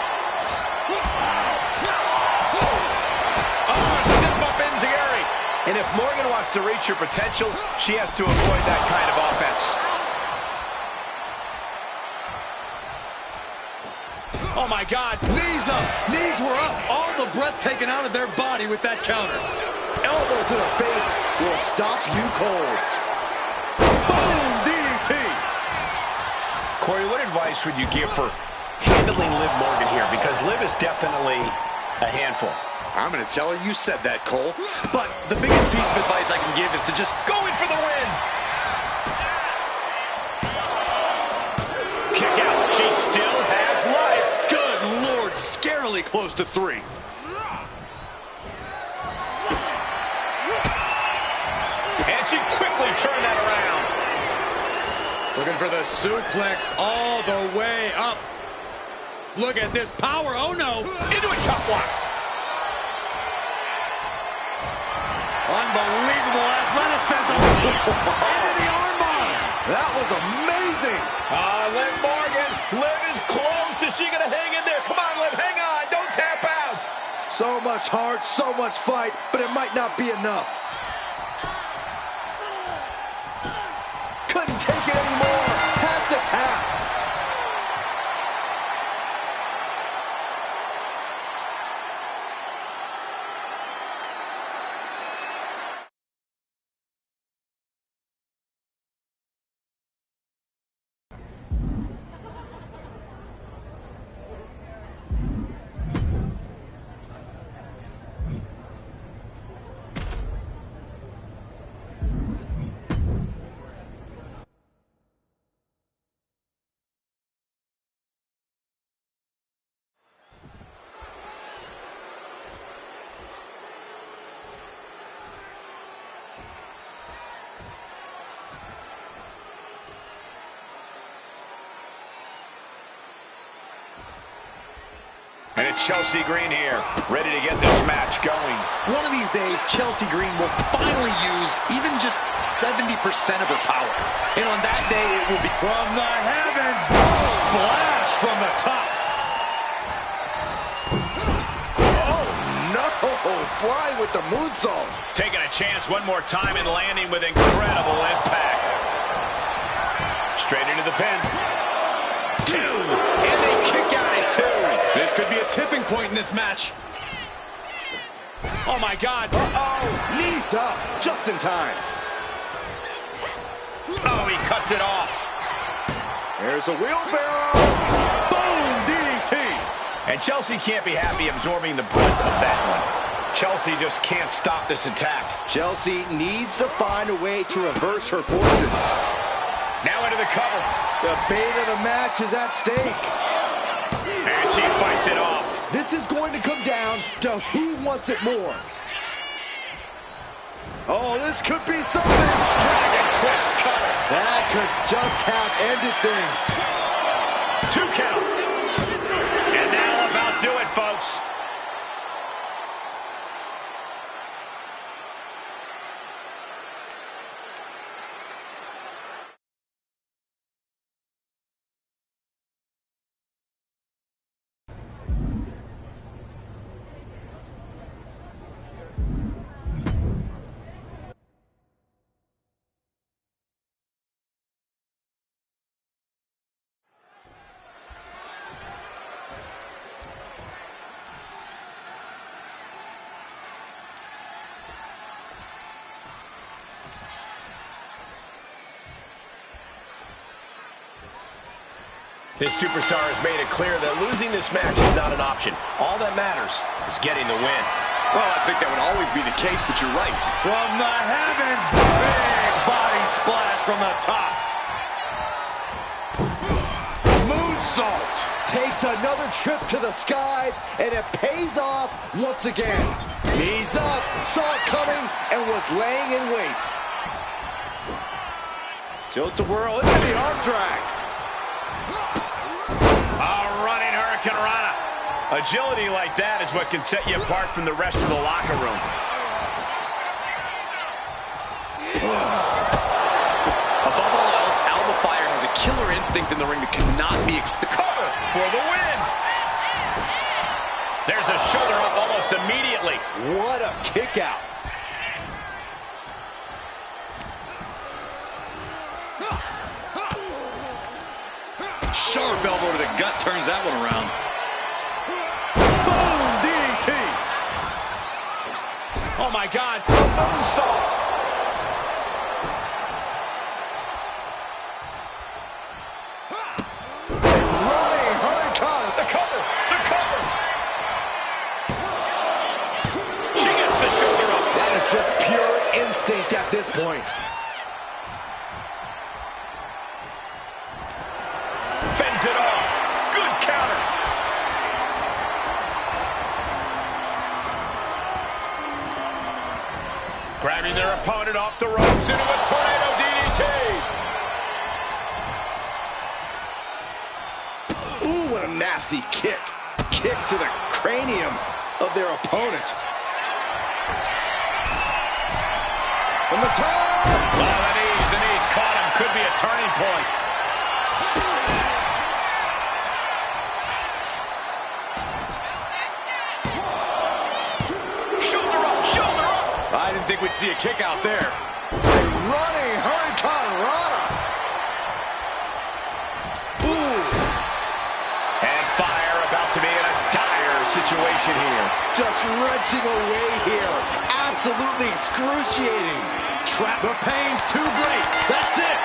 And if Morgan wants to reach her potential, she has to avoid that kind of offense. Oh, my God. Knees up. Knees were up. All the breath taken out of their body with that counter. Elbow to the face will stop you cold. Boom, DDT. Corey, what advice would you give for handling Liv Morgan here? Because Liv is definitely a handful. I'm going to tell her you said that, Cole. But the biggest piece of advice I can give is to just go in for the win. Kick out. She still has life. Good Lord, scarily close to 3. And she quickly turned that around. Looking for the suplex all the way up. Look at this power. Oh, no. Into a chop block. Unbelievable athleticism. Into the armbar. That was amazing. Liv Morgan. Liv is close. Is she going to hang in there? Come on, Liv. Hang on. Don't tap out. So much heart, so much fight, but it might not be enough. Couldn't take it anymore. Has to tap. And it's Chelsea Green here, ready to get this match going. One of these days, Chelsea Green will finally use even just 70% of her power. And on that day, it will be From the heavens, splash from the top. Oh, no. Flying with the moonsault. Taking a chance one more time and landing with incredible impact. Straight into the pin. 2. And they kick out at 2. This could be a tipping point in this match. Oh, my God. Uh-oh. Knees up. Just in time. Oh, he cuts it off. There's a wheelbarrow. Boom, DDT. And Chelsea can't be happy absorbing the brunt of that one. Chelsea just can't stop this attack. Chelsea needs to find a way to reverse her fortunes. Now into the cover. The fate of the match is at stake. And she fights it off. This is going to come down to who wants it more. Oh, this could be something. Dragon twist cutter. That could just have ended things. 2 counts. And that'll about do it, folks. This superstar has made it clear that losing this match is not an option. All that matters is getting the win. Well, I think that would always be the case, but you're right. From the heavens, big body splash from the top. Moonsault. Takes another trip to the skies, and it pays off once again. Knees up, saw it coming, and was laying in wait. Tilt-a-whirl into the arm drag. Rana. Agility like that is what can set you apart from the rest of the locker room. Above all else, Alba Fire has a killer instinct in the ring that cannot be cover for the win. There's a shoulder up almost immediately. What a kick out. Sharp elbow to the gut turns that one around. Boom! DDT! Oh my God! Moonsault! Running hurricane. The cover! The cover! She gets the shoulder up. That is just pure instinct at this point. Fends it off. Good counter. Grabbing their opponent off the ropes into a tornado DDT. Ooh, what a nasty kick. Kick to the cranium of their opponent. From the top. Oh, the knees caught him. Could be a turning point. Shoulder up, shoulder up. I didn't think we'd see a kick out there. Running hurricane rana. Ooh. And fire about to be in a dire situation here. Just wrenching away here. Absolutely excruciating. Trap. The pain's too great. That's it.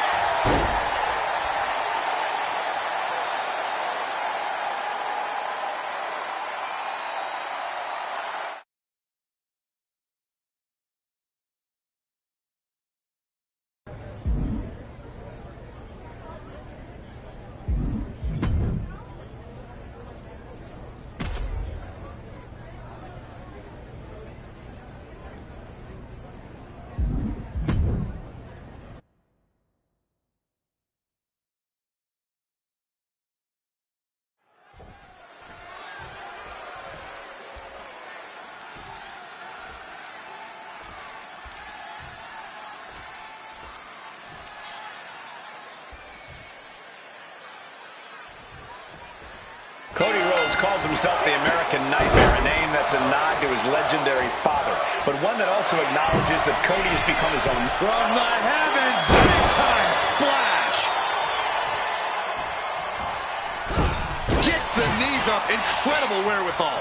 Cody Rhodes calls himself the American Nightmare, a name that's a nod to his legendary father, but one that also acknowledges that Cody has become his own. From the heavens, big time splash. Gets the knees up, incredible wherewithal.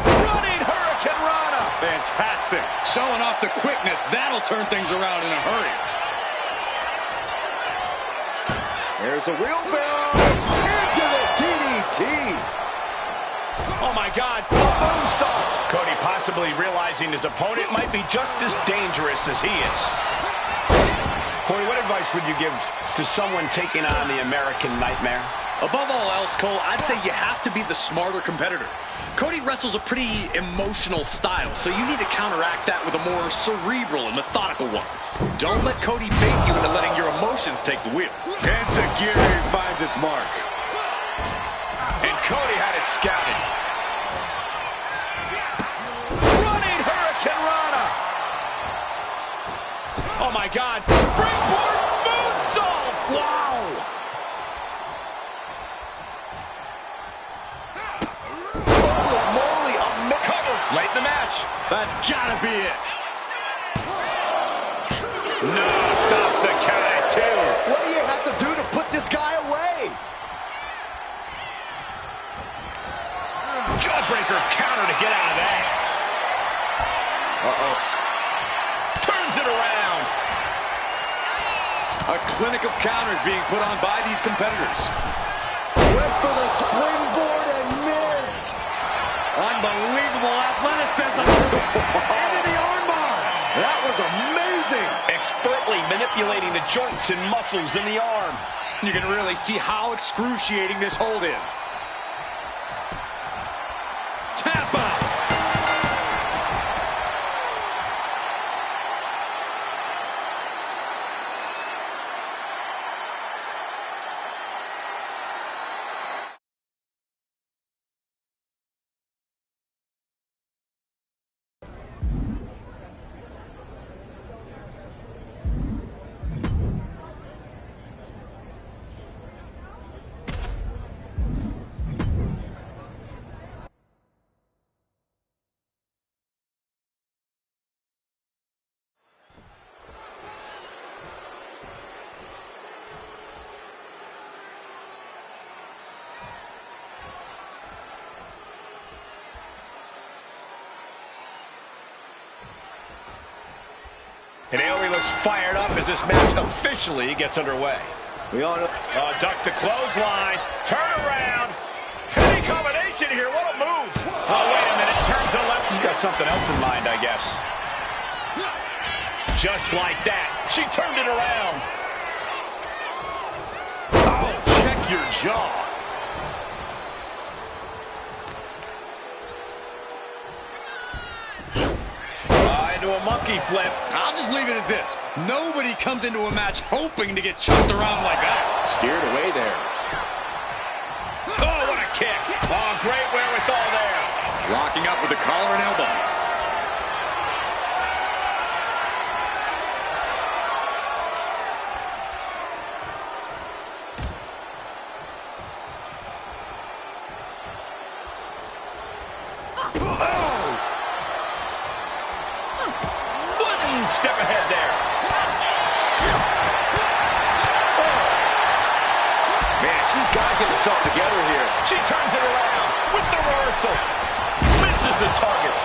Running hurricane rana. Fantastic. Showing off the quickness. That'll turn things around in a hurry. There's a wheelbarrow. Into the DDT. Oh my God, a moonsault. Cody possibly realizing his opponent might be just as dangerous as he is. Corey, what advice would you give to someone taking on the American Nightmare? Above all else, Cole, I'd say you have to be the smarter competitor. Cody wrestles a pretty emotional style, so you need to counteract that with a more cerebral and methodical one. Don't let Cody bait you into letting your emotions take the wheel. Enziguri finds its mark. And Cody had it scouted. Running hurricane rana. Oh my God, springboard moonsault! Wow! Holy moly, a Cover late in the match. That's gotta be it. No, stops the count at 2. What do you have to do to put this guy away? Jawbreaker counter to get out of that. Uh-oh. Turns it around. A clinic of counters being put on by these competitors. Went for the springboard and missed. Unbelievable athleticism. Into the armbar. That was amazing. Expertly manipulating the joints and muscles in the arm. You can really see how excruciating this hold is. Tap out. And Naomi looks fired up as this match officially gets underway. We all know. Duck the clothesline. Turn around. Penny combination here. What a move. Oh, wait a minute. Turns to the left. You got something else in mind, I guess. Just like that. She turned it around. Oh, check your jaw. Into a monkey flip. I'll just leave it at this. Nobody comes into a match hoping to get chucked around like that. Steered away there. Oh, what a kick. Oh, great wherewithal there. Locking up with the collar and elbow. Step ahead there. Man, she's got to get herself together here. She turns it around with the reversal. Misses the target.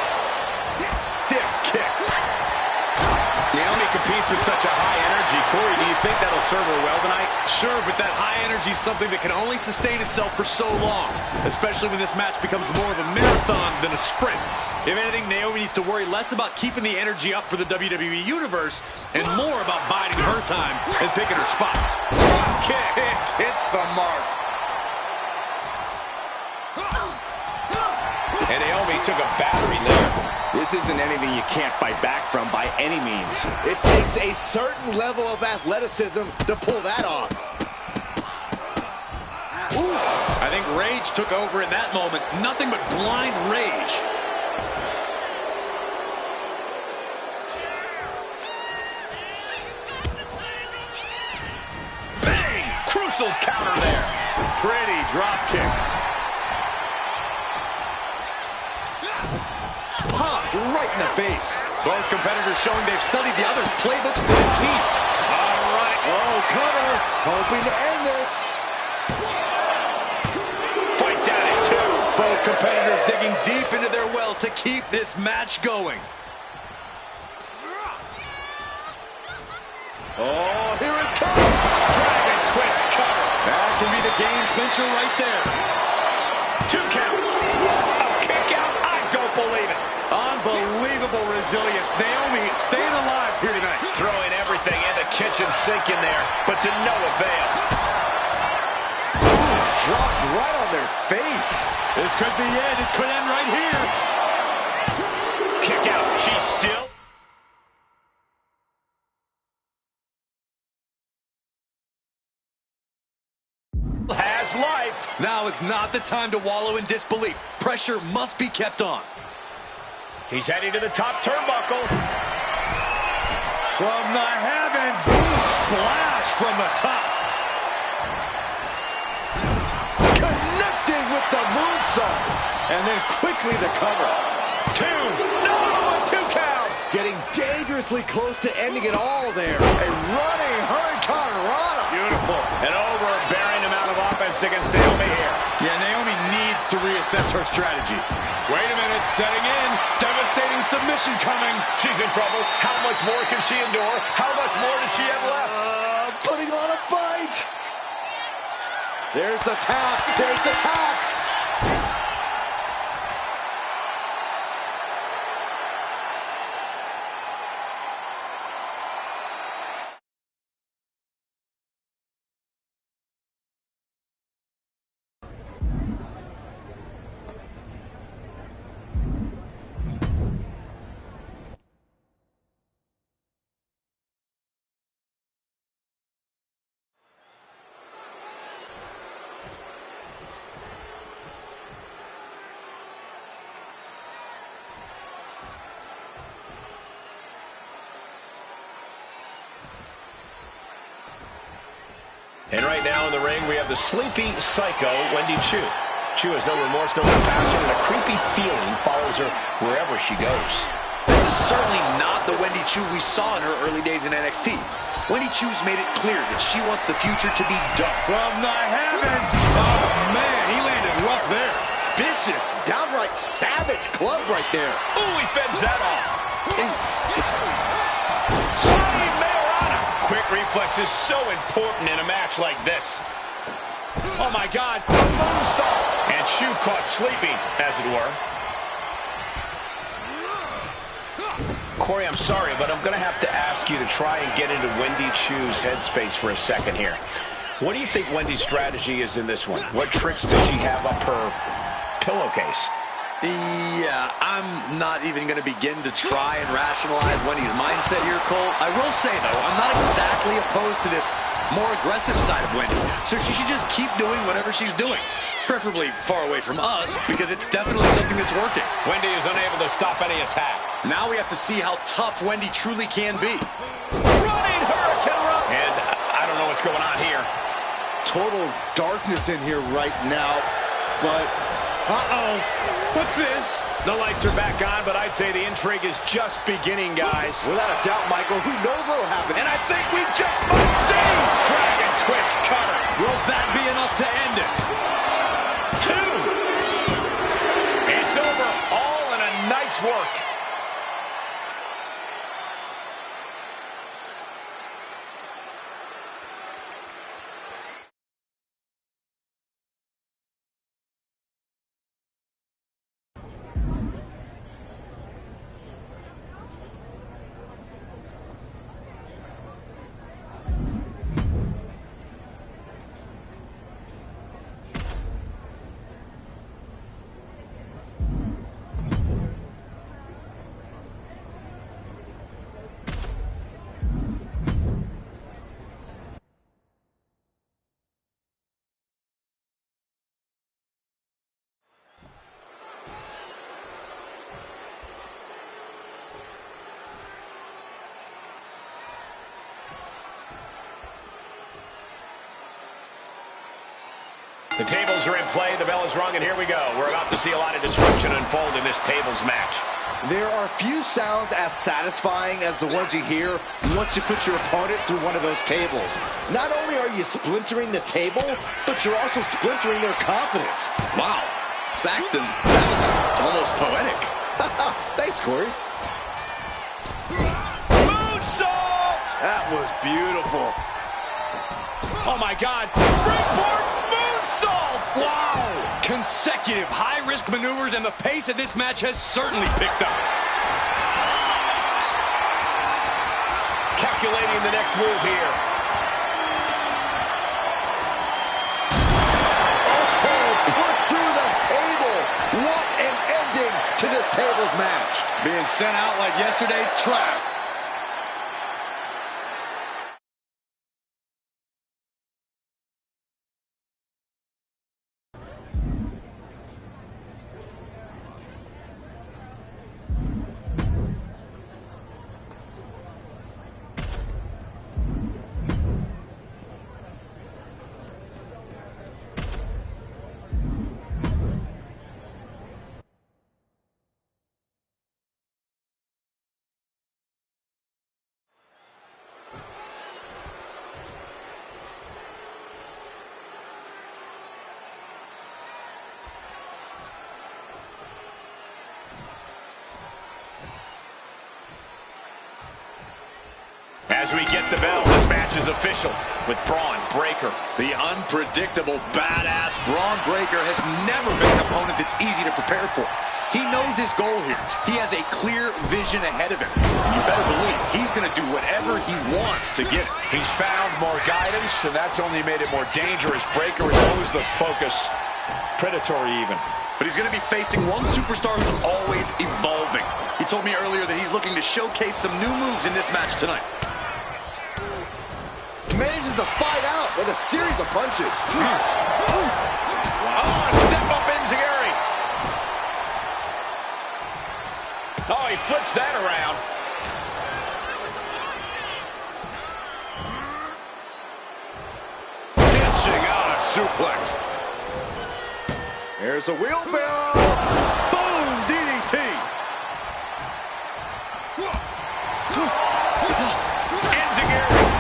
Stiff kick. Naomi competes with such a high energy. Corey, do you think that'll serve her well tonight? Sure, but that high energy is something that can only sustain itself for so long, especially when this match becomes more of a marathon than a sprint. If anything, Naomi needs to worry less about keeping the energy up for the WWE Universe and more about biding her time and picking her spots. Kick hits the mark. And Naomi took a battering there. This isn't anything you can't fight back from by any means. It takes a certain level of athleticism to pull that off. Ooh. I think rage took over in that moment. Nothing but blind rage. Bang! Crucial counter there. Pretty drop kick. Popped right in the face. Both competitors showing they've studied the other's playbooks to the team. All right. Oh, cover. Hoping to end this. Fights at it, too. Both competitors digging deep into their well to keep this match going. Oh, here it comes. Dragon twist cover. That can be the game clincher right there. 2 count. A kick out. I don't believe it. Unbelievable resilience. Naomi staying alive here tonight. Throwing everything in the kitchen sink in there, but to no avail. Dropped right on their face. This could be it. It could end right here. Kick out. She's still has life. Now is not the time to wallow in disbelief. Pressure must be kept on. He's heading to the top turnbuckle. From the heavens, splash from the top. Connecting with the moonsault. And then quickly the cover. 2. No, a 2 count. Getting dangerously close to ending it all there. A running hurricane rana. Beautiful. An overbearing amount of offense against Naomi here. Yeah, Naomi needs to reassess her strategy. Wait a minute, setting in. Devastating submission coming. She's in trouble. How much more can she endure? How much more does she have left? Putting on a fight. There's the tap. There's the tap. And right now in the ring, we have the sleepy psycho, Wendy Chu. Chu has no remorse, no compassion, and a creepy feeling follows her wherever she goes. This is certainly not the Wendy Chu we saw in her early days in NXT. Wendy Chu's made it clear that she wants the future to be dark. From the heavens. Oh, man, he landed rough there. Vicious, Downright savage club right there. Ooh, he fends that off. reflex is so important in a match like this. Oh, my God. A moonsault. And Chu caught sleeping, as it were. Corey, I'm sorry, but I'm going to have to ask you to try and get into Wendy Chu's headspace for a second here. What do you think Wendy's strategy is in this one? What tricks does she have up her pillowcase? Yeah, I'm not even going to begin to try and rationalize Wendy's mindset here, Cole. I will say, though, I'm not exactly opposed to this more aggressive side of Wendy, so she should just keep doing whatever she's doing. Preferably far away from us, because it's definitely something that's working. Wendy is unable to stop any attack. Now we have to see how tough Wendy truly can be. Running hurricane run. And I don't know what's going on here. Total darkness in here right now, but What's this? The lights are back on, but I'd say the intrigue is just beginning, guys. without a doubt, Michael, who knows what will happen? And I think we just might see. Dragon twist cutter. Will that be enough to end it? 2. It's over. All in a night's work. The tables are in play, the bell is rung, and here we go. We're about to see a lot of destruction unfold in this tables match. There are few sounds as satisfying as the ones you hear once you put your opponent through one of those tables. Not only are you splintering the table, but you're also splintering their confidence. Wow, Saxton, that was almost poetic. Thanks, Corey. Moonsault! That was beautiful. Oh, my God. Springboard moonsault! Wow! Consecutive high-risk maneuvers, and the pace of this match has certainly picked up. Calculating the next move here. Oh, put through the table. What an ending to this tables match. Being sent out like yesterday's trap. As we get the bell, this match is official with Braun Breaker. The unpredictable, badass Braun Breaker has never been an opponent that's easy to prepare for. He knows his goal here. He has a clear vision ahead of him. You better believe he's going to do whatever he wants to get it. He's found more guidance, and that's only made it more dangerous. Breaker is always the focus, predatory even. But he's going to be facing one superstar who's always evolving. He told me earlier that he's looking to showcase some new moves in this match tonight. Manages to fight out with a series of punches. Oh, step up Enziguri. Oh, he flips that around. Dishing out a suplex. There's a wheelbarrow. Boom, DDT. Enziguri.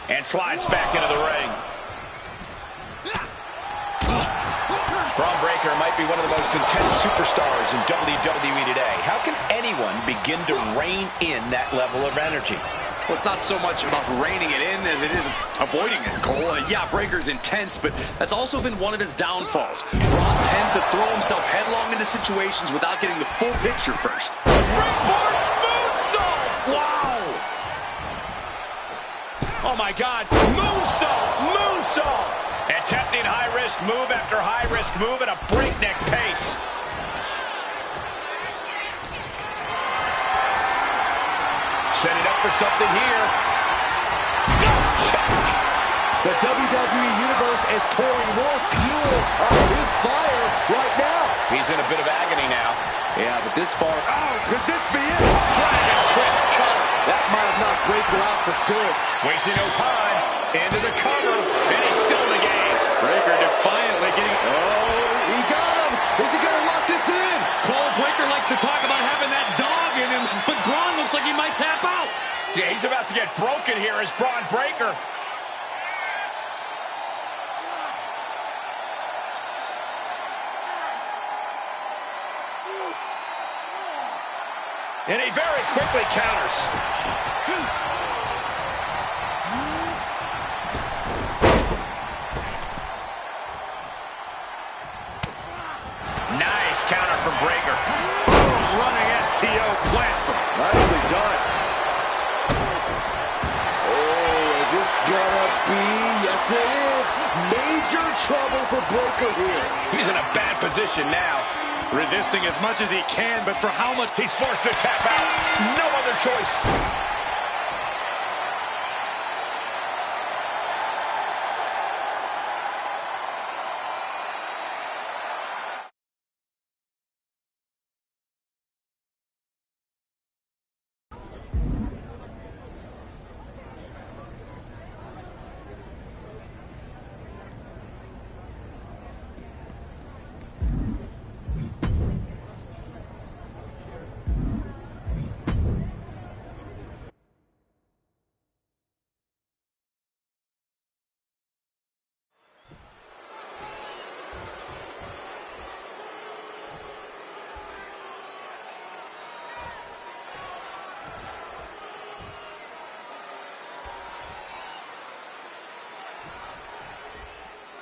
And slides back into the ring. Braun Breaker might might be one of the most intense superstars in WWE today. How can anyone begin to rein in that level of energy? Well, it's not so much about reining it in as it is avoiding it, Cole. Yeah, Breaker's intense, but that's also been one of his downfalls. Braun tends to throw himself headlong into situations without getting the full picture first. Springboard moonsault! Wow! Oh, my God. Moonsault! Moonsault! Attempting high-risk move after high-risk move at a breakneck pace. Setting up for something here. The WWE Universe is pouring more fuel on his fire right now. He's in a bit of agony now. Yeah, but this far... Oh, could this be it? Dragon twist cover. That might have knocked Breaker out for good. Wasting no time. Into the cover. And he's still in the game. Breaker defiantly getting... Oh, he got him. Is he going to lock this in? Cole, Breaker likes to talk about having that dog in him, but Braun looks like he might tap out. Yeah, he's about to get broken here as Braun Breaker. And he very quickly counters. Nice counter from Breaker. Boom, running STO plants him. Nicely done. Oh, is this gonna be? Yes, it is. Major trouble for Breaker here. He's in a bad position now. Resisting as much as he can, but for how much? He's forced to tap out. No other choice.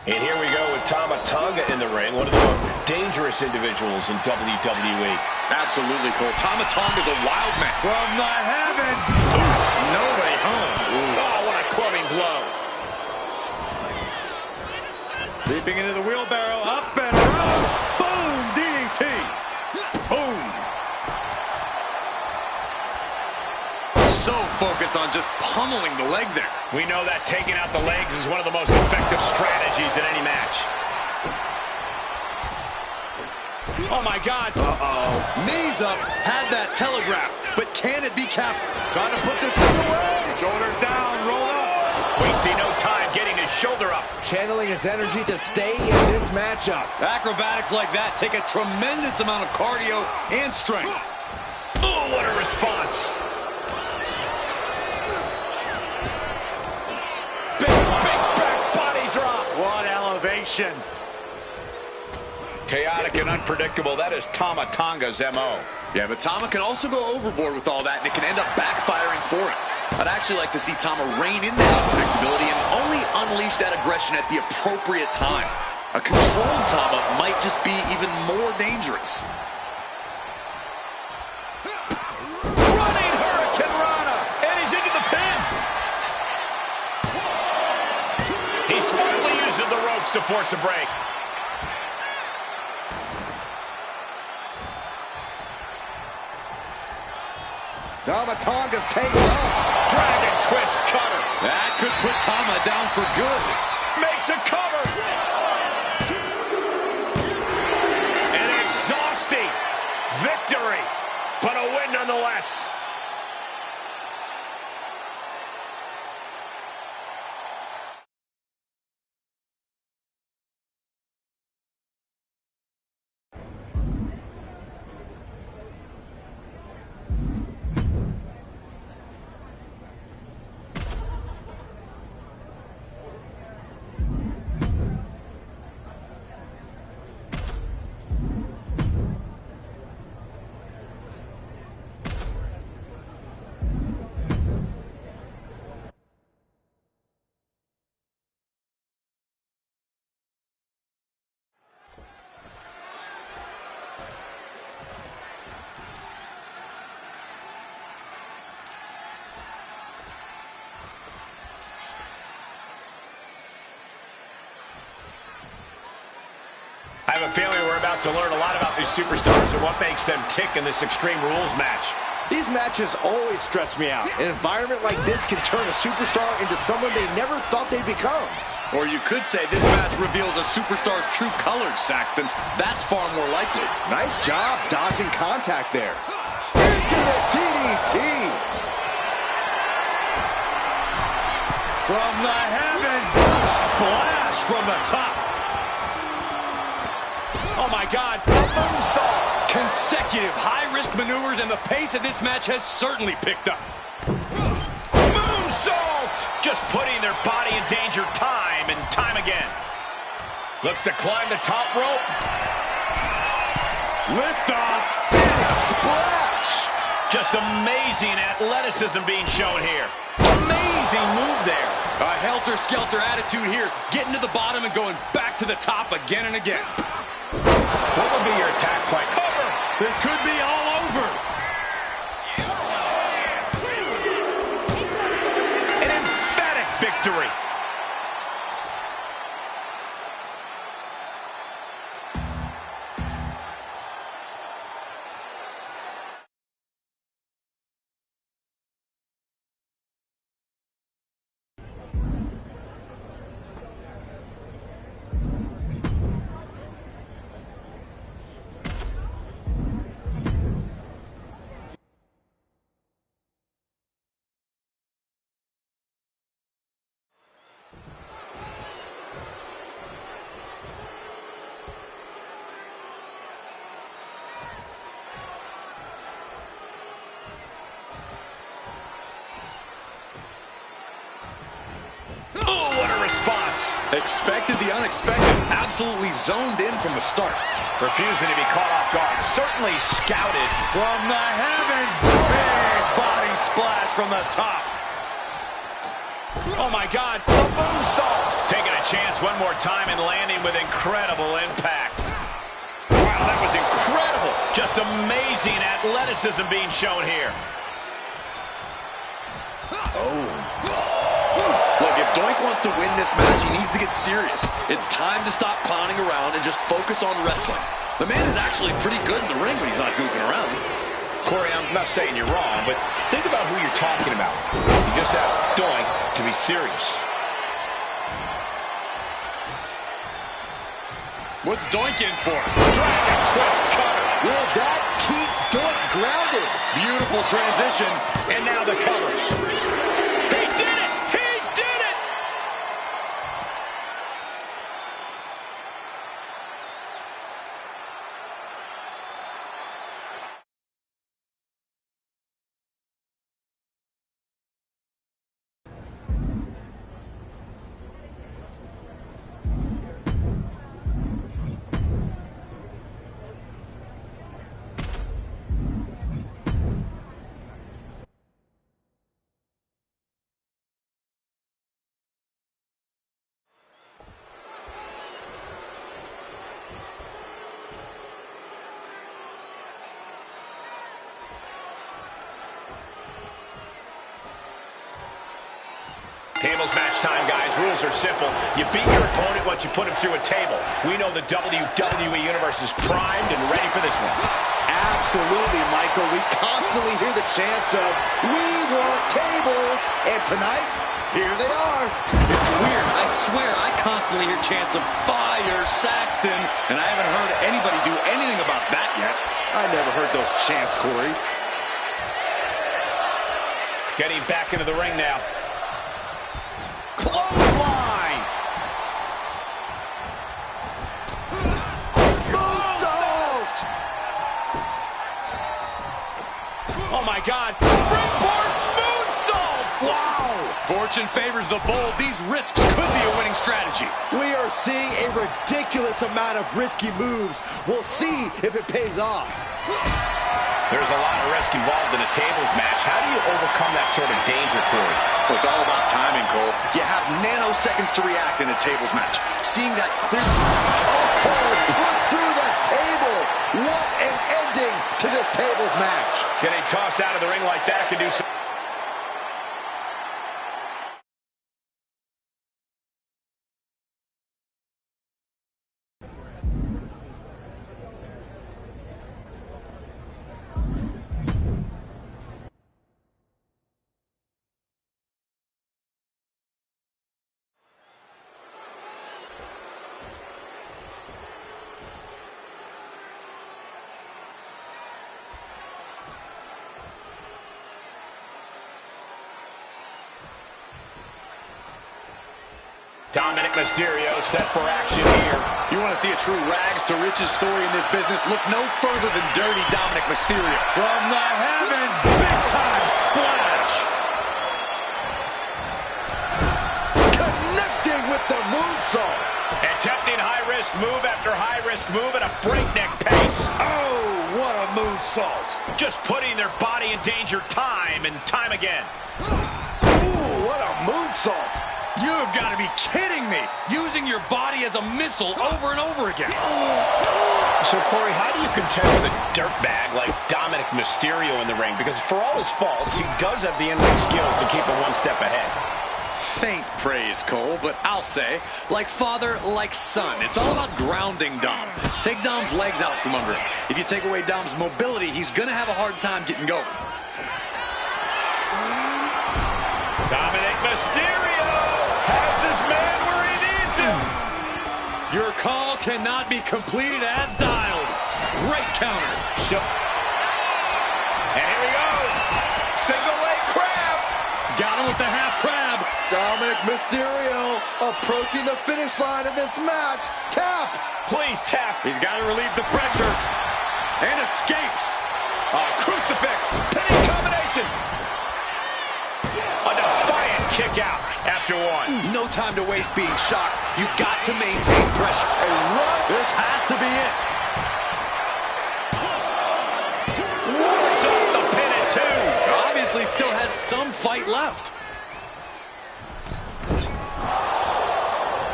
And here we go with Tama Tonga in the ring, one of the more dangerous individuals in WWE. Absolutely, Cole. Tama Tonga's a wild man. From the heavens. Oof, nobody home. Oh, what a clubbing blow. Leaping into the wheelbarrow, up and around. Boom, DDT. Boom. So focused on just pummeling the leg there. We know that taking out the legs is one of the most effective strategies in any match. Oh, my God. Uh-oh. Knees up, had that telegraphed, but can it be capped? Trying to put this thing away. Shoulders down, roll up. Wasting no time getting his shoulder up. Channeling his energy to stay in this matchup. Acrobatics like that take a tremendous amount of cardio and strength. Oh, what a response. Big back body drop. What elevation. Chaotic and unpredictable. That is Tama Tonga's M.O. Yeah, but Tama can also go overboard with all that, and it can end up backfiring for him. I'd actually like to see Tama rein in that unpredictability and only unleash that aggression at the appropriate time. A controlled Tama might just be even more dangerous. Running Hurricane Rana. And he's into the pin. He smartly uses the ropes to force a break. Tama Tonga's taken up. Dragon twist cutter. That could put Tama down for good. Makes a cover. An exhausting victory, but a win nonetheless. a feeling we're about to learn a lot about these superstars and what makes them tick in this Extreme Rules match. These matches always stress me out. An environment like this can turn a superstar into someone they never thought they'd become. Or you could say this match reveals a superstar's true colors, Saxton. That's far more likely. Nice job dodging contact there. Into the DDT. From the heavens, splash from the top. Oh my God, a moonsault. Consecutive high-risk maneuvers, and the pace of this match has certainly picked up. Moonsault! Just putting their body in danger time and time again. Looks to climb the top rope. Lift off. Big splash. Just amazing athleticism being shown here. Amazing move there. A helter-skelter attitude here, getting to the bottom and going back to the top again and again. What would be your attack plan? Cover! This could be all over. An emphatic victory. Oh, what a response. Expected the unexpected, absolutely zoned in from the start. Refusing to be caught off guard. Certainly scouted. From the heavens, big body splash from the top. Oh my God, a moonsault. Taking a chance one more time and landing with incredible impact. Wow, that was incredible. Just amazing athleticism being shown here. Look, if Doink wants to win this match, he needs to get serious. It's time to stop clowning around and just focus on wrestling. The man is actually pretty good in the ring when he's not goofing around. Corey, I'm not saying you're wrong, but think about who you're talking about. You just asked Doink to be serious. What's Doink in for? Dragon twist cover. Will that keep Doink grounded? Beautiful transition. And now the cover. He did it! He did it! Tables match time, guys. Rules are simple. You beat your opponent once you put him through a table. We know the WWE Universe is primed and ready for this one. Absolutely, Michael. We constantly hear the chants of, "We want tables." And tonight, here they are. It's weird. I swear I constantly hear chants of "Fire Saxton," and I haven't heard anybody do anything about that yet. I never heard those chants, Corey. Getting back into the ring now. Clothesline! Moonsault! Oh my God! Springboard moonsault! Wow! Fortune favors the bold. These risks could be a winning strategy. We are seeing a ridiculous amount of risky moves. We'll see if it pays off. There's a lot of risk involved in a tables match. How do you overcome that sort of danger, Corey? Well, it's all about timing, Cole. You have nanoseconds to react in a tables match. Seeing that clear... Oh, put through the table. What an ending to this tables match. Getting tossed out of the ring like that can do some... Dominic Mysterio set for action here. You want to see a true rags to riches story in this business? Look no further than Dirty Dominic Mysterio. From the heavens, big time splash. Connecting with the moonsault. Attempting high-risk move after high-risk move at a breakneck pace. Oh, what a moonsault. Just putting their body in danger time and time again. Ooh, what a moonsault. You have got to be kidding me. Using your body as a missile over and over again. So, Corey, how do you contend with a dirtbag like Dominic Mysterio in the ring? Because for all his faults, he does have the in-ring skills to keep him one step ahead. Faint praise, Cole, but I'll say, like father, like son. It's all about grounding Dom. Take Dom's legs out from under him. If you take away Dom's mobility, he's going to have a hard time getting going. Dominic Mysterio has this man where he needs him. Your call cannot be completed as dialed. Great counter. And here we go. Single leg crab. Got him with the half crab. Dominic Mysterio approaching the finish line of this match. Tap. Please tap. He's got to relieve the pressure. And escapes. Crucifix. Pinning combination. A defiant kick out after one. No time to waste being shocked. You've got to maintain pressure. A run. This has to be it. Wards off the pin at two. Obviously still has some fight left.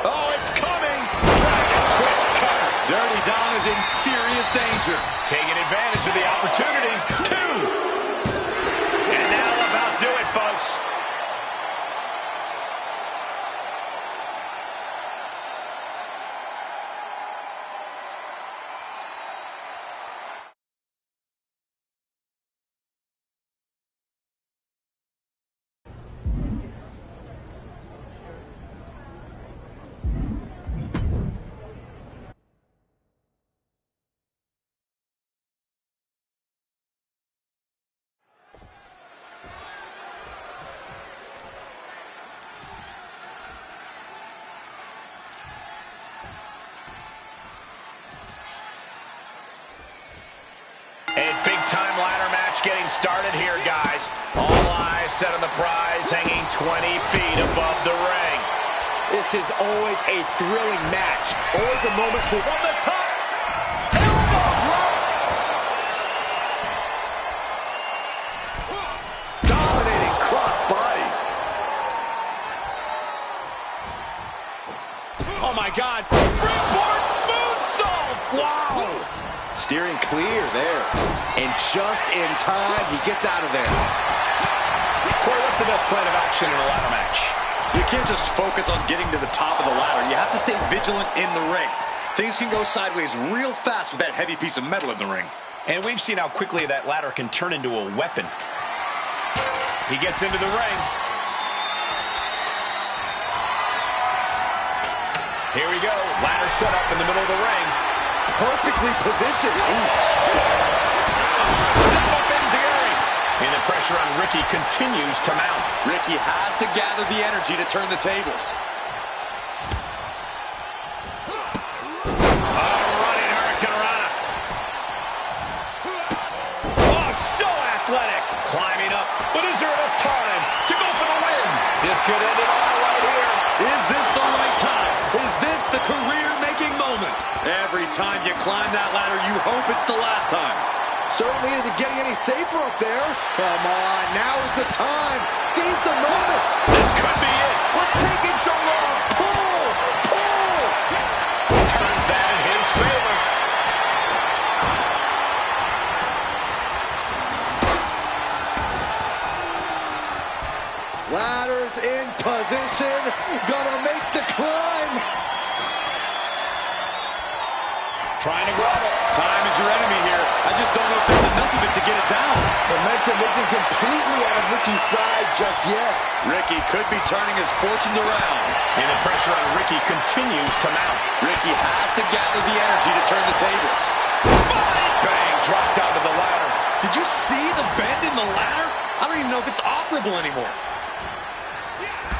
Oh, it's coming. Dragon twist cover. Dirty Dom is in serious danger. Taking advantage of the opportunity. Two. And that'll about do it, folks. A big-time ladder match getting started here, guys. All eyes set on the prize, hanging 20 feet above the ring. This is always a thrilling match. Always a moment for from the top. Elbow drop. Dominating crossbody. Oh, my God. Springboard moonsault. Wow. Steering clear there. And just in time, he gets out of there. Corey, what's the best plan of action in a ladder match? You can't just focus on getting to the top of the ladder. You have to stay vigilant in the ring. Things can go sideways real fast with that heavy piece of metal in the ring. And we've seen how quickly that ladder can turn into a weapon. He gets into the ring. Here we go. Ladder set up in the middle of the ring. Perfectly positioned. Step up enziguri. And the pressure on Ricky continues to mount. Ricky has to gather the energy to turn the tables. Running hurricanrana. Oh, so athletic. Climbing up. But is there enough time to go for the win? This could end it all right here. Is this the right time? Is this the career-making moment? Every time you climb that ladder, you hope it's the last time. Certainly isn't getting any safer up there. Come on, now is the time. Seize the moment. This could be it. What's taking so long? Pull! Pull! Turns that in his favor. Ladders in position. Gonna make the climb. Trying to grab it. Time is your enemy here. I just don't know if there's enough of it to get it down. Momentum isn't completely out of Ricky's side just yet. Ricky could be turning his fortunes around. And the pressure on Ricky continues to mount. Ricky has to gather the energy to turn the tables. Body bang, dropped out of the ladder. Did you see the bend in the ladder? I don't even know if it's operable anymore.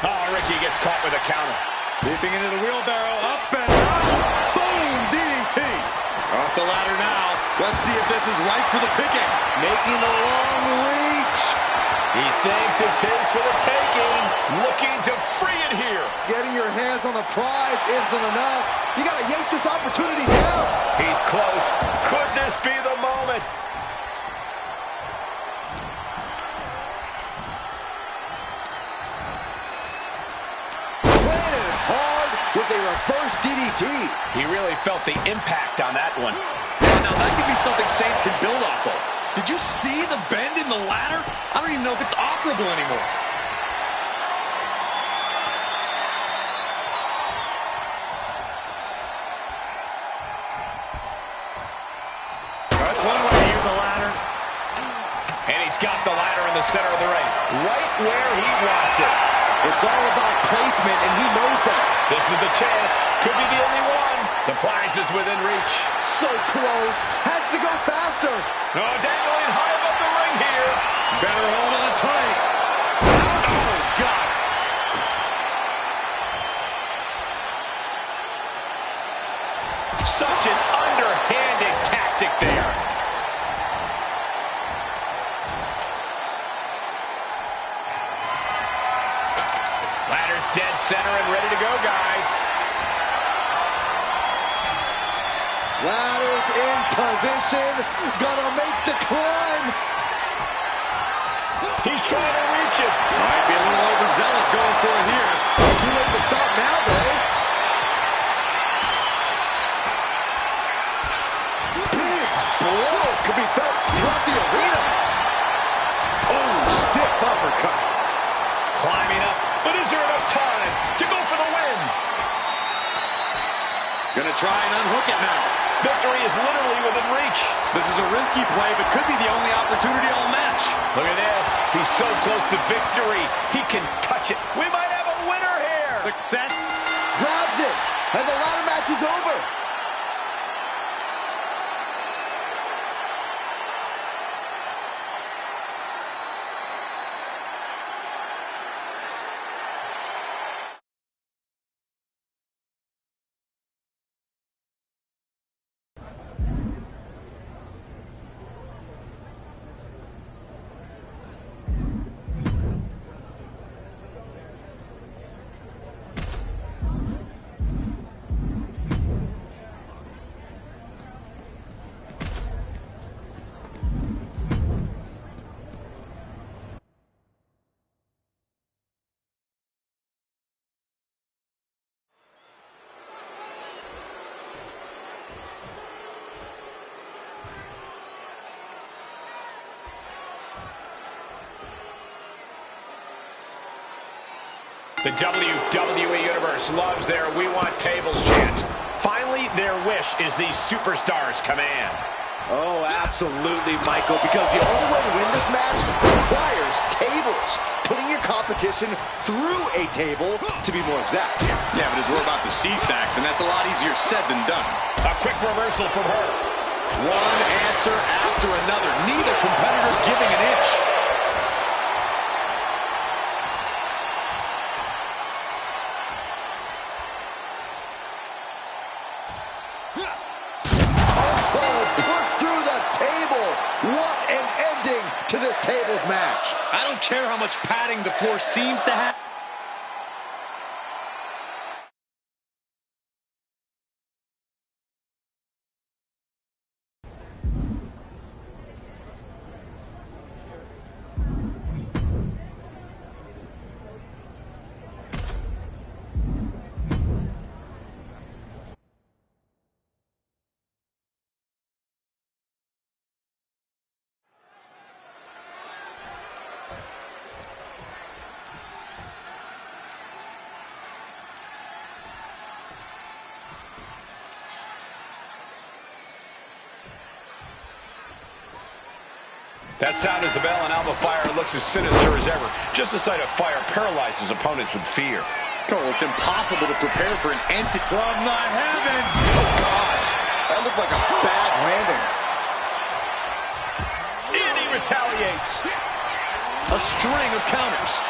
Oh, Ricky gets caught with a counter. Leaping into the wheelbarrow, up and out. Boom, DDT. Off the ladder now. Let's see if this is ripe for the picking. Making the long reach. He thinks it's his for the taking. Looking to free it here. Getting your hands on the prize isn't enough. You got to yank this opportunity down. He's close. Could this be the moment? Planted hard with a reverse DDT. He really felt the impact on that one. Yeah, now that could be something Saints can build off of. Did you see the bend in the ladder? I don't even know if it's operable anymore. That's one way to use a ladder. And he's got the ladder in the center of the ring. Right where he wants it. It's all about placement, and he knows that. This is the chance. Could be the only one. The prize is within reach. So close. Has to go faster. Oh, dangling high above the ring here. Better hold on tight. Oh, God. Such an underhanded tactic there. Ladder's dead center and ready to go, guys. Ladder's in position. Gonna make the climb. He's trying to reach it. Might be a little overzealous going for it here. Too late to stop now, though. Big blow could be felt throughout the arena. Oh, stiff uppercut. Climbing up, but is there enough time to go for the win? Gonna try and unhook it now. Victory is literally within reach. This is a risky play, but could be the only opportunity all match. Look at this. He's so close to victory. He can touch it. We might have a winner here. Success. Grabs it. And the ladder match is over. The WWE Universe loves their We Want Tables chants. Finally, their wish is these superstars command. Oh, absolutely, Michael, because the only way to win this match requires tables. Putting your competition through a table, to be more exact. Yeah, but as we're about to see, Saxon, that's a lot easier said than done. A quick reversal from her. One answer after another. Neither competitor giving an inch. What an ending to this tables match. I don't care how much padding the floor seems to have. That sound is the bell, and Alba Fire looks as sinister as ever. Just the sight of fire paralyzes opponents with fear. Cole, it's impossible to prepare for an entity from the heavens. Oh, gosh. That looked like a bad landing. And he retaliates. A string of counters.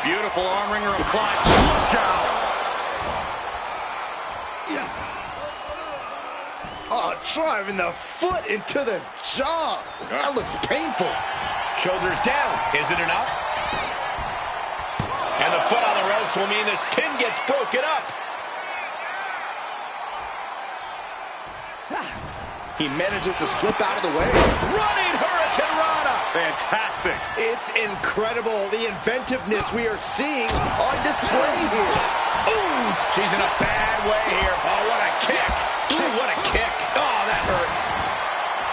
Beautiful arm wringer applied. Look out! Oh, driving the foot into the jaw. That looks painful. Shoulders down. Is it enough? And the foot on the ropes will mean this pin gets broken up. He manages to slip out of the way. Running Hurricane Rana. Fantastic. It's incredible, the inventiveness we are seeing on display here. Ooh, she's in a bad way here. Oh, what a kick. Ooh, what a kick. Oh, that hurt.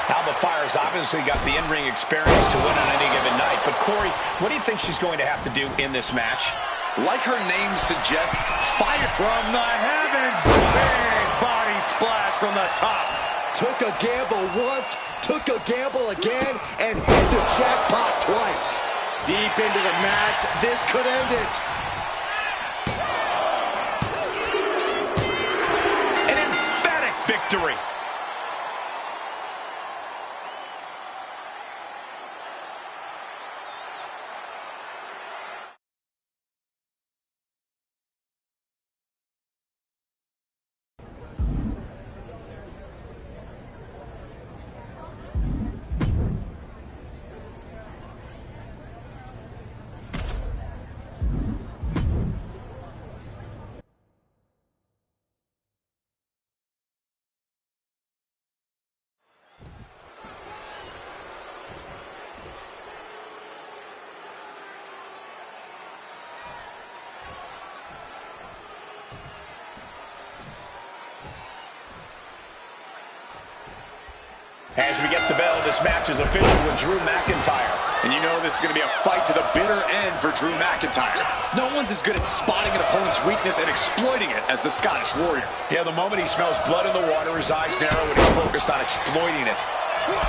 Alba Fire's obviously got the in-ring experience to win on any given night. But, Corey, what do you think she's going to have to do in this match? Like her name suggests, fire From the heavens. Big body splash from the top. Took a gamble once, took a gamble again, and hit the jackpot twice. Deep into the match, this could end it. An emphatic victory. As we get the bell, this match is official with Drew McIntyre. And you know this is going to be a fight to the bitter end for Drew McIntyre. No one's as good at spotting an opponent's weakness and exploiting it as the Scottish Warrior. Yeah, the moment he smells blood in the water, his eyes narrow and he's focused on exploiting it.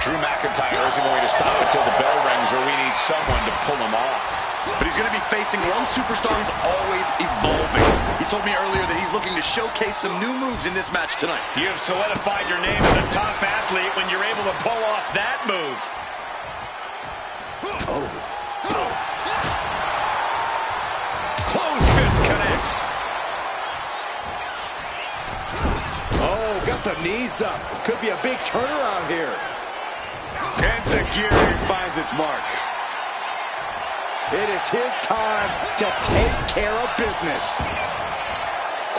Drew McIntyre isn't going to stop until the bell rings, or we need someone to pull him off. But he's going to be facing one superstar who's always evolving. He told me earlier that he's looking to showcase some new moves in this match tonight. You have solidified your name as a top athlete when you're able to pull off that move. Close fist connects. Oh, got the knees up. Could be a big turnaround here. Enziguri finds its mark. It is his time to take care of business.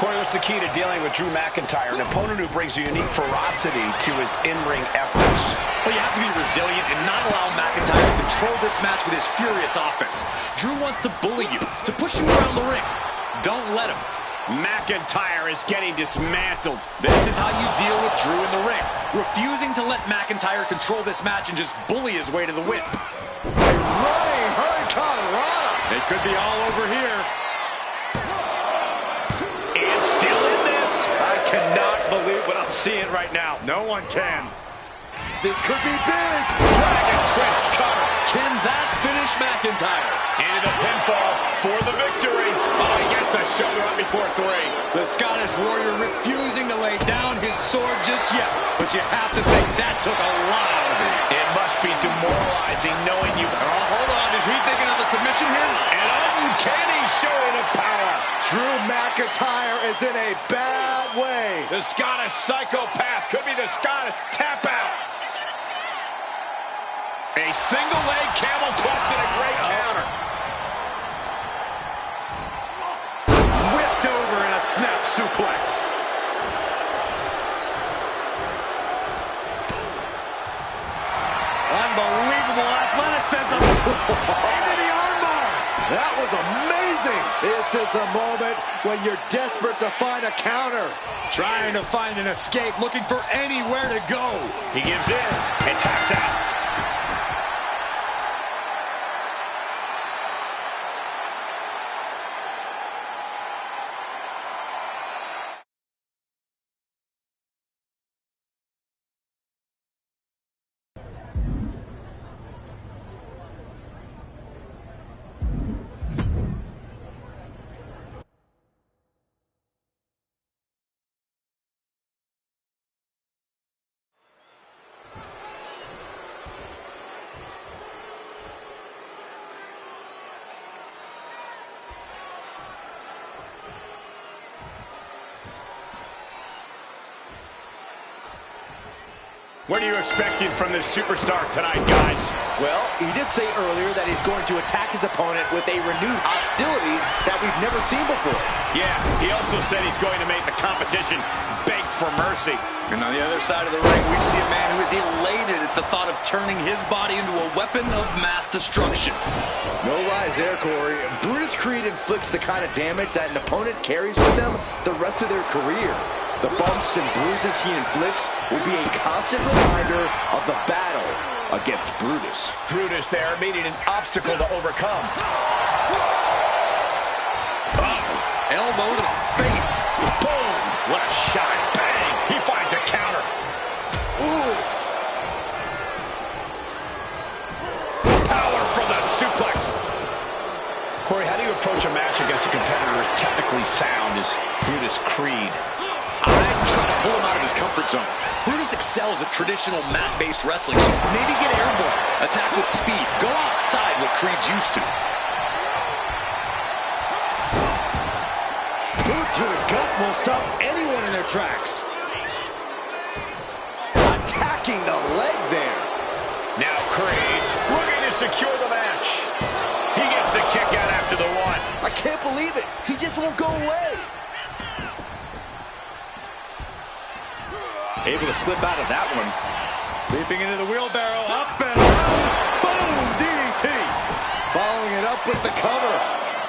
Corey, what's the key to dealing with Drew McIntyre, an opponent who brings a unique ferocity to his in-ring efforts? Well, you have to be resilient and not allow McIntyre to control this match with his furious offense. Drew wants to bully you, to push you around the ring. Don't let him. McIntyre is getting dismantled. This is how you deal with Drew in the ring, refusing to let McIntyre control this match and just bully his way to the win. Running Hurricane Rana. It could be all over here. And still in this. I cannot believe what I'm seeing right now. No one can. This could be big. Dragon twist cover. Can that finish McIntyre? Into the pinfall for the victory. Oh, he gets the shoulder up before 3. The Scottish Warrior refusing to lay down his sword just yet. But you have to think that took a lot out of him. It must be demoralizing knowing you. Oh, hold on. Is he thinking of a submission here? An uncanny showing of power. Drew McIntyre is in a bad way. The Scottish psychopath could be the Scottish tap out. A single leg camel clutch and a great counter. Whipped over in a snap suplex. Unbelievable athleticism. Into the armbar. That was amazing. This is the moment when you're desperate to find a counter. Trying to find an escape, looking for anywhere to go. He gives in and taps out. What are you expecting from this superstar tonight, guys? Well, he did say earlier that he's going to attack his opponent with a renewed hostility that we've never seen before. Yeah, he also said he's going to make the competition beg for mercy. And on the other side of the ring, we see a man who is elated at the thought of turning his body into a weapon of mass destruction. No lies there, Corey. Brutus Creed inflicts the kind of damage that an opponent carries with them the rest of their career. The bumps and bruises he inflicts will be a constant reminder of the battle against Brutus. Brutus there meeting an obstacle to overcome. Elbow to the face. Boom! What a shot. Bang! He finds a counter. Ooh. Power from the suplex. Corey, how do you approach a match against a competitor as technically sound as Brutus Creed? I try to pull him out of his comfort zone. Brutus excels at traditional mat-based wrestling, so maybe get airborne, attack with speed, go outside what Creed's used to. Boot to the gut will stop anyone in their tracks. Attacking the leg there. Now Creed looking to secure the match. He gets the kick out after the one. I can't believe it. He just won't go away. Able to slip out of that one. Leaping into the wheelbarrow, up and around. Boom, DDT. Following it up with the cover.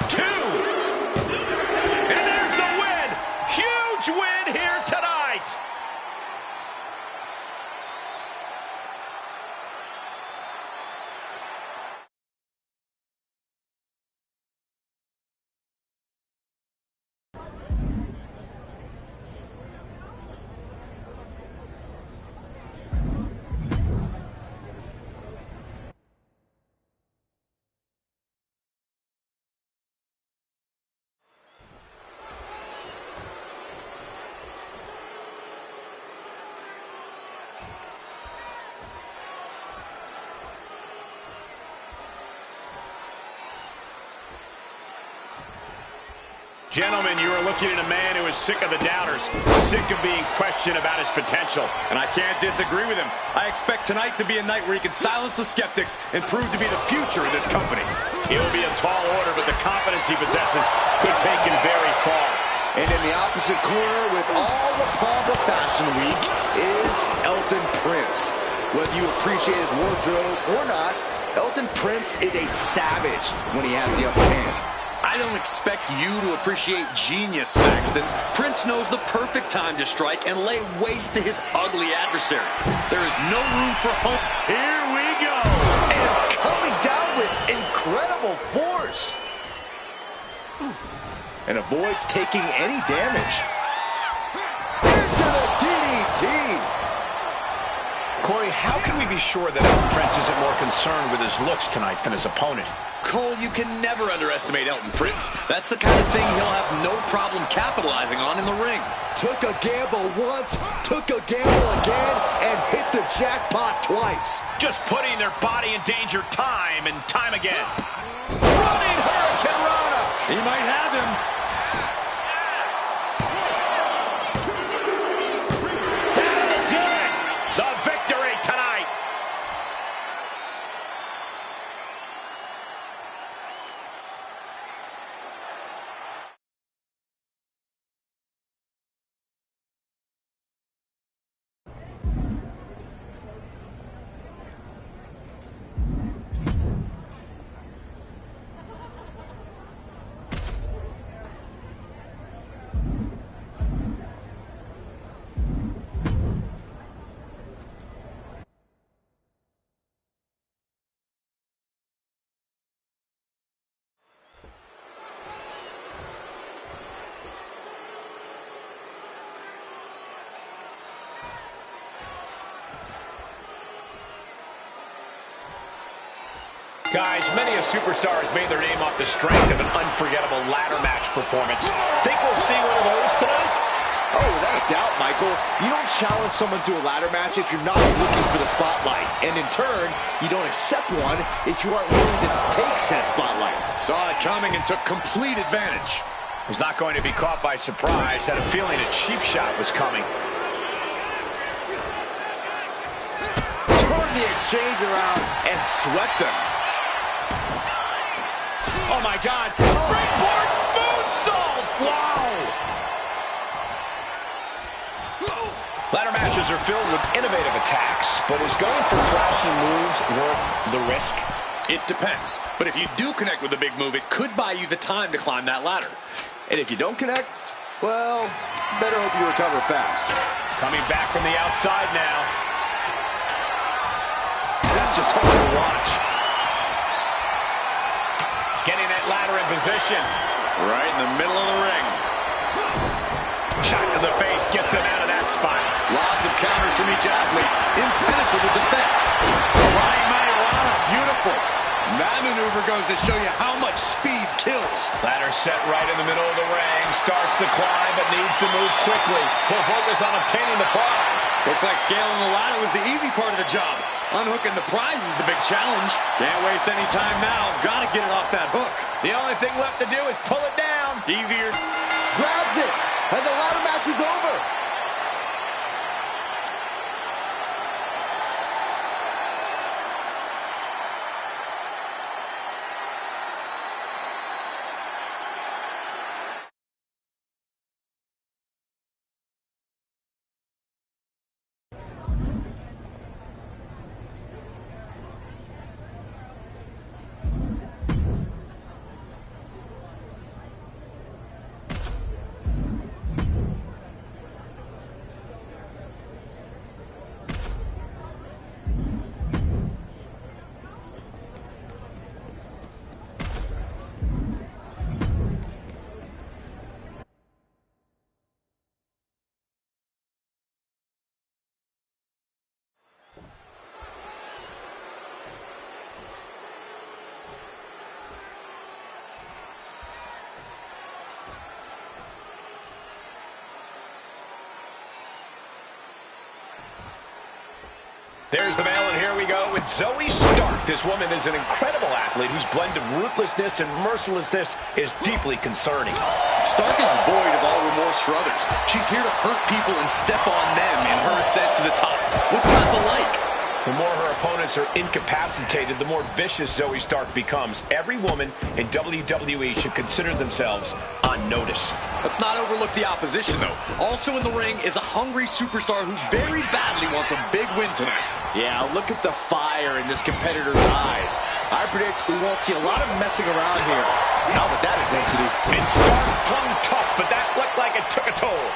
2. And there's the win. Huge win here tonight. Gentlemen, you are looking at a man who is sick of the doubters, sick of being questioned about his potential. And I can't disagree with him. I expect tonight to be a night where he can silence the skeptics and prove to be the future of this company. It will be a tall order, but the confidence he possesses could take him very far. And in the opposite corner, with all the pomp of Fashion Week, is Elton Prince. Whether you appreciate his wardrobe or not, Elton Prince is a savage when he has the upper hand. I don't expect you to appreciate genius, Saxton. Prince knows the perfect time to strike and lay waste to his ugly adversary. There is no room for hope. Here we go. And coming down with incredible force. And avoids taking any damage. Into the DDT. Corey, how can we be sure that Elton Prince isn't more concerned with his looks tonight than his opponent? Cole, you can never underestimate Elton Prince. That's the kind of thing he'll have no problem capitalizing on in the ring. Took a gamble once, took a gamble again, and hit the jackpot twice. Just putting their body in danger time and time again. Running Hurricane Rana. He might have him. That'll do it. The victory tonight. Guys, many a superstar has made their name off the strength of an unforgettable ladder match performance. Think we'll see one of those tonight? Oh, without a doubt, Michael. You don't challenge someone to a ladder match if you're not looking for the spotlight. And in turn, you don't accept one if you aren't willing to take said spotlight. Saw it coming and took complete advantage. Was not going to be caught by surprise. Had a feeling a cheap shot was coming. exchange around and swept them. Oh my God. Springboard moonsault. Wow. Ladder matches are filled with innovative attacks, but is going for flashy moves worth the risk? It depends. But if you do connect with a big move, it could buy you the time to climb that ladder. And if you don't connect, well, better hope you recover fast. Coming back from the outside now. That's just hard to watch. Getting that ladder in position. Right in the middle of the ring. Shot to the face gets them out of that spot. Lots of counters from each athlete. Impenetrable defense. Flying Marijuana. Beautiful. That maneuver goes to show you how much speed kills. Ladder set right in the middle of the ring. Starts to climb, but needs to move quickly. Full focus on obtaining the prize. Looks like scaling the ladder was the easy part of the job. Unhooking the prize is the big challenge. Can't waste any time now. Gotta get it off that hook. The only thing left to do is pull it down. Easier. Grabs it, and the ladder match is over. There's the bell, and here we go with Zoe Stark. This woman is an incredible athlete whose blend of ruthlessness and mercilessness is deeply concerning. Stark is void of all remorse for others. She's here to hurt people and step on them in her ascent to the top. What's not to like? The more her opponents are incapacitated, the more vicious Zoe Stark becomes. Every woman in WWE should consider themselves on notice. Let's not overlook the opposition, though. Also in the ring is a hungry superstar who very badly wants a big win tonight. Yeah, look at the fire in this competitor's eyes. I predict we won't see a lot of messing around here. Not with that intensity. And Stark hung tough, but that looked like it took a toll.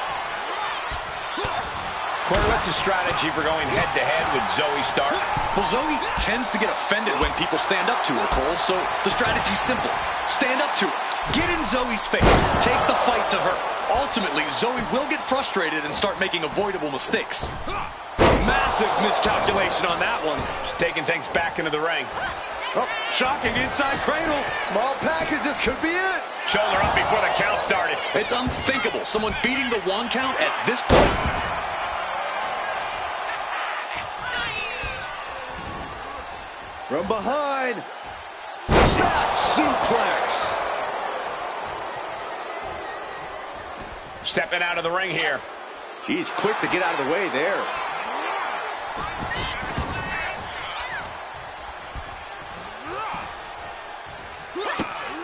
Corey, what's the strategy for going head-to-head with Zoe Stark? Well, Zoe tends to get offended when people stand up to her, Cole, so the strategy's simple. Stand up to her. Get in Zoe's face. Take the fight to her. Ultimately, Zoe will get frustrated and start making avoidable mistakes. Massive miscalculation on that one. She's taking things back into the ring. Oh, shocking inside cradle. Small package, this could be it. Shoulder up before the count started. It's unthinkable. Someone beating the 1 count at this point. From behind, back suplex. Stepping out of the ring here. He's quick to get out of the way there.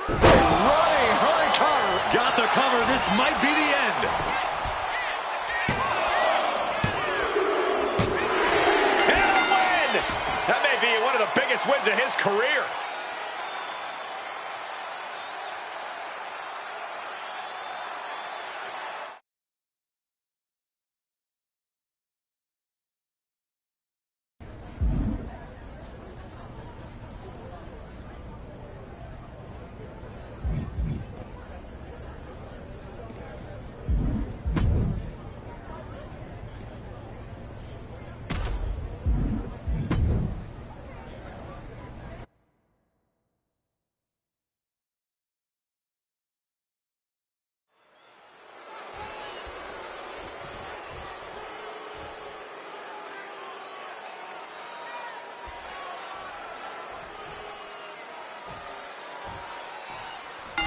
Running hard cover. Got the cover. This might be the end. That may be one of the biggest wins of his career.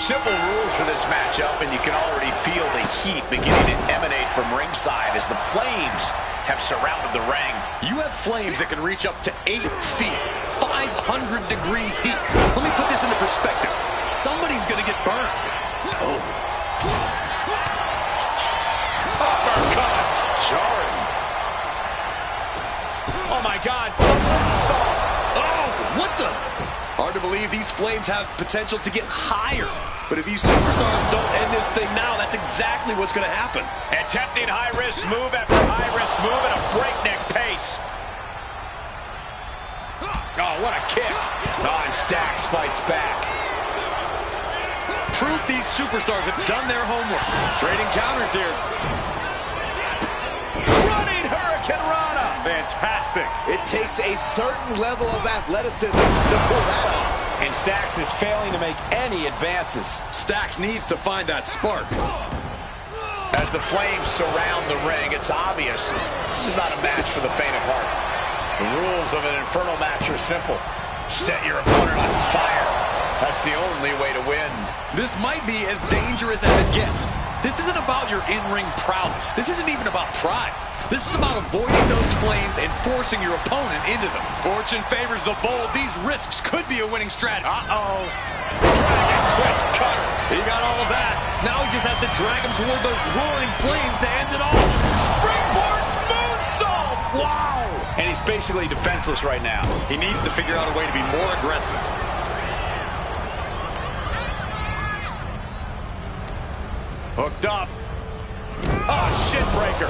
Simple rules for this matchup, and you can already feel the heat beginning to emanate from ringside as the flames have surrounded the ring. You have flames that can reach up to 8 feet, 500-degree heat. Let me put this into perspective. Somebody's going to get burned. Oh. Uppercut. Jarring. Oh, my God. Moonsault. Oh, what the? Hard to believe these flames have potential to get higher. But if these superstars don't end this thing now, that's exactly what's going to happen. Attempting high-risk move after high-risk move at a breakneck pace. Oh, what a kick. Oh, and Stacks fights back. Proof these superstars have done their homework. Trading counters here. Running Hurricane Rana. Fantastic. It takes a certain level of athleticism to pull that off. And Stacks is failing to make any advances. Stacks needs to find that spark. As the flames surround the ring, it's obvious this is not a match for the faint of heart. The rules of an Inferno match are simple. Set your opponent on fire. That's the only way to win. This might be as dangerous as it gets. This isn't about your in-ring prowess. This isn't even about pride. This is about avoiding those flames and forcing your opponent into them. Fortune favors the bold. These risks could be a winning strategy. Uh-oh. Dragon twist cutter. He got all of that. Now he just has to drag him toward those roaring flames to end it all. Springboard moonsault! Wow! And he's basically defenseless right now. He needs to figure out a way to be more aggressive. Hooked up. Ah, shin breaker.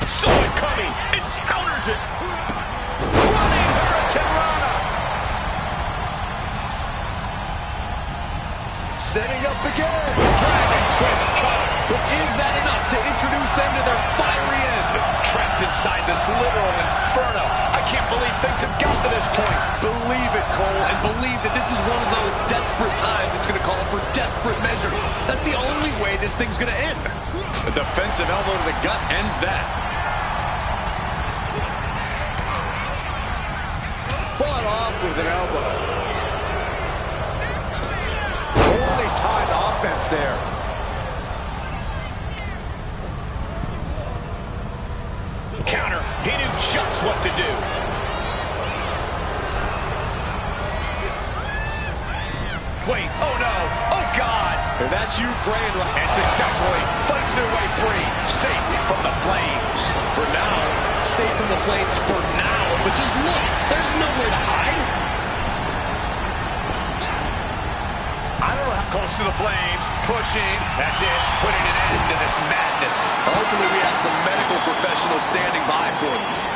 Saw it coming. It counters it. Running Hurricane Rana. Setting up again. Dragon twist cutter. But is that enough to introduce them to their fiery end? Trapped inside this literal inferno. I can't believe things have gotten to this point. Believe it, Cole, and believe that this is one of those desperate times it's going to call for desperate measures. That's the only way this thing's going to end. A defensive elbow to the gut ends that. Fought off with an elbow. Only timed offense there. Counter. He knew just what to do. Wait. Oh, no. Oh, God. And that's you praying. And successfully fights their way free. Safe from the flames. For now. Safe from the flames for now. But just look. There's nowhere to hide. I don't know how close to the flames. Pushing. That's it. Putting an end to this madness. Hopefully we have some medical professionals standing by for them.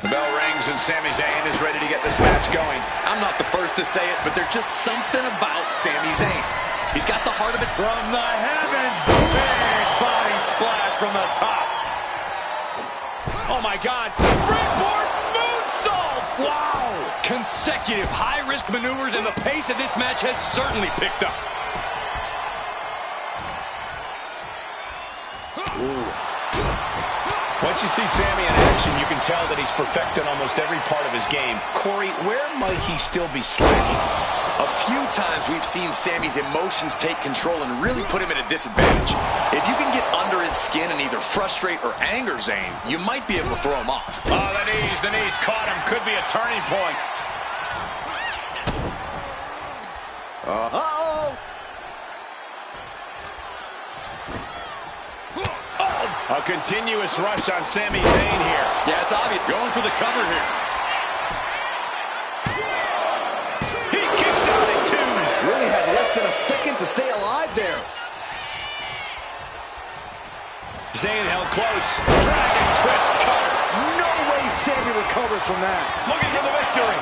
The bell rings and Sami Zayn is ready to get this match going. I'm not the first to say it, but there's just something about Sami Zayn. He's got the heart of it. From the heavens, the big body splash from the top. Oh, my God. Springboard moonsault! Wow! Consecutive high-risk maneuvers, and the pace of this match has certainly picked up. Ooh. Once you see Sami in action, you can tell that he's perfected almost every part of his game. Corey, where might he still be slacking? A few times we've seen Sami's emotions take control and really put him at a disadvantage. If you can get under his skin and either frustrate or anger Zayn, you might be able to throw him off. Oh, the knees caught him. Could be a turning point. Uh-oh! Oh, A continuous rush on Sami Zayn here. Yeah, it's obvious. Going for the cover here. He kicks out at 2. Really had less than a second to stay alive there. Zayn held close. Dragon twist cutter. No way Sami recovers from that. Looking for the victory.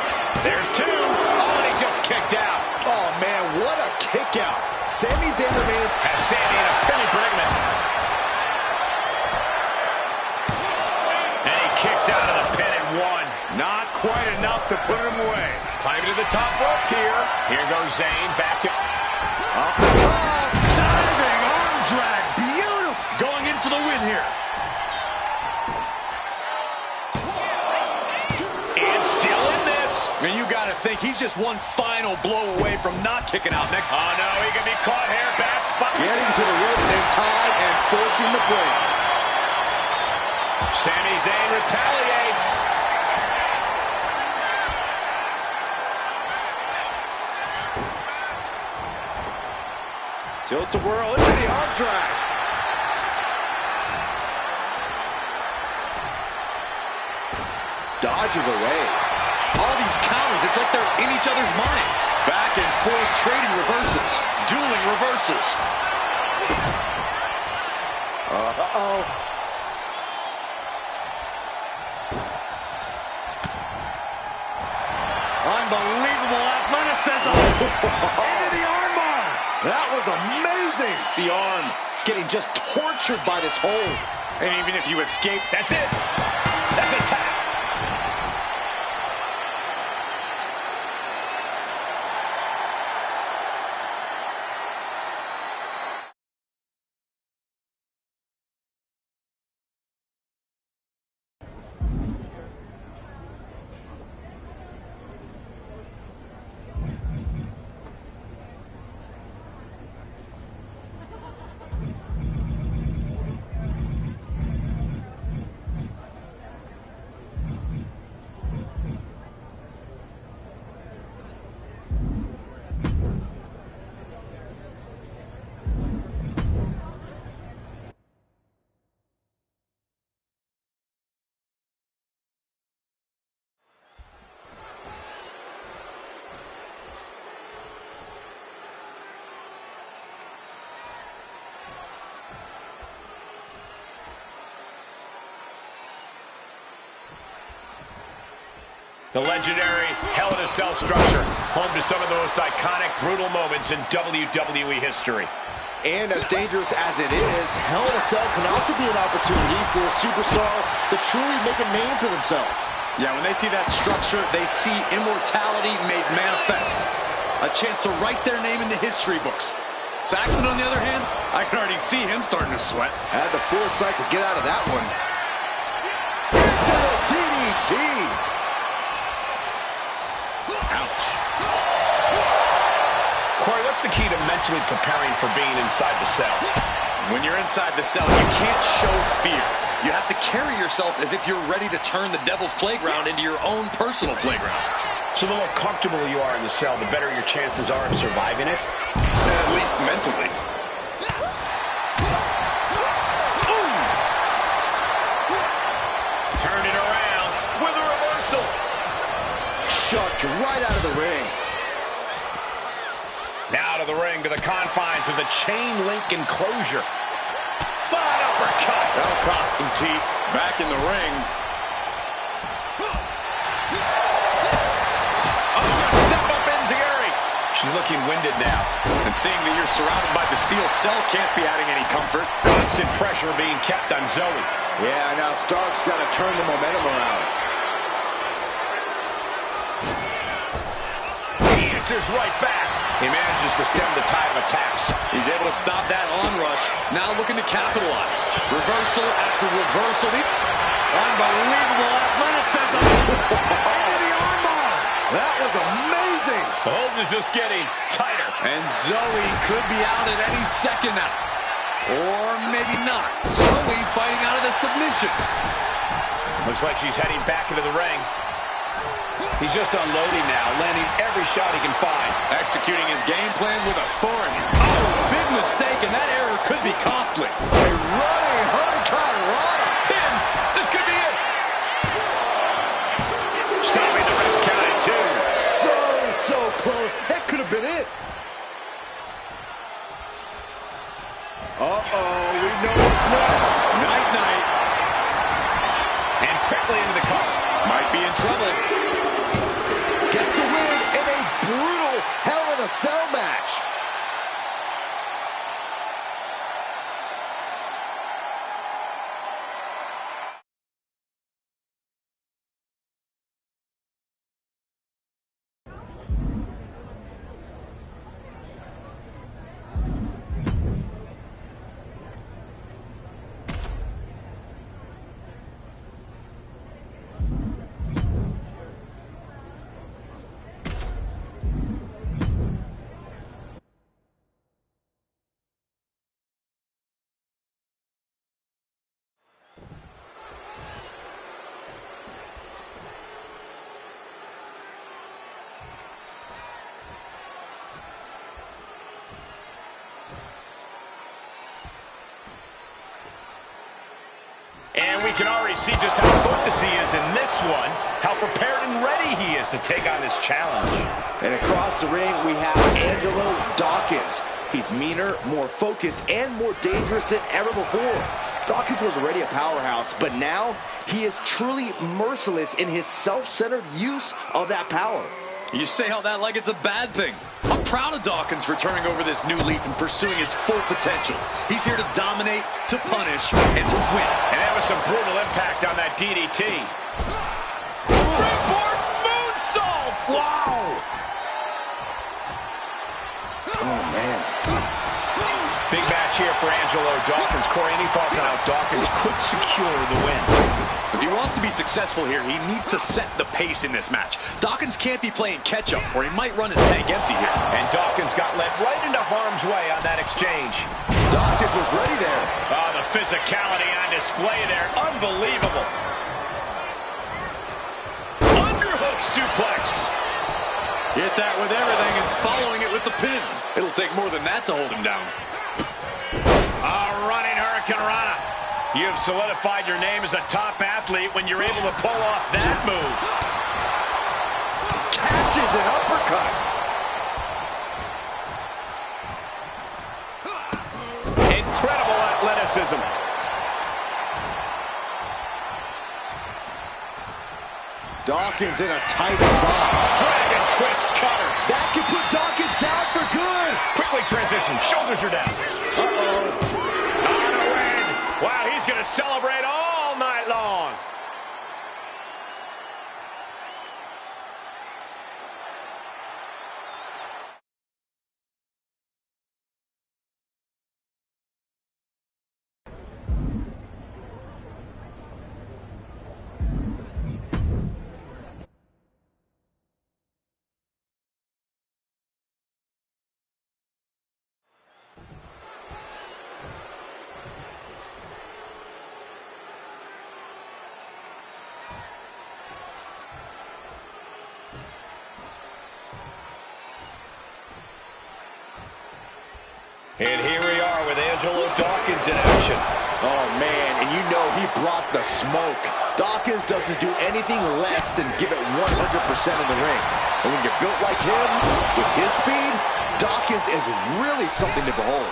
There's 2. Oh, and he just kicked out. Oh, man, what a kick out. Sami Zayn remains... Has Sami in a penny predicament. And he kicks out of the pin at 1. Not quite enough to put him away. Climbing to the top rope here. Here goes Zayn back at... Off the top. Diving arm drag. Beautiful. Going in for the win here. And still in this. And you got to think he's just one final blow away from not kicking out, Nick. Oh, no, he can be caught here. Bad spot. Getting to the ropes in time and forcing the break. Sami Zayn retaliates. Tilt-a-whirl into the arm drag. Dodges away. All these counters, it's like they're in each other's minds. Back and forth, trading reverses. Dueling reverses. Uh-oh. Unbelievable athleticism. Into the armbar. That was amazing. The arm getting just tortured by this hold. And even if you escape, That's it. That's a tap. The legendary Hell in a Cell structure, home to some of the most iconic, brutal moments in WWE history. And as dangerous as it is, Hell in a Cell can also be an opportunity for a superstar to truly make a name for themselves. yeah, when they see that structure, they see immortality made manifest. A chance to write their name in the history books. Saxton, on the other hand, I can already see him starting to sweat. Had the foresight to get out of that one. Into the DDT. Ouch. Corey, what's the key to mentally preparing for being inside the cell? When you're inside the cell, you can't show fear. You have to carry yourself as if you're ready to turn the devil's playground into your own personal playground. So the more comfortable you are in the cell, the better your chances are of surviving it? At least mentally. Turn it around with a reversal. Shucked right out of the ring. Now to the ring, to the confines of the chain link enclosure. But uppercut. That'll cost some teeth. Back in the ring. Oh, step up enziguri. She's looking winded now. And seeing that you're surrounded by the steel cell can't be adding any comfort. Constant pressure being kept on Zoe. Yeah, now Stark's got to turn the momentum around. He answers right back. He manages to stem the tide of attacks. He's able to stop that onrush. Now looking to capitalize. Reversal after reversal. Unbelievable athleticism. Into the armbar. That was amazing. The hold is just getting tighter. And Zoe could be out at any second now. Or maybe not. Zoe fighting out of the submission. Looks like she's heading back into the ring. He's just unloading now, landing every shot he can find. Executing his game plan with authority. Oh, big mistake, and that error could be costly. A running hard cutter Uh-oh, we know what's next. Night-night. And quickly into the cover. Might be in trouble. Gets the win in a brutal Hell in a Cell match. And we can already see just how focused he is in this one, how prepared and ready he is to take on this challenge. And across the ring, we have Angelo Dawkins. He's meaner, more focused, and more dangerous than ever before. Dawkins was already a powerhouse, but now he is truly merciless in his self-centered use of that power. You say all that like it's a bad thing. I'm proud of Dawkins for turning over this new leaf and pursuing his full potential. He's here to dominate, to punish, and to win. And that was some brutal impact on that DDT. Springboard moonsault! Wow! Oh, man. Big match here for Angelo Dawkins. Corey, any thoughts on how Dawkins could secure the win? If he wants to be successful here, he needs to set the pace in this match. Dawkins can't be playing catch-up, or he might run his tank empty here. And Dawkins got led right into harm's way on that exchange. Dawkins was ready there. Oh, the physicality on display there. Unbelievable. Underhook suplex. Hit that with everything and following it with the pin. It'll take more than that to hold him down. Running Hurricane Rana. You've solidified your name as a top athlete when you're able to pull off that move. Catches an uppercut. Incredible athleticism. Dawkins in a tight spot. Dragon twist cutter. That could put Dawkins down for good. Quickly transition. Shoulders are down. Uh-oh. On a win. Wow, he's going to celebrate all night long. And here we are with Angelo Dawkins in action. Oh, man, and you know he brought the smoke. Dawkins doesn't do anything less than give it 100% in the ring. And when you're built like him, with his speed, Dawkins is really something to behold.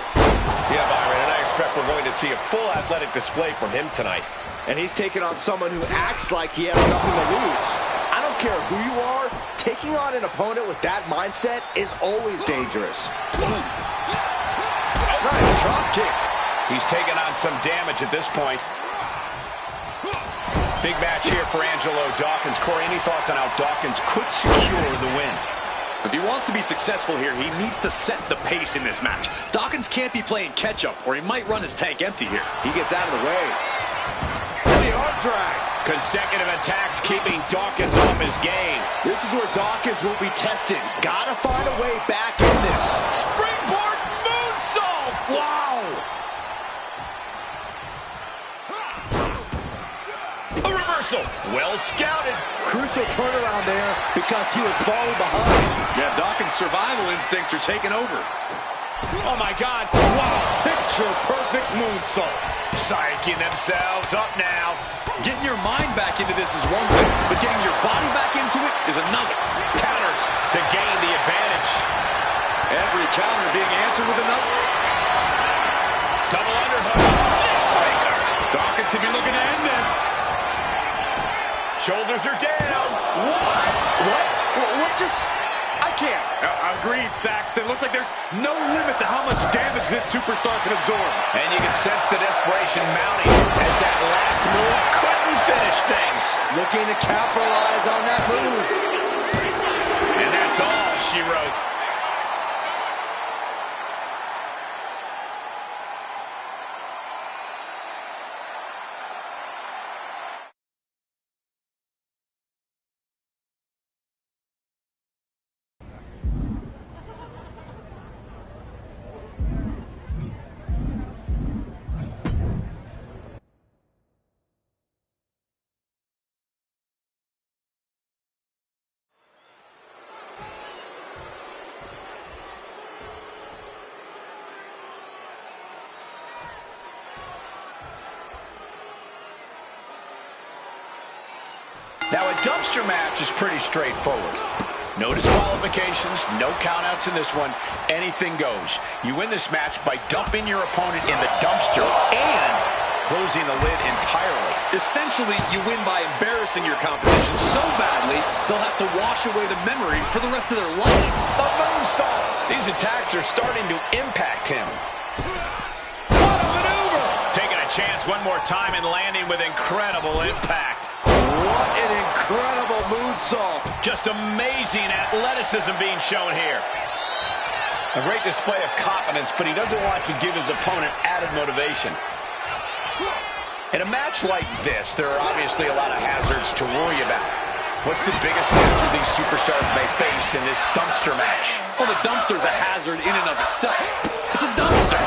Yeah, Byron, and I expect we're going to see a full athletic display from him tonight. And he's taking on someone who acts like he has nothing to lose. I don't care who you are, taking on an opponent with that mindset is always dangerous. Nice drop kick. He's taken on some damage at this point. Big match here for Angelo Dawkins. Corey, any thoughts on how Dawkins could secure the win? If he wants to be successful here, he needs to set the pace in this match. Dawkins can't be playing catch-up, or he might run his tank empty here. He gets out of the way. And the arm drag. Consecutive attacks keeping Dawkins off his game. This is where Dawkins will be tested. Gotta find a way back in this. Springboard moonsault! Wow! A reversal. Well scouted. Crucial turnaround there because he was falling behind. Yeah, Dawkins' survival instincts are taking over. Oh, my God. Wow. Picture-perfect moonsault. Psyching themselves up now. Getting your mind back into this is one thing, but getting your body back into it is another. Counters to gain the advantage. Every counter being answered with another. Double underhook. Neckbreaker. Dawkins could be looking to end this. Shoulders are down. What just... I can't. Agreed, Saxton. Looks like there's no limit to how much damage this superstar can absorb. And you can sense the desperation mounting as that last move couldn't finish things. Looking to capitalize on that move. And that's all she wrote. Now, a dumpster match is pretty straightforward. No disqualifications, no countouts in this one. Anything goes. You win this match by dumping your opponent in the dumpster and closing the lid entirely. Essentially, you win by embarrassing your competition so badly, they'll have to wash away the memory for the rest of their life. A moonsault. These attacks are starting to impact him. What a maneuver! Taking a chance one more time and landing with incredible impact. What an incredible moonsault. Just amazing athleticism being shown here. A great display of confidence, but he doesn't want to give his opponent added motivation. In a match like this, there are obviously a lot of hazards to worry about. What's the biggest hazard these superstars may face in this dumpster match? Well, the dumpster's a hazard in and of itself. It's a dumpster.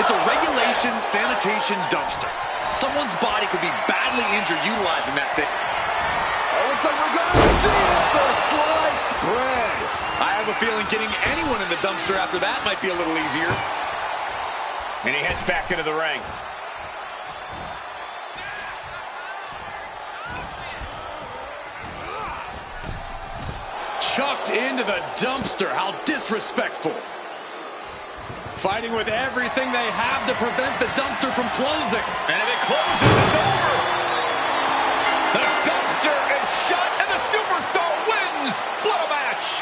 It's a regulation sanitation dumpster. Someone's body could be badly injured utilizing that thing. Oh, looks like we're going to see it for sliced bread. I have a feeling getting anyone in the dumpster after that might be a little easier. And he heads back into the ring. Chucked into the dumpster. How disrespectful. Fighting with everything they have to prevent the dumpster from closing. And if it closes, it's over. The dumpster is shut, and the superstar wins. What a match.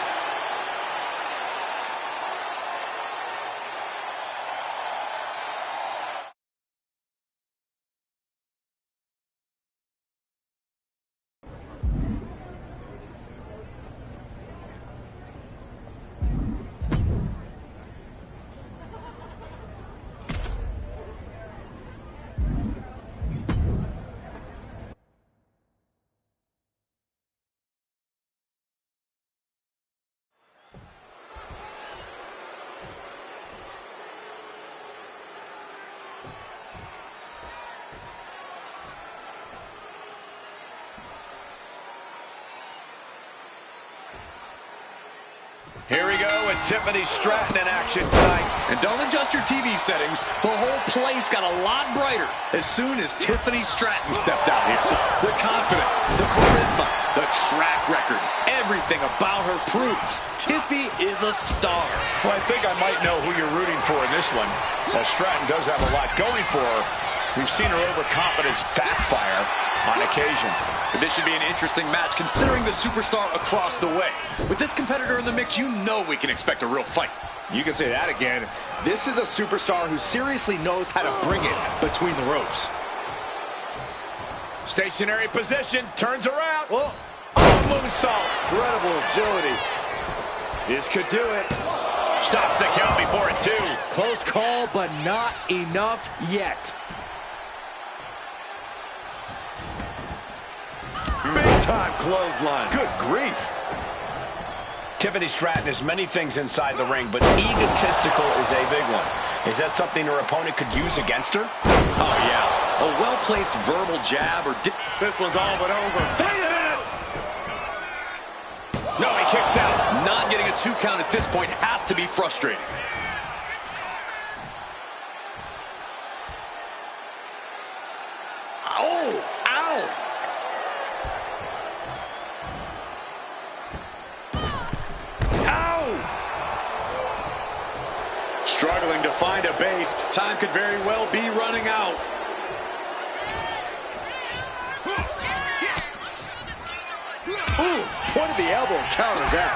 Here we go with Tiffany Stratton in action tonight. And don't adjust your TV settings. The whole place got a lot brighter as soon as Tiffany Stratton stepped out here. The confidence, the charisma, the track record, everything about her proves Tiffy is a star. Well, I think I might know who you're rooting for in this one. While Stratton does have a lot going for her, we've seen her overconfidence backfire on occasion. But this should be an interesting match considering the superstar across the way. With this competitor in the mix, you know we can expect a real fight. You can say that again. This is a superstar who seriously knows how to bring it between the ropes. Stationary position, turns around. Well, Moonsault. incredible agility. This could do it. Stops the count before it, too. Close call, but not enough yet. Big-time clothesline. Good grief. Tiffany Stratton is many things inside the ring, but egotistical is a big one. Is that something her opponent could use against her? Oh, yeah. A well-placed verbal jab or... This one's all but over. No, he kicks out. Not getting a 2 count at this point has to be frustrating. Oh! Ow! Struggling to find a base. pace. Time could very well be running out. Ooh, point of the elbow counters that.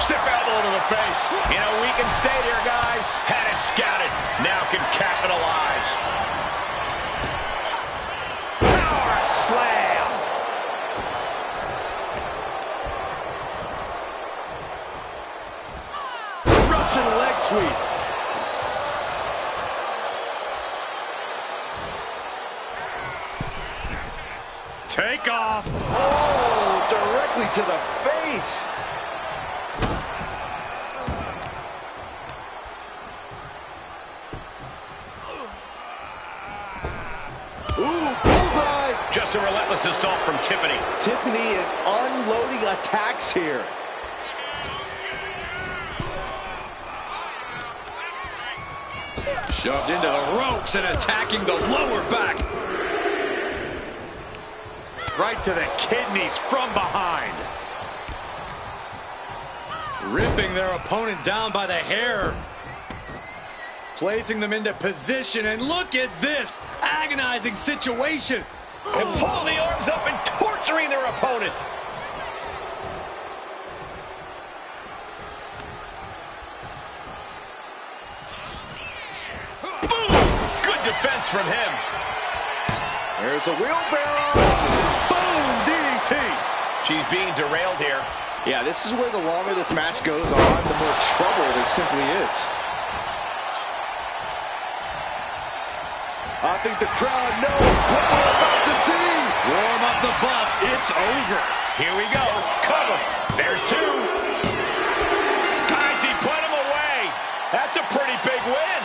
Stiff elbow to the face. You know, we can stay here, guys. Had it scouted. Now can capitalize. Power slam. Russian leg sweep. Take off. Oh, directly to the face. Ooh, bullseye. Just a relentless assault from Tiffany. Tiffany is unloading attacks here. Shoved into the ropes and attacking the lower back. Right to the kidneys from behind. Ripping their opponent down by the hair. Placing them into position, and look at this agonizing situation. And pulling the arms up and torturing their opponent. Boom! Good defense from him. There's a wheelbarrow. Boom! DDT. She's being derailed here. Yeah, this is where the longer this match goes on, the more trouble there simply is. I think the crowd knows what we're about to see. Warm up the bus. It's over. Here we go. Cover. There's two. Guys, he put him away. That's a pretty big win.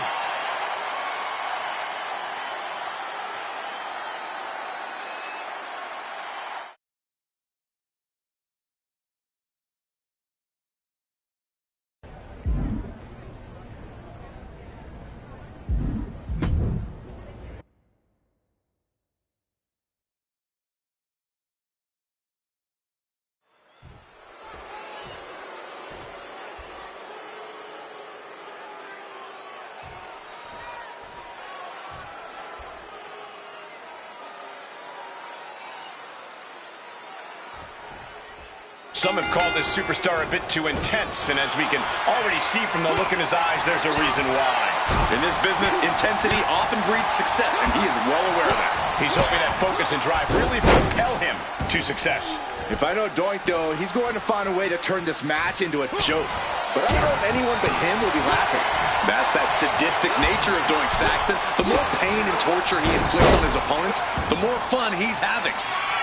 Some have called this superstar a bit too intense, and as we can already see from the look in his eyes, there's a reason why. In this business, intensity often breeds success, and he is well aware of that. He's hoping that focus and drive really propel him to success. If I know Doink, though, he's going to find a way to turn this match into a joke. But I don't know if anyone but him will be laughing. That's that sadistic nature of Doink Saxton. The more pain and torture he inflicts on his opponents, the more fun he's having.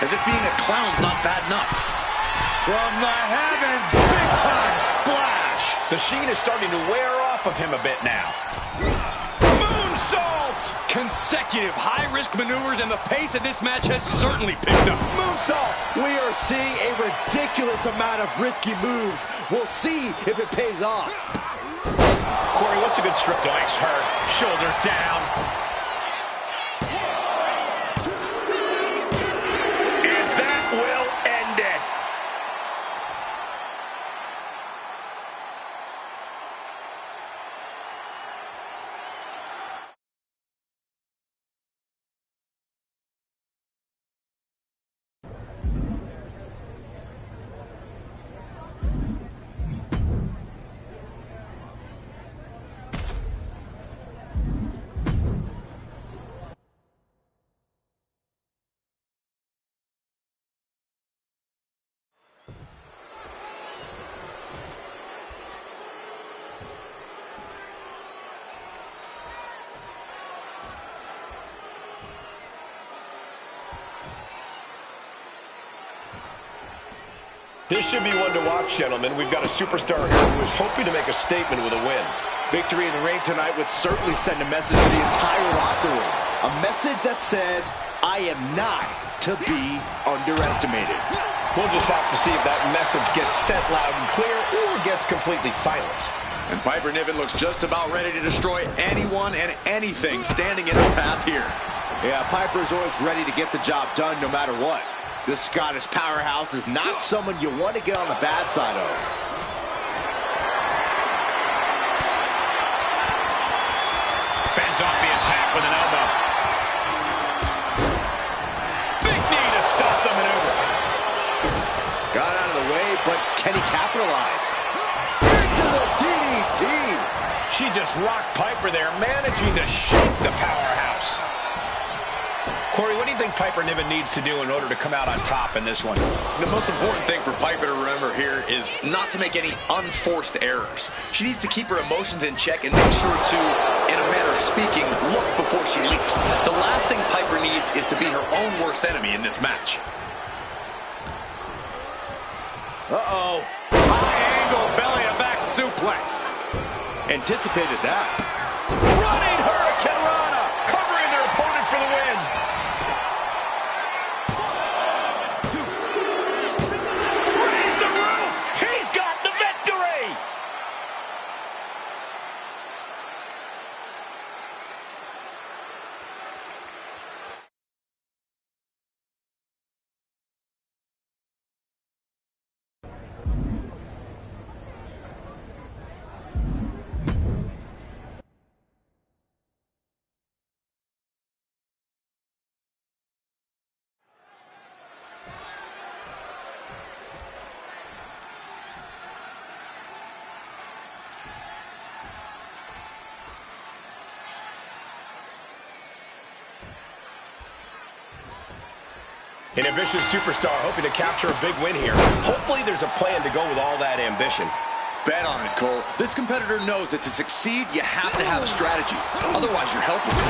As if being a clown's not bad enough. From the heavens, big-time splash. The sheen is starting to wear off of him a bit now. Moonsault! Consecutive high-risk maneuvers, and the pace of this match has certainly picked up. Moonsault! We are seeing a ridiculous amount of risky moves. We'll see if it pays off. Corey, what's a good strip? Doink's hurt. Shoulders down. And that will end it. This should be one to watch, gentlemen. We've got a superstar here who is hoping to make a statement with a win. Victory in the ring tonight would certainly send a message to the entire locker room. A message that says, I am not to be underestimated. We'll just have to see if that message gets sent loud and clear or gets completely silenced. And Piper Niven looks just about ready to destroy anyone and anything standing in her path here. Yeah, Piper's always ready to get the job done no matter what. This Scottish powerhouse is not someone you want to get on the bad side of. with an elbow. Big knee to stop the maneuver. Got out of the way, but can he capitalize? Into the DDT. She just rocked Piper there, managing to shake the powerhouse. Corey, what do you think Piper Niven needs to do in order to come out on top in this one? The most important thing for Piper to remember here is not to make any unforced errors. She needs to keep her emotions in check and make sure to, in a manner of speaking, look before she leaps. The last thing Piper needs is to be her own worst enemy in this match. Uh-oh. High angle belly-to-back suplex. Anticipated that. Running Hurricane Rana, covering their opponent for the win. Raise the roof. He's got the victory. An ambitious superstar hoping to capture a big win here. Hopefully there's a plan to go with all that ambition. Bet on it, Cole. This competitor knows that to succeed, you have to have a strategy. Otherwise, you're helpless.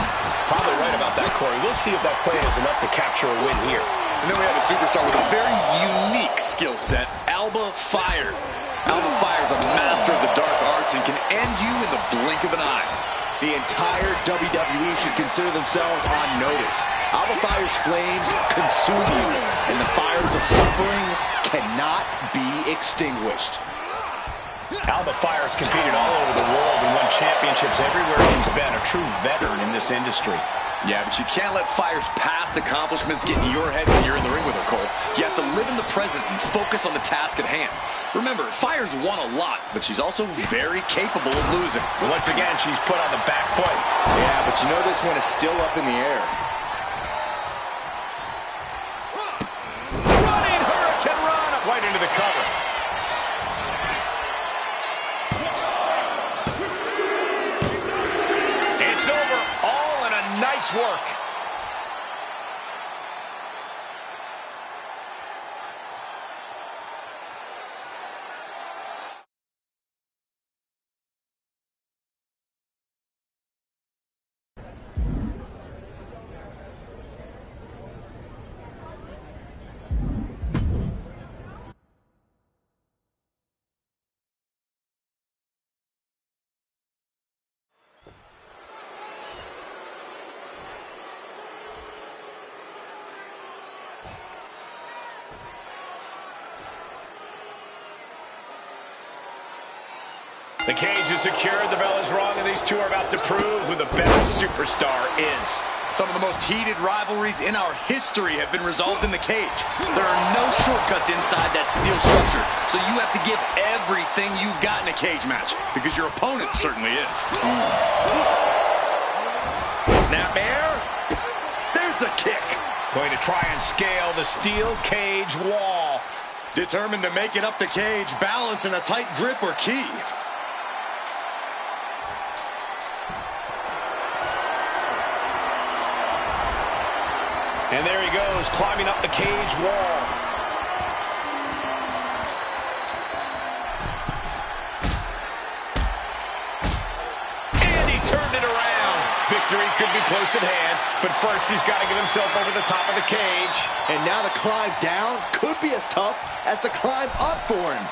Probably right about that, Corey. We'll see if that plan is enough to capture a win here. And then we have a superstar with a very unique skill set, Alba Fire. Alba Fire is a master of the dark arts and can end you in the blink of an eye. The entire WWE should consider themselves on notice. Alba Fire's flames consume you, and the fires of suffering cannot be extinguished. Alba Fire has competed all over the world and won championships everywhere she's been. A true veteran in this industry. Yeah, but you can't let Fire's past accomplishments get in your head when you're in the ring with her, Cole. You have to live in the present and focus on the task at hand. Remember, Fire's won a lot, but she's also very capable of losing. Once again, she's put on the back foot. Yeah, but you know this one is still up in the air. Running Hurricane Rana right into the cover. It's over. All in a nice work. The cage is secured, the bell is rung, and these two are about to prove who the better superstar is. Some of the most heated rivalries in our history have been resolved in the cage. There are no shortcuts inside that steel structure, so you have to give everything you've got in a cage match, because your opponent certainly is. Snapmare. There's the kick. Going to try and scale the steel cage wall. Determined to make it up the cage, balance in a tight grip or key. And there he goes, climbing up the cage wall. And he turned it around. Victory could be close at hand, but first he's got to get himself over the top of the cage. And now the climb down could be as tough as the climb up for him.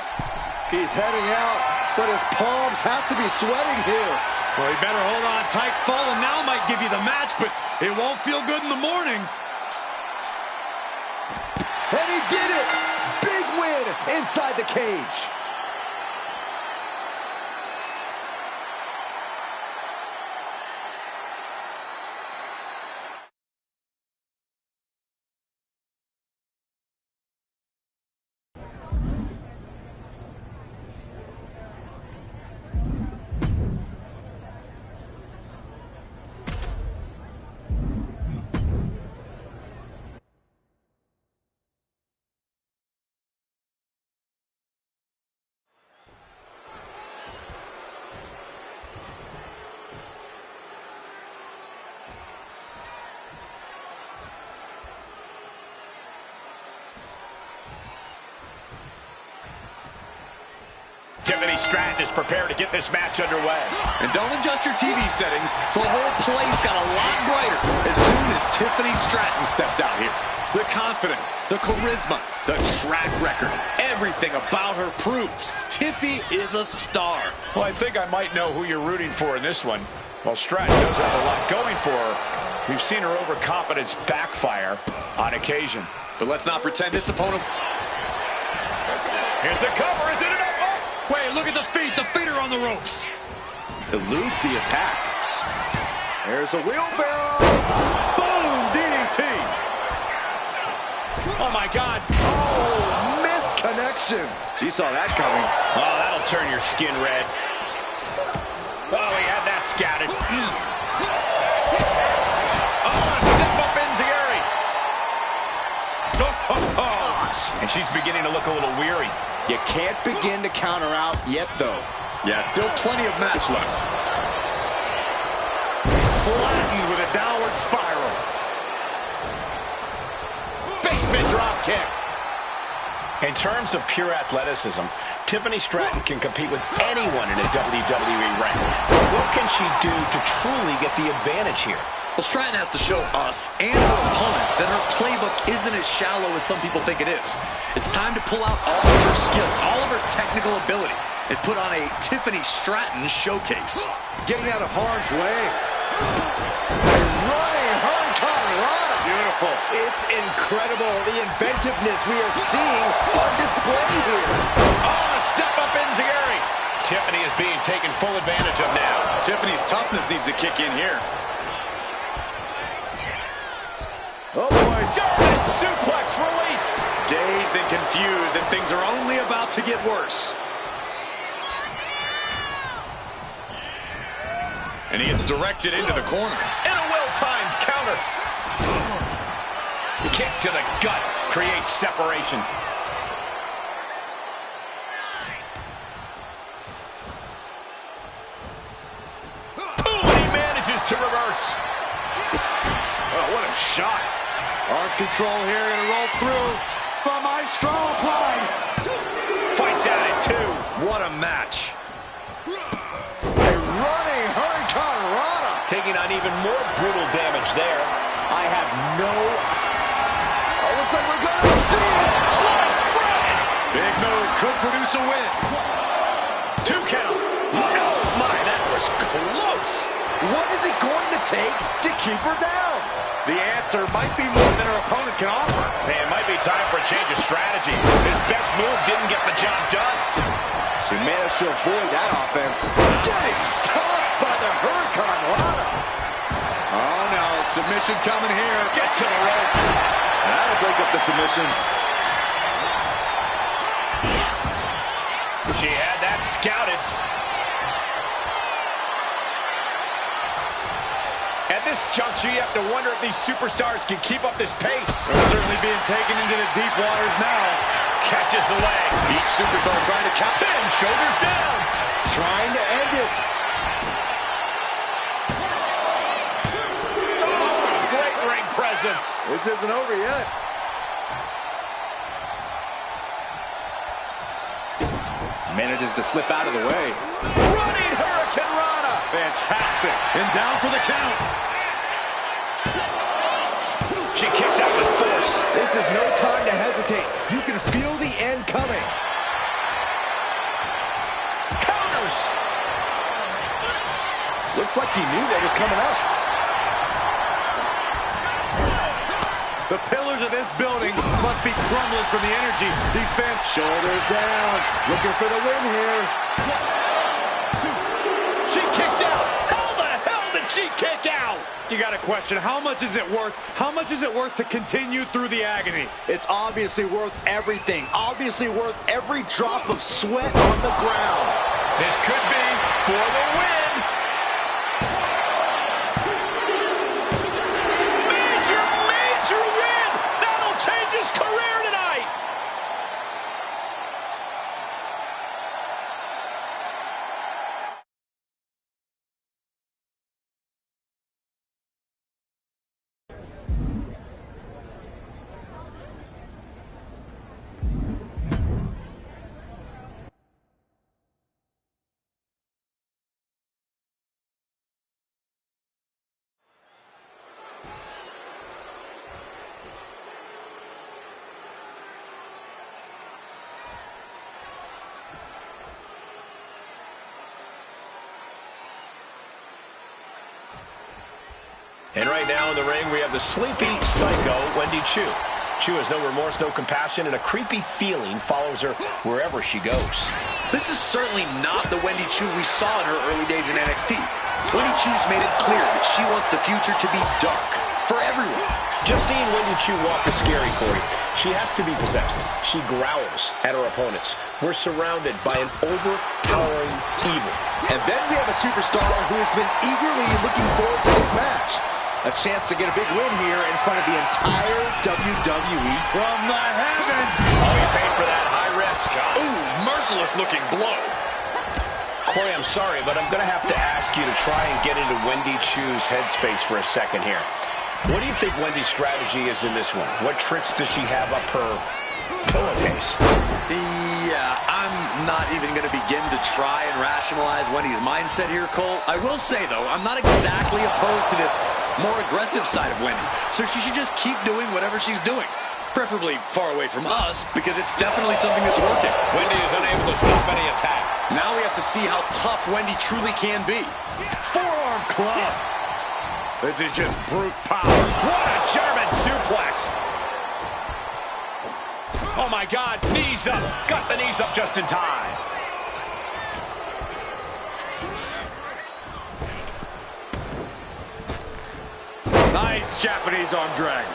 He's heading out, but his palms have to be sweating here. Well, he better hold on tight. Falling now might give you the match, but it won't feel good in the morning. And he did it! Big win inside the cage. Tiffany Stratton is prepared to get this match underway. And don't adjust your TV settings. The whole place got a lot brighter as soon as Tiffany Stratton stepped out here. The confidence, the charisma, the track record, everything about her proves Tiffy is a star. Well, I think I might know who you're rooting for in this one. While Stratton does have a lot going for her, we've seen her overconfidence backfire on occasion. But let's not pretend this opponent... Here's the cover, is it enough? Oh! Wait, look at the feet. The feet are on the ropes. Eludes the attack. There's a wheelbarrow. Boom, DDT. Oh, my God. Oh, missed connection. She saw that coming. Oh, that'll turn your skin red. Oh, he had that scouted. Oh, a step-up enziguri. Oh, and she's beginning to look a little weary. You can't begin to counter out yet, though. Yeah, still plenty of match left. Flattened with a downward spiral. Basement drop kick. In terms of pure athleticism, Tiffany Stratton can compete with anyone in a WWE ring. What can she do to truly get the advantage here? Well, Stratton has to show us and her opponent that her playbook isn't as shallow as some people think it is. It's time to pull out all of her skills, all of her technical ability, and put on a Tiffany Stratton showcase. Getting out of harm's way. Running hurricanrana. Beautiful. It's incredible, the inventiveness we are seeing on display here. Oh, a step-up enziguri. Tiffany is being taken full advantage of now. Tiffany's toughness needs to kick in here. Oh, boy. German suplex released. Dazed and confused, and things are only about to get worse. And he gets directed into the corner. And a well-timed counter. Kick to the gut creates separation. Ooh, and he manages to reverse. Oh, what a shot. Arm control here, gonna roll through. The Maestro applied. Fights out at two. What a match. A running hurricanrana. Taking on even more brutal damage there. I have no... Oh, looks like we're going to see it. Slice bread. Big move, could produce a win. 2 count. No, my, that was close. What is it going to take to keep her down? The answer might be more than her opponent can offer. Hey, it might be time for a change of strategy. His best move didn't get the job done. She managed to avoid that offense. Getting tossed by the hurricanrana. Oh, no. Submission coming here. Gets to the rope. That'll break up the submission. She had that scouted. At this juncture, you have to wonder if these superstars can keep up this pace. They're certainly being taken into the deep waters now. Catches the leg. Each superstar trying to count. Then shoulders down. Trying to end it. Oh, great ring presence. This isn't over yet. Manages to slip out of the way. Running hurricanrana. Fantastic. And down for the count. She kicks out with force. This is no time to hesitate. You can feel the end coming. Counters. Looks like he knew what was coming up. The pillars of this building must be crumbling from the energy. These fans... Shoulders down. Looking for the win here. She kicked out. How the hell did she kick out? You got to question, how much is it worth? How much is it worth to continue through the agony? It's obviously worth everything. Obviously worth every drop of sweat on the ground. This could be for the win. Major win. That'll change his career tonight. And right now in the ring, we have the sleepy psycho, Wendy Chu. Chu has no remorse, no compassion, and a creepy feeling follows her wherever she goes. This is certainly not the Wendy Chu we saw in her early days in NXT. Wendy Chu's made it clear that she wants the future to be dark for everyone. Just seeing Wendy Chu walk is scary, Corey. She has to be possessed. She growls at her opponents. We're surrounded by an overpowering evil. And then we have a superstar who has been eagerly looking forward to this match. A chance to get a big win here in front of the entire WWE. From the heavens. Oh, he paid for that high risk. Ooh, merciless looking blow. Corey, I'm sorry, but I'm going to have to ask you to try and get into Wendy Chu's headspace for a second here. What do you think Wendy's strategy is in this one? What tricks does she have up her pillowcase? Yeah, I'm not even going to begin to try and rationalize Wendy's mindset here, Cole. I will say, though, I'm not exactly opposed to this more aggressive side of Wendy. So she should just keep doing whatever she's doing. Preferably far away from us, because it's definitely something that's working. Wendy is unable to stop any attack. Now we have to see how tough Wendy truly can be. Forearm club. This is just brute power. What a German suplex. Oh, my God. Knees up. Got the knees up just in time. Nice Japanese arm drag.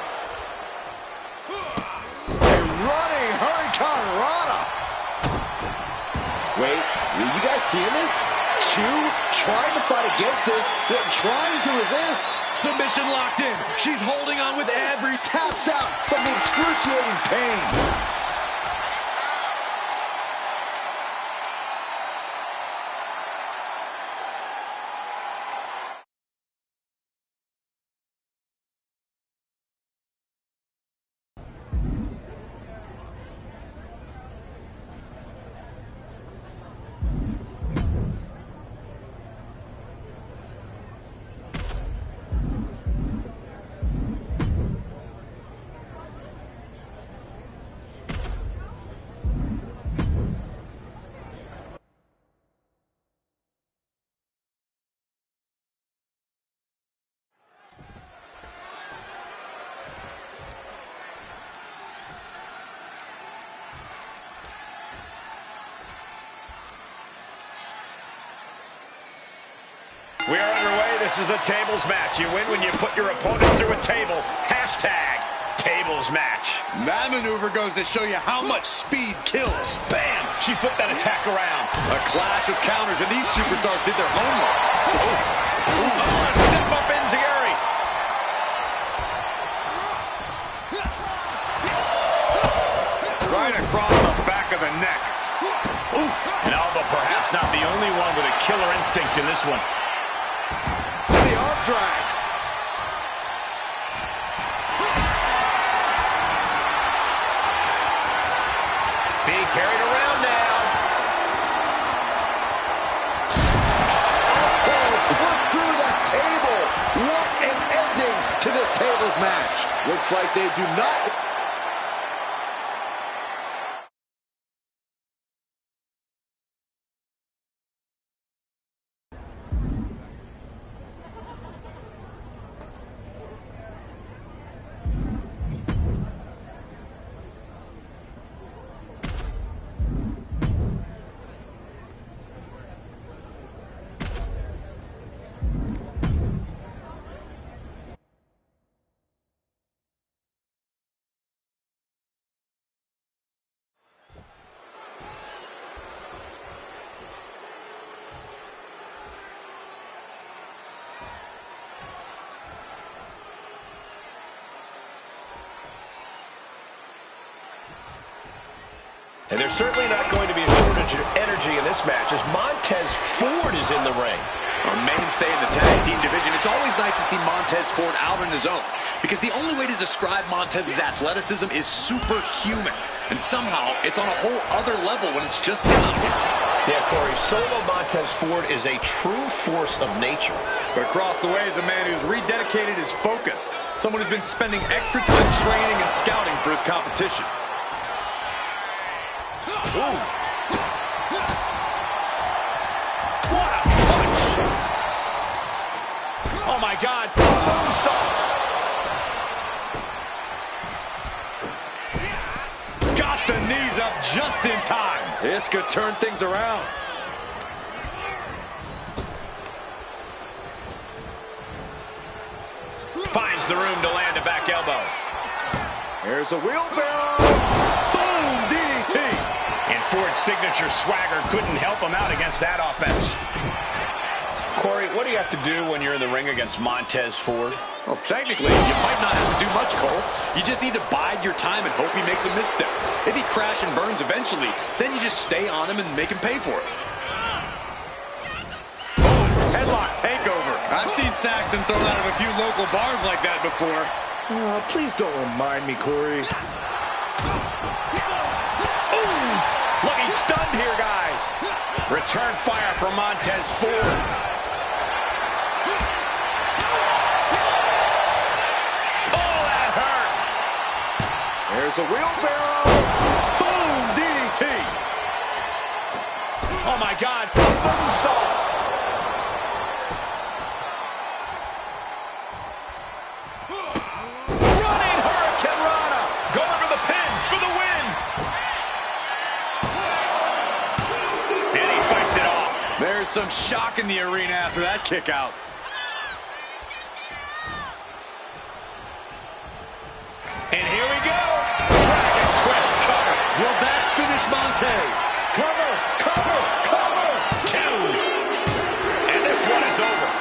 A running Hurricane Rana. Wait, are you guys seeing this? Chu trying to fight against this, but trying to resist. Submission locked in. She's holding on with every Taps out from the excruciating pain. We are underway. This is a tables match. You win when you put your opponent through a table. Hashtag tables match. That maneuver goes to show you how much speed kills. Bam! She flipped that attack around. A clash of counters, and these superstars did their homework. Step up Enziguri. Right across the back of the neck. And although perhaps not the only one with a killer instinct in this one. The arm drag. Being carried around now. Oh, put through the table. What an ending to this tables match. Looks like they do not... And there's certainly not going to be a shortage of energy in this match as Montez Ford is in the ring. A mainstay in the tag team division. It's always nice to see Montez Ford out on his own, because the only way to describe Montez's athleticism is superhuman. And somehow, it's on a whole other level when it's just him out here. Yeah, Corey, solo Montez Ford is a true force of nature. But across the way is a man who's rededicated his focus. Someone who's been spending extra time training and scouting for his competition. Ooh. What a punch! Oh, my God. Moonsault. Got the knees up just in time. This could turn things around. Finds the room to land a back elbow. There's a wheelbarrow. Boom, DDT. And Ford's signature swagger couldn't help him out against that offense. Corey, what do you have to do when you're in the ring against Montez Ford? Well, technically, you might not have to do much, Cole. You just need to bide your time and hope he makes a misstep. If he crash and burns eventually, then you just stay on him and make him pay for it. Headlock takeover. I've seen Saxton thrown out of a few local bars like that before. Please don't remind me, Corey. Ooh, looking stunned here, guys. Return fire from Montez Ford. Oh, that hurt. There's a wheelbarrow. Boom, DDT. Oh, my God. Moonsault. There's some shock in the arena after that kick out. And here we go. Dragon twist cover. Will that finish Montez? Cover, cover, cover. 2. And this one is over.